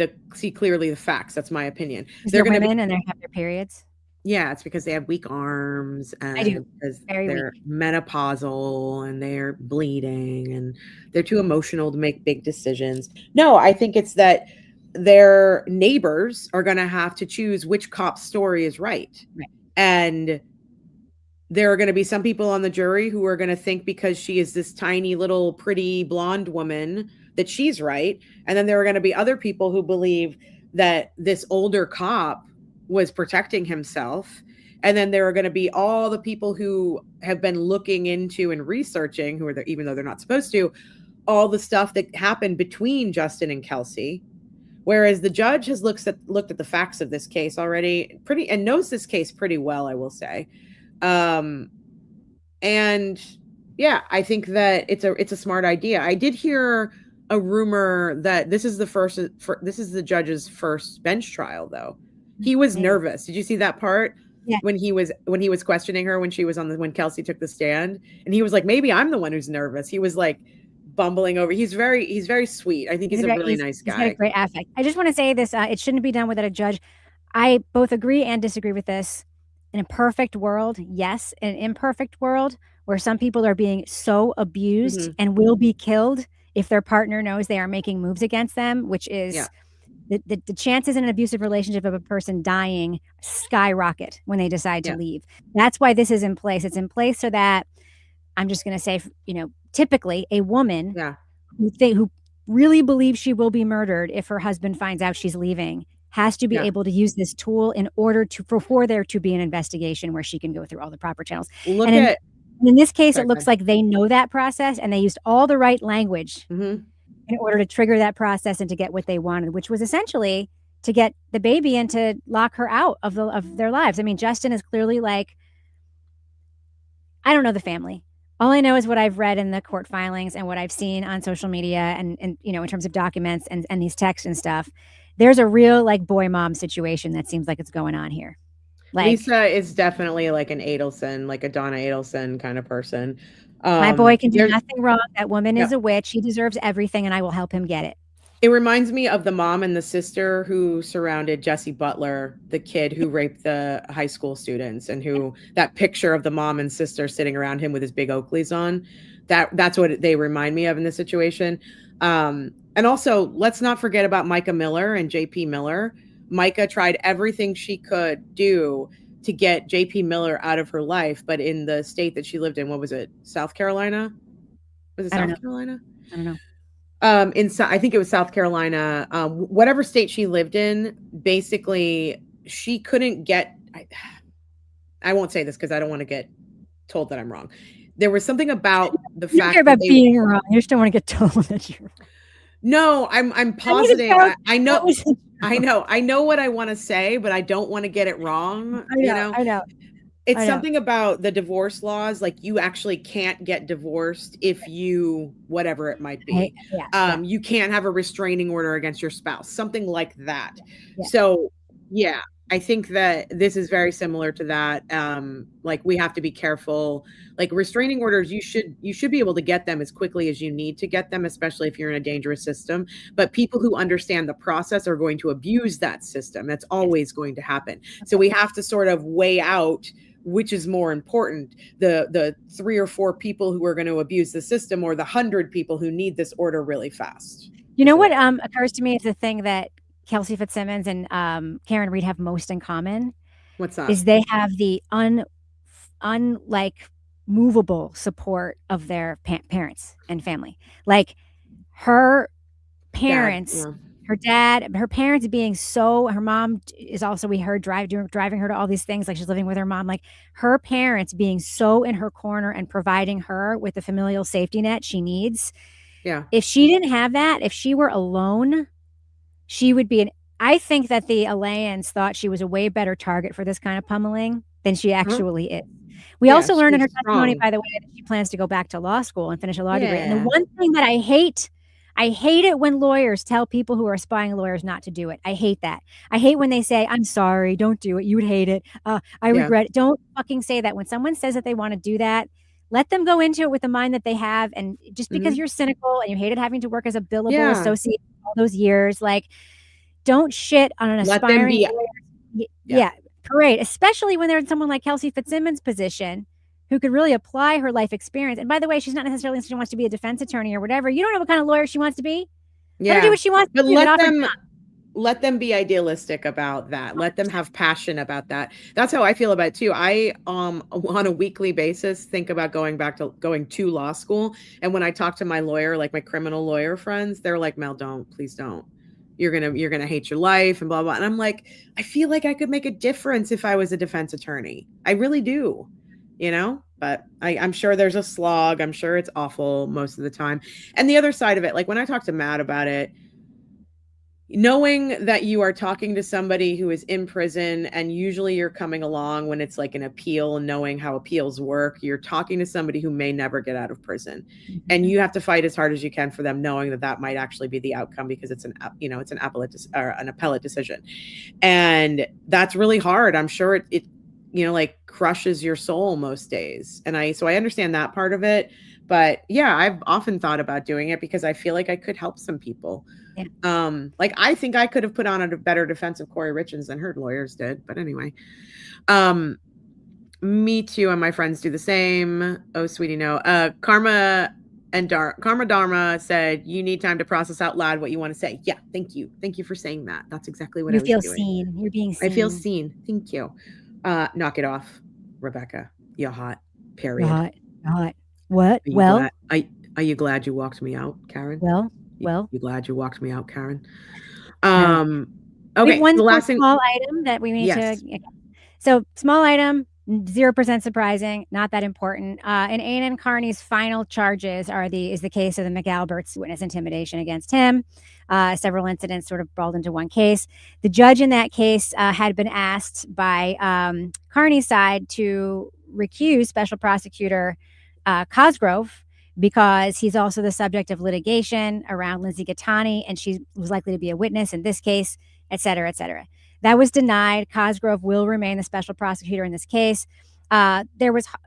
clearly the facts. That's my opinion. They're women and they have their periods. Yeah, it's because they have weak arms and because they're menopausal and they're bleeding and they're too emotional to make big decisions. No, I think it's that their neighbors are going to have to choose which cop's story is right. And there are going to be some people on the jury who are going to think because she is this tiny little pretty blonde woman that she's right. And then there are going to be other people who believe that this older cop was protecting himself. And then there are going to be all the people who have been looking into and researching, who are there, even though they're not supposed to, all the stuff that happened between Justin and Kelsey. Whereas the judge has looked at the facts of this case already and knows this case pretty well, I will say. And yeah, I think that it's a smart idea. I did hear a rumor that this is the judge's first bench trial, though. He was nervous. Did you see that part? Yeah. When he was questioning her when Kelsey took the stand, and he was like, maybe I'm the one who's nervous. He was like bumbling over. He's very sweet. I think he's a really nice guy. He's got a great affect. I just want to say this, it shouldn't be done without a judge. I both agree and disagree with this. In a perfect world, yes. In an imperfect world where some people are being so abused and will be killed if their partner knows they are making moves against them, which is the chances in an abusive relationship of a person dying skyrocket when they decide to leave. That's why this is in place. It's in place so that, I'm just going to say, typically a woman who really believes she will be murdered if her husband finds out she's leaving has to be able to use this tool in order for there to be an investigation where she can go through all the proper channels. In this case, it looks like they know that process and they used all the right language in order to trigger that process and to get what they wanted, which was essentially to get the baby and to lock her out of their lives. I mean, Justin is clearly like, I don't know the family. All I know is what I've read in the court filings and what I've seen on social media and in terms of documents and these texts and stuff. There's a real like boy mom situation that seems like it's going on here. Like, Lisa is definitely like an Adelson, like a Donna Adelson kind of person. My boy can do nothing wrong. That woman is a witch. He deserves everything and I will help him get it. It reminds me of the mom and the sister who surrounded Jesse Butler, the kid who raped the high school students, and who that picture of the mom and sister sitting around him with his big Oakleys on. That's what they remind me of in this situation. And also, let's not forget about Micah Miller and JP Miller. Micah tried everything she could do to get JP Miller out of her life, but in the state that she lived in, what was it? South Carolina? Was it South Carolina? I don't know. I think it was South Carolina, whatever state she lived in, basically she couldn't get, I won't say this because I don't want to get told that I'm wrong. There was something about the fact you don't care about being wrong. You just don't want to get told that you're wrong. No, I'm positive. I know what I want to say, but I don't want to get it wrong. I know. It's something about the divorce laws. Like, you actually can't get divorced if you, whatever it might be. You can't have a restraining order against your spouse, something like that. Yeah. So yeah, I think that this is very similar to that. Like, we have to be careful. Like, restraining orders, you should be able to get them as quickly as you need to get them, especially if you're in a dangerous system. But people who understand the process are going to abuse that system. That's always going to happen. So we have to sort of weigh out which is more important, the 3 or 4 people who are going to abuse the system, or the 100 people who need this order really fast. You know what occurs to me is the thing that Kelsey Fitzsimmons and Karen Reed have most in common. What's that? Is they have the movable support of their parents and family. Like, her parents, her dad, her parents being so, her mom is also, we heard driving her to all these things, like she's living with her mom, like her parents being so in her corner and providing her with the familial safety net she needs. Yeah. If she didn't have that, if she were alone, she would be I think that the Alayans thought she was a way better target for this kind of pummeling than she actually is. We also learned in her testimony, by the way, that she plans to go back to law school and finish a law degree. And the one thing that I hate it when lawyers tell people who are aspiring lawyers not to do it. I hate that. I hate when they say, I'm sorry, don't do it. You would hate it. I regret it. Don't fucking say that. When someone says that they want to do that, let them go into it with the mind that they have. And just because you're cynical and you hated having to work as a billable associate all those years, like, don't shit on an aspiring lawyer. Parade, especially when they're in someone like Kelsey Fitzsimmons' position, who could really apply her life experience. And by the way, she's not necessarily she wants to be a defense attorney or whatever. You don't know what kind of lawyer she wants to be. Let her do what she wants to do. Let them be idealistic about that. Let them have passion about that. That's how I feel about it too. I on a weekly basis think about going to law school. And when I talk to my lawyer, like my criminal lawyer friends, they're like, Mel, please don't. You're gonna hate your life and blah blah. And I'm like, I feel like I could make a difference if I was a defense attorney. I really do, But I'm sure there's a slog. I'm sure it's awful most of the time. And the other side of it, like when I talk to Matt about it, knowing that you are talking to somebody who is in prison, and usually you're coming along when it's like an appeal, and knowing how appeals work, you're talking to somebody who may never get out of prison, and you have to fight as hard as you can for them, knowing that might actually be the outcome, because it's an appellate decision. And that's really hard. I'm sure it like crushes your soul most days. And so I understand that part of it, but yeah, I've often thought about doing it because I feel like I could help some people. Yeah. Like, I think I could have put on a better defense of Corey Richards than her lawyers did. But anyway, me too. And my friends do the same. Oh, sweetie, no. Karma Dharma said, you need time to process out loud what you want to say. Yeah. Thank you. Thank you for saying that. That's exactly what I was doing. You feel seen. You're being seen. I feel seen. Thank you. Knock it off, Rebecca. You're hot. Period. You're hot. What? Are you glad you walked me out, Karen? Well, you glad you walked me out, Karen? Okay. One small item that we need to. So, small item, 0% surprising, not that important. In Ainan Carney's final charges is the case of the McAlberts witness intimidation against him. Several incidents sort of rolled into one case. The judge in that case had been asked by Carney's side to recuse Special Prosecutor Cosgrove, because he's also the subject of litigation around Lindsay Gattani, and she was likely to be a witness in this case, et cetera, et cetera. That was denied. Cosgrove will remain the special prosecutor in this case.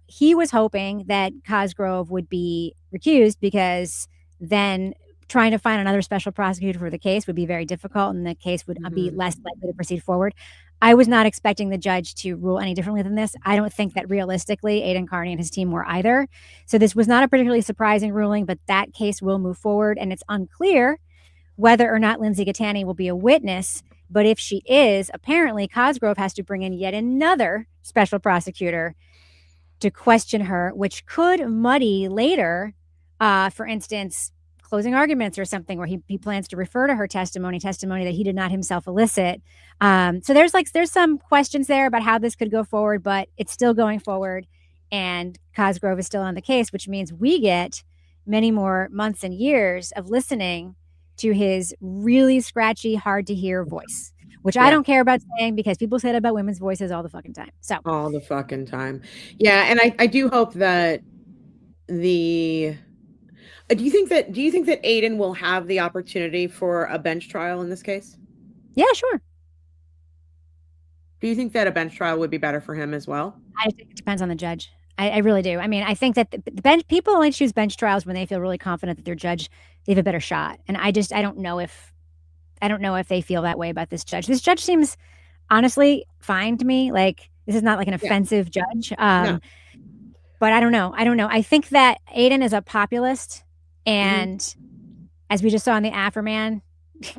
He was hoping that Cosgrove would be recused, because then trying to find another special prosecutor for the case would be very difficult, and the case would be less likely to proceed forward. I was not expecting the judge to rule any differently than this. I don't think that realistically Aidan Carney and his team were either. So this was not a particularly surprising ruling, but that case will move forward, and it's unclear whether or not Lindsay Gattani will be a witness. But if she is, apparently Cosgrove has to bring in yet another special prosecutor to question her, which could muddy later, for instance, closing arguments or something where he plans to refer to her testimony that he did not himself elicit. So there's some questions there about how this could go forward, but it's still going forward, and Cosgrove is still on the case, which means we get many more months and years of listening to his really scratchy, hard to hear voice, which I don't care about saying because people say that about women's voices all the fucking time. So all the fucking time. Yeah. And I do hope that do you think that Aidan will have the opportunity for a bench trial in this case? Yeah, sure. Do you think that a bench trial would be better for him as well? I think it depends on the judge. I really do. I mean, I think that the bench people only choose bench trials when they feel really confident that their judge, they have a better shot. And I don't know if they feel that way about this judge. This judge seems honestly fine to me. Like, this is not like an offensive judge. No. But I don't know. I think that Aidan is a populist, and as we just saw in the AFROMAN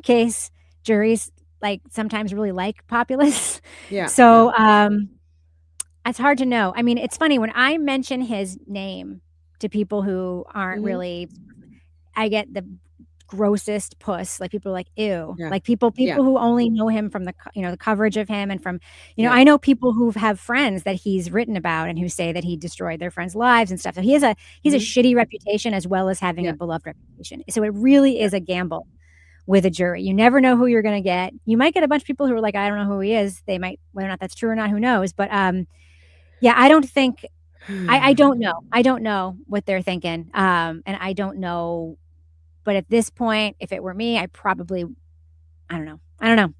case, juries like sometimes really like populists. Yeah. So it's hard to know. I mean, it's funny when I mention his name to people who aren't really, I get the grossest puss. Like, people are like, ew. Yeah. Like people who only know him from the coverage of him, and from, I know people who have friends that he's written about and who say that he destroyed their friends' lives and stuff. So he has a shitty reputation as well as having a beloved reputation. So it really is a gamble with a jury. You never know who you're going to get. You might get a bunch of people who are like, I don't know who he is. They might, whether or not that's true or not, who knows? But yeah, I don't think, I don't know. I don't know what they're thinking. And I don't know. But at this point, if it were me, I probably, I don't know. I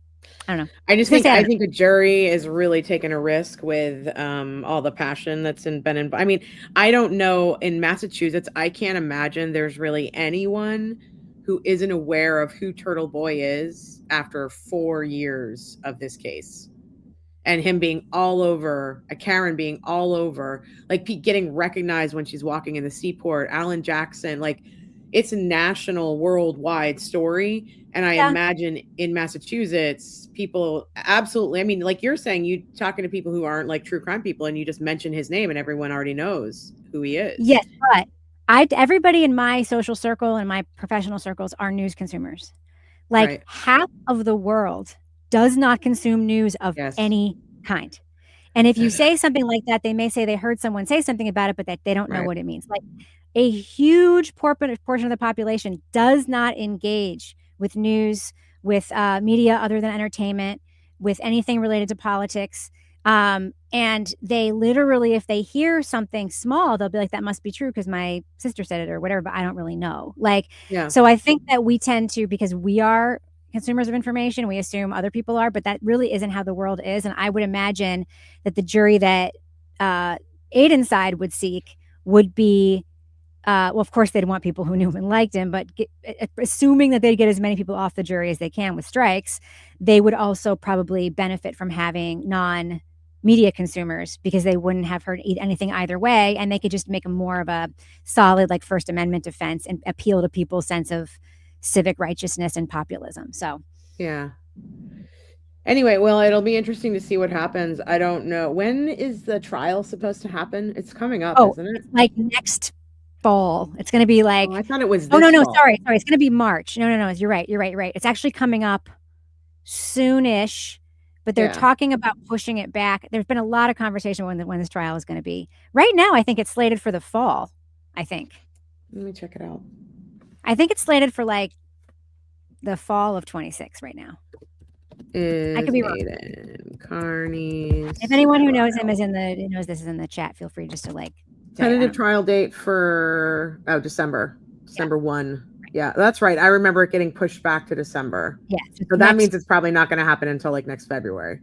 think a jury is really taking a risk with all the passion that's been in. I mean, I don't know, in Massachusetts, I can't imagine there's really anyone who isn't aware of who Turtleboy is after 4 years of this case. And him being all over, Karen being all over, like getting recognized when she's walking in the Seaport, Alan Jackson, like, it's a national, worldwide story. And I imagine in Massachusetts, people absolutely, I mean, like you're saying, you talking to people who aren't like true crime people, and you just mention his name and everyone already knows who he is. Yes, but everybody in my social circle and my professional circles are news consumers. Like, half of the world does not consume news of any kind. And if you say something like that, they may say they heard someone say something about it, but that they don't know what it means. Like, a huge portion of the population does not engage with news, with media other than entertainment, with anything related to politics. And they literally, if they hear something small, they'll be like, that must be true because my sister said it or whatever, but I don't really know. Like, so I think that we tend to, because we are consumers of information, we assume other people are, but that really isn't how the world is. And I would imagine that the jury that Aidan's side would seek would be, well, of course, they'd want people who knew him and liked him, but assuming that they'd get as many people off the jury as they can with strikes, they would also probably benefit from having non-media consumers, because they wouldn't have heard anything either way, and they could just make a more of a solid, like, First Amendment defense and appeal to people's sense of civic righteousness and populism. So, yeah. Anyway, well, it'll be interesting to see what happens. I don't know. When is the trial supposed to happen? It's coming up, isn't it? Like next fall. It's going to be like, I thought it was no, fall. sorry, it's going to be March. No, you're right. It's actually coming up soonish, but they're talking about pushing it back. There's been a lot of conversation when this trial is going to be. Right now, I think it's slated for the fall. Let me check it out. I think it's slated for like the fall of 26 right now. I could be wrong. Carney. If anyone who knows him knows this is in the chat, feel free just to like. Tentative trial date for December 1. Yeah, that's right. I remember it getting pushed back to December. Yeah. So that means it's probably not going to happen until like next February.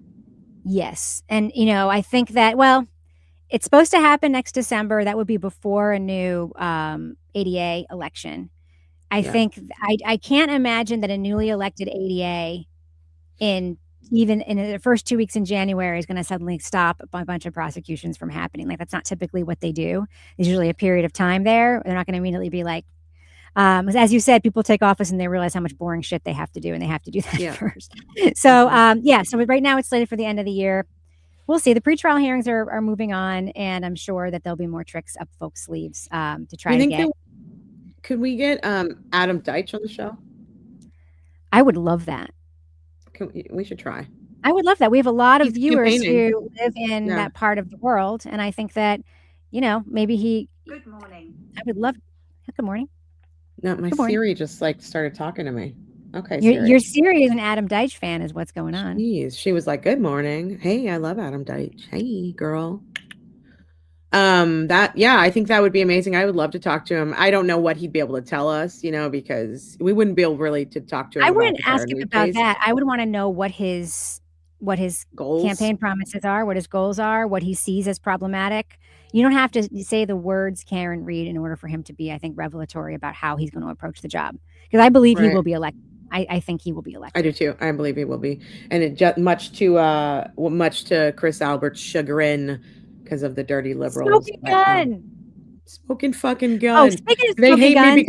Yes. And, I think that, well, it's supposed to happen next December. That would be before a new ADA election. I think I can't imagine that a newly elected ADA even in the first 2 weeks in January is going to suddenly stop a bunch of prosecutions from happening. Like, that's not typically what they do. There's usually a period of time there. They're not going to immediately be like, as you said, people take office and they realize how much boring shit they have to do, and they have to do that first. So, so right now it's slated for the end of the year. We'll see. The pretrial hearings are moving on, and I'm sure that there'll be more tricks up folks' sleeves to try to get. Could we get Adam Deitch on the show? I would love that. We should try. I would love that. We have a lot of viewers who live in that part of the world, and I think that, maybe he. Good morning. I would love. Good morning. No, my Siri just started talking to me. Okay, your Siri is an Adam Deitch fan, is what's going on. Jeez. She was like, "Good morning. Hey, I love Adam Deitch. Hey, girl." I think that would be amazing. I would love to talk to him. I don't know what he'd be able to tell us, because we wouldn't be able really to talk to him. I wouldn't ask him about that. I would want to know what his goals, campaign promises are, what his goals are, what he sees as problematic. You don't have to say the words Karen Reed in order for him to be, I think, revelatory about how he's going to approach the job. Because I believe he will be elected. I think he will be elected. I do too. I believe he will be. And it much to Chris Albert's chagrin, because of the dirty liberals. Smoking gun. Smoking fucking gun. They hate me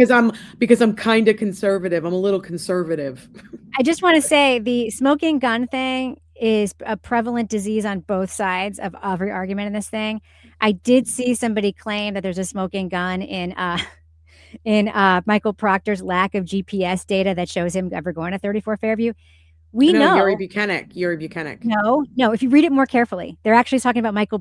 because I'm kind of conservative. I'm a little conservative. I just want to say the smoking gun thing is a prevalent disease on both sides of every argument in this thing. I did see somebody claim that there's a smoking gun in Michael Proctor's lack of GPS data that shows him ever going to 34 Fairview. We know Yuri Buchanan. No. If you read it more carefully, they're actually talking about Michael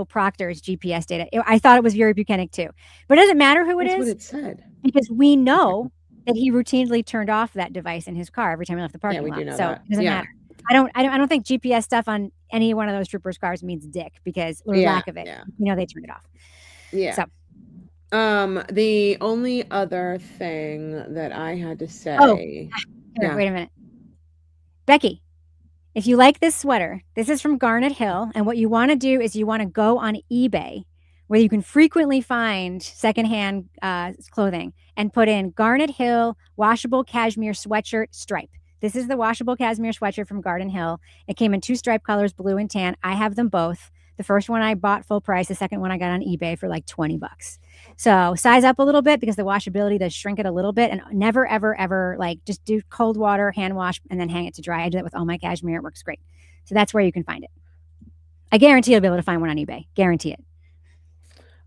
Proctor's GPS data. I thought it was Yuri Buchanan too, but it doesn't matter who it is. That's what it said. Because we know that he routinely turned off that device in his car every time he left the parking lot. Do know so that. It doesn't matter. I don't think GPS stuff on any one of those troopers' cars means dick, because lack of it. Yeah. They turned it off. Yeah. So. The only other thing that I had to say. Wait a minute. Becky, if you like this sweater, this is from Garnet Hill. And what you want to do is you want to go on eBay, where you can frequently find secondhand clothing, and put in Garnet Hill washable cashmere sweatshirt stripe. This is the washable cashmere sweatshirt from Garden Hill. It came in 2 stripe colors, blue and tan. I have them both. The first one I bought full price. The second one I got on eBay for like $20. So size up a little bit, because the washability does shrink it a little bit. And never, ever, ever just do cold water, hand wash, and then hang it to dry. I do that with all my cashmere. It works great. So that's where you can find it. I guarantee you'll be able to find one on eBay. Guarantee it.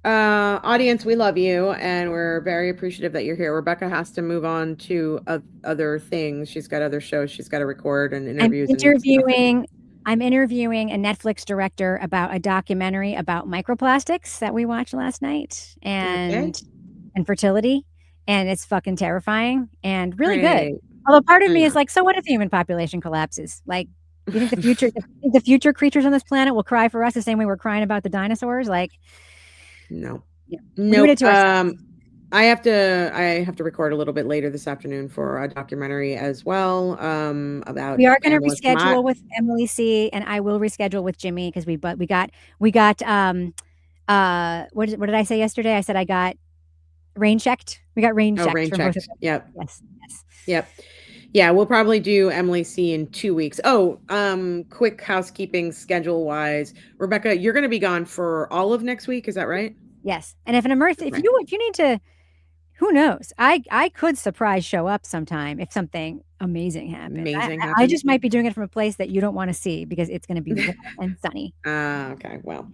Audience, we love you, and we're very appreciative that you're here. Rebecca has to move on to other things. She's got other shows she's got to record and interviews. I'm interviewing a Netflix director about a documentary about microplastics that we watched last night and fertility. And it's fucking terrifying and really good. Although part of me is like, so what if the human population collapses? Like, you think the future creatures on this planet will cry for us the same way we're crying about the dinosaurs? Like, no. No. I have to record a little bit later this afternoon for a documentary as well. About we are going to reschedule with Emily C, and I will reschedule with Jimmy, because we got what did I say yesterday? I said I got rain checked. We got rain checked. Rain checked. Yep. Yes. Yep. Yeah, we'll probably do Emily C in 2 weeks. Quick housekeeping schedule wise. Rebecca, you're going to be gone for all of next week. Is that right? Yes. And if you need to, who knows? I could surprise show up sometime if something amazing happens. I just might be doing it from a place that you don't want to see, because it's going to be warm and sunny. Okay. Well,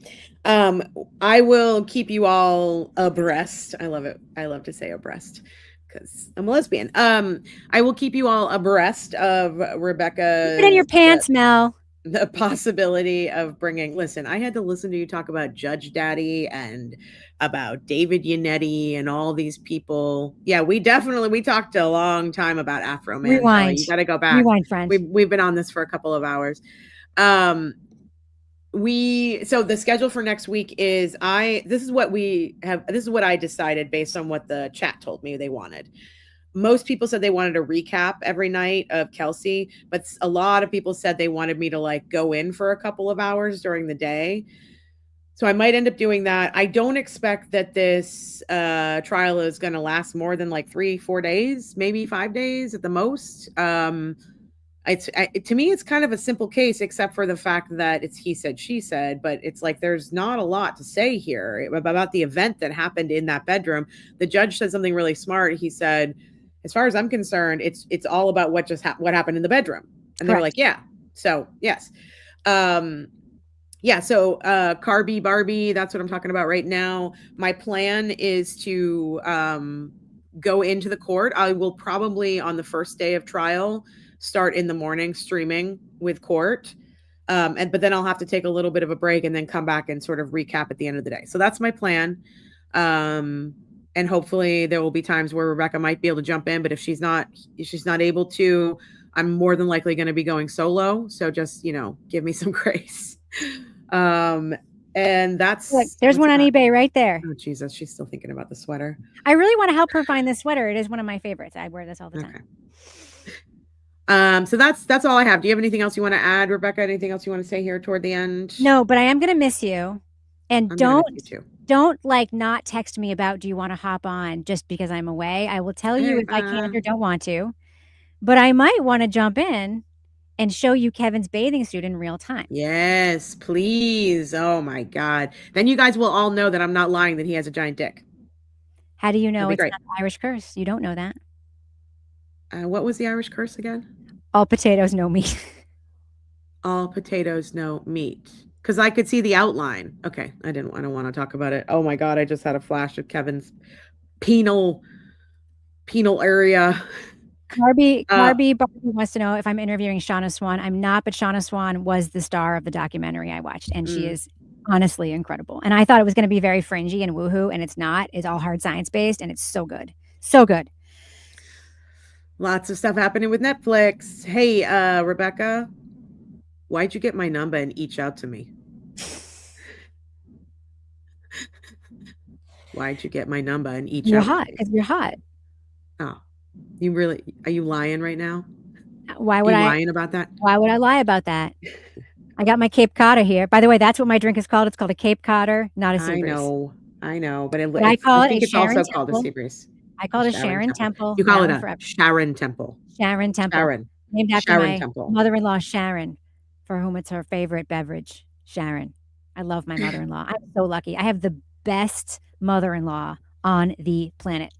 I will keep you all abreast. I love it. I love to say abreast, because I'm a lesbian. I will keep you all abreast of Rebecca. Put it in your pants, Mel. The possibility of listen, I had to listen to you talk about Judge Daddy and about David Yannetti and all these people. Yeah, we talked a long time about AFROMAN. Rewind. So you got to go back. Rewind, friend. We've been on this for a couple of hours. So the schedule for next week is this is what I decided based on what the chat told me they wanted. Most people said they wanted a recap every night of Kelsey, but a lot of people said they wanted me to go in for a couple of hours during the day. So I might end up doing that. I don't expect that this trial is going to last more than like 3-4 days, maybe 5 days at the most. To me, it's kind of a simple case, except for the fact that it's he said, she said, but it's like, there's not a lot to say here about the event that happened in that bedroom. The judge said something really smart. He said, as far as I'm concerned, it's all about what what happened in the bedroom. And they were like, yeah. So yes. Yeah, so Carby Barbie, that's what I'm talking about right now. My plan is to go into the court. I will probably on the first day of trial start in the morning streaming with court. But then I'll have to take a little bit of a break and then come back and sort of recap at the end of the day. So that's my plan. And hopefully there will be times where Rebecca might be able to jump in, but if she's not able to, I'm more than likely going to be going solo. So just, give me some grace. And that's look, there's one on eBay right there. Oh Jesus, she's still thinking about the sweater. I really want to help her find this sweater. It is one of my favorites. I wear this all the time. So that's all I have. Do you have anything else you want to add, Rebecca? Anything else you want to say here toward the end? No, but I am going to miss you. And don't like not text me about, do you want to hop on just because I'm away? I will tell you if I can't or don't want to, but I might want to jump in and show you Kevin's bathing suit in real time. Yes, please. Oh my God. Then you guys will all know that I'm not lying, that he has a giant dick. How do you know it's not the Irish curse? You don't know that. What was the Irish curse again? All potatoes, no meat. All potatoes, no meat. Because I could see the outline. Okay, I don't want to talk about it. Oh my God, I just had a flash of Kevin's penal area. Barbie wants to know if I'm interviewing Shauna Swan. I'm not, but Shauna Swan was the star of the documentary I watched, and she is honestly incredible. And I thought it was going to be very fringy and woohoo, and it's not. It's all hard science based, and it's so good. So good. Lots of stuff happening with Netflix. Hey, Rebecca, why'd you get my number and each out to me? Why'd you get my number and each You're out? hot because you're hot. Oh, are you lying right now? Why would I lying about that? Why would I lie about that? I got my Cape Codder here. By the way, that's what my drink is called. It's called a Cape Codder, not a sea breeze. I know, but I think it's also called a sea breeze. I call it a Sharon Temple. You call it a Sharon Temple. Sharon Temple. Sharon. Named after my mother-in-law, Sharon, for whom it's her favorite beverage. Sharon. I love my mother-in-law. I'm so lucky. I have the best mother-in-law on the planet.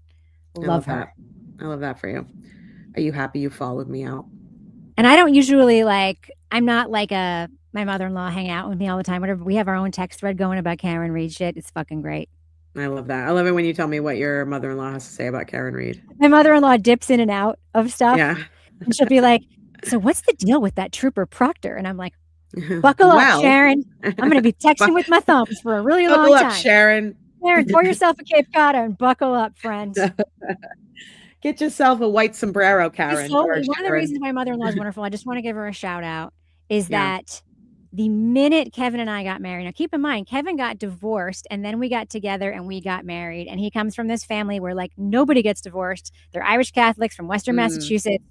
Love her. I love that for you. Are you happy you followed me out? And I don't usually I'm not like my mother-in-law hang out with me all the time. Whatever. We have our own text thread going about Karen Reed shit. It's fucking great. I love that. I love it when you tell me what your mother-in-law has to say about Karen Reed. My mother-in-law dips in and out of stuff. Yeah. And she'll be like, so what's the deal with that Trooper Proctor? And I'm like, buckle up, Sharon. I'm going to be texting with my thumbs for a really long time. Buckle up, Sharon. Sharon, pour yourself a Cape Codder and buckle up, friend. Get yourself a white sombrero, Karen. One of the reasons my mother-in-law is wonderful, I just want to give her a shout out, is that the minute Kevin and I got married, now keep in mind, Kevin got divorced and then we got together and we got married. And he comes from this family where nobody gets divorced. They're Irish Catholics from Western Massachusetts.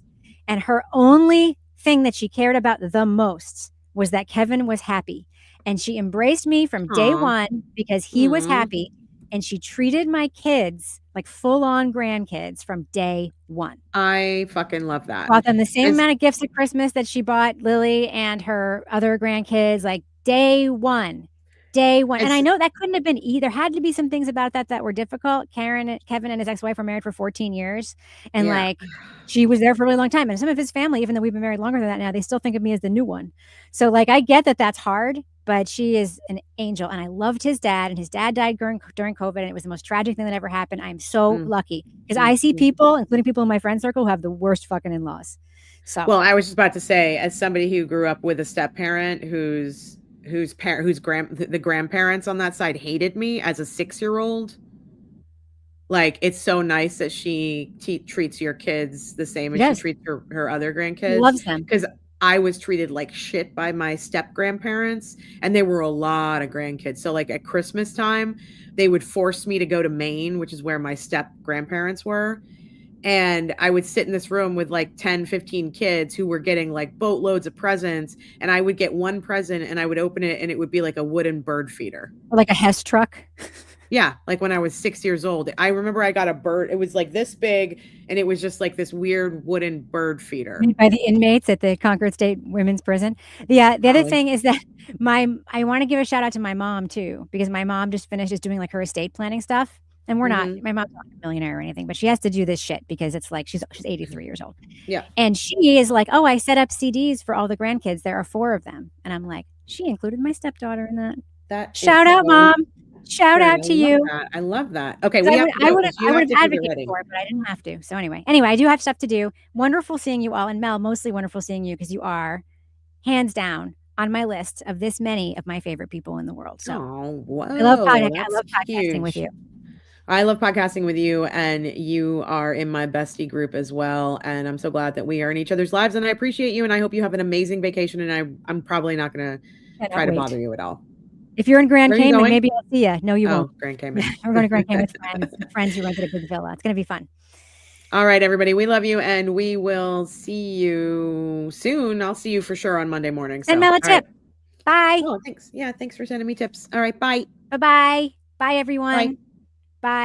And her only thing that she cared about the most was that Kevin was happy. And she embraced me from day one because he was happy. And she treated my kids like full-on grandkids from day one. I fucking love that. Bought them the same amount of gifts at Christmas that she bought Lily and her other grandkids, day one. And I know that couldn't have been either. There had to be some things about that were difficult. Kevin and his ex-wife were married for 14 years. And she was there for a really long time. And some of his family, even though we've been married longer than that now, they still think of me as the new one. So I get that that's hard. But she is an angel, and I loved his dad, and his dad died during COVID, and it was the most tragic thing that ever happened. I'm so lucky because I see people, including people in my friend circle, who have the worst fucking in-laws. So, well, I was just about to say, as somebody who grew up with a step parent whose grandparents on that side hated me as a 6-year-old, it's so nice that she treats your kids the same as she treats her other grandkids. Loves them because I was treated like shit by my step grandparents, and there were a lot of grandkids. So at Christmas time, they would force me to go to Maine, which is where my step grandparents were. And I would sit in this room with like 10, 15 kids who were getting like boatloads of presents. And I would get one present and I would open it and it would be like a wooden bird feeder. Or like a Hess truck. Yeah. Like when I was 6 years old, I remember I got a bird. It was like this big and it was just like this weird wooden bird feeder. Made by the inmates at the Concord State Women's Prison. The other thing is that I want to give a shout out to my mom too, because my mom just finished doing like her estate planning stuff. And we're not, my mom's not a millionaire or anything, but she has to do this shit because it's like she's 83 years old. Yeah. And she is like, oh, I set up CDs for all the grandkids. There are 4 of them. And I'm like, she included my stepdaughter in that. That shout out, Mom. Shout out to you. I love that. Okay. I would have advocated for it, but I didn't have to. So anyway, I do have stuff to do. Wonderful seeing you all. And Mel, mostly wonderful seeing you because you are hands down on my list of this many of my favorite people in the world. So I love podcasting with you. I love podcasting with you, and you are in my bestie group as well. And I'm so glad that we are in each other's lives, and I appreciate you. And I hope you have an amazing vacation. And I'm probably not going to try to bother you at all. If you're in Grand Cayman, maybe I'll see you. No, you won't. Grand Cayman. We're going to Grand Cayman with friends who rented a big villa. It's going to be fun. All right, everybody. We love you, and we will see you soon. I'll see you for sure on Monday morning. Send Mel a tip. Right. Bye. Oh, thanks. Yeah, thanks for sending me tips. All right, bye. Bye-bye. Bye, everyone. Bye.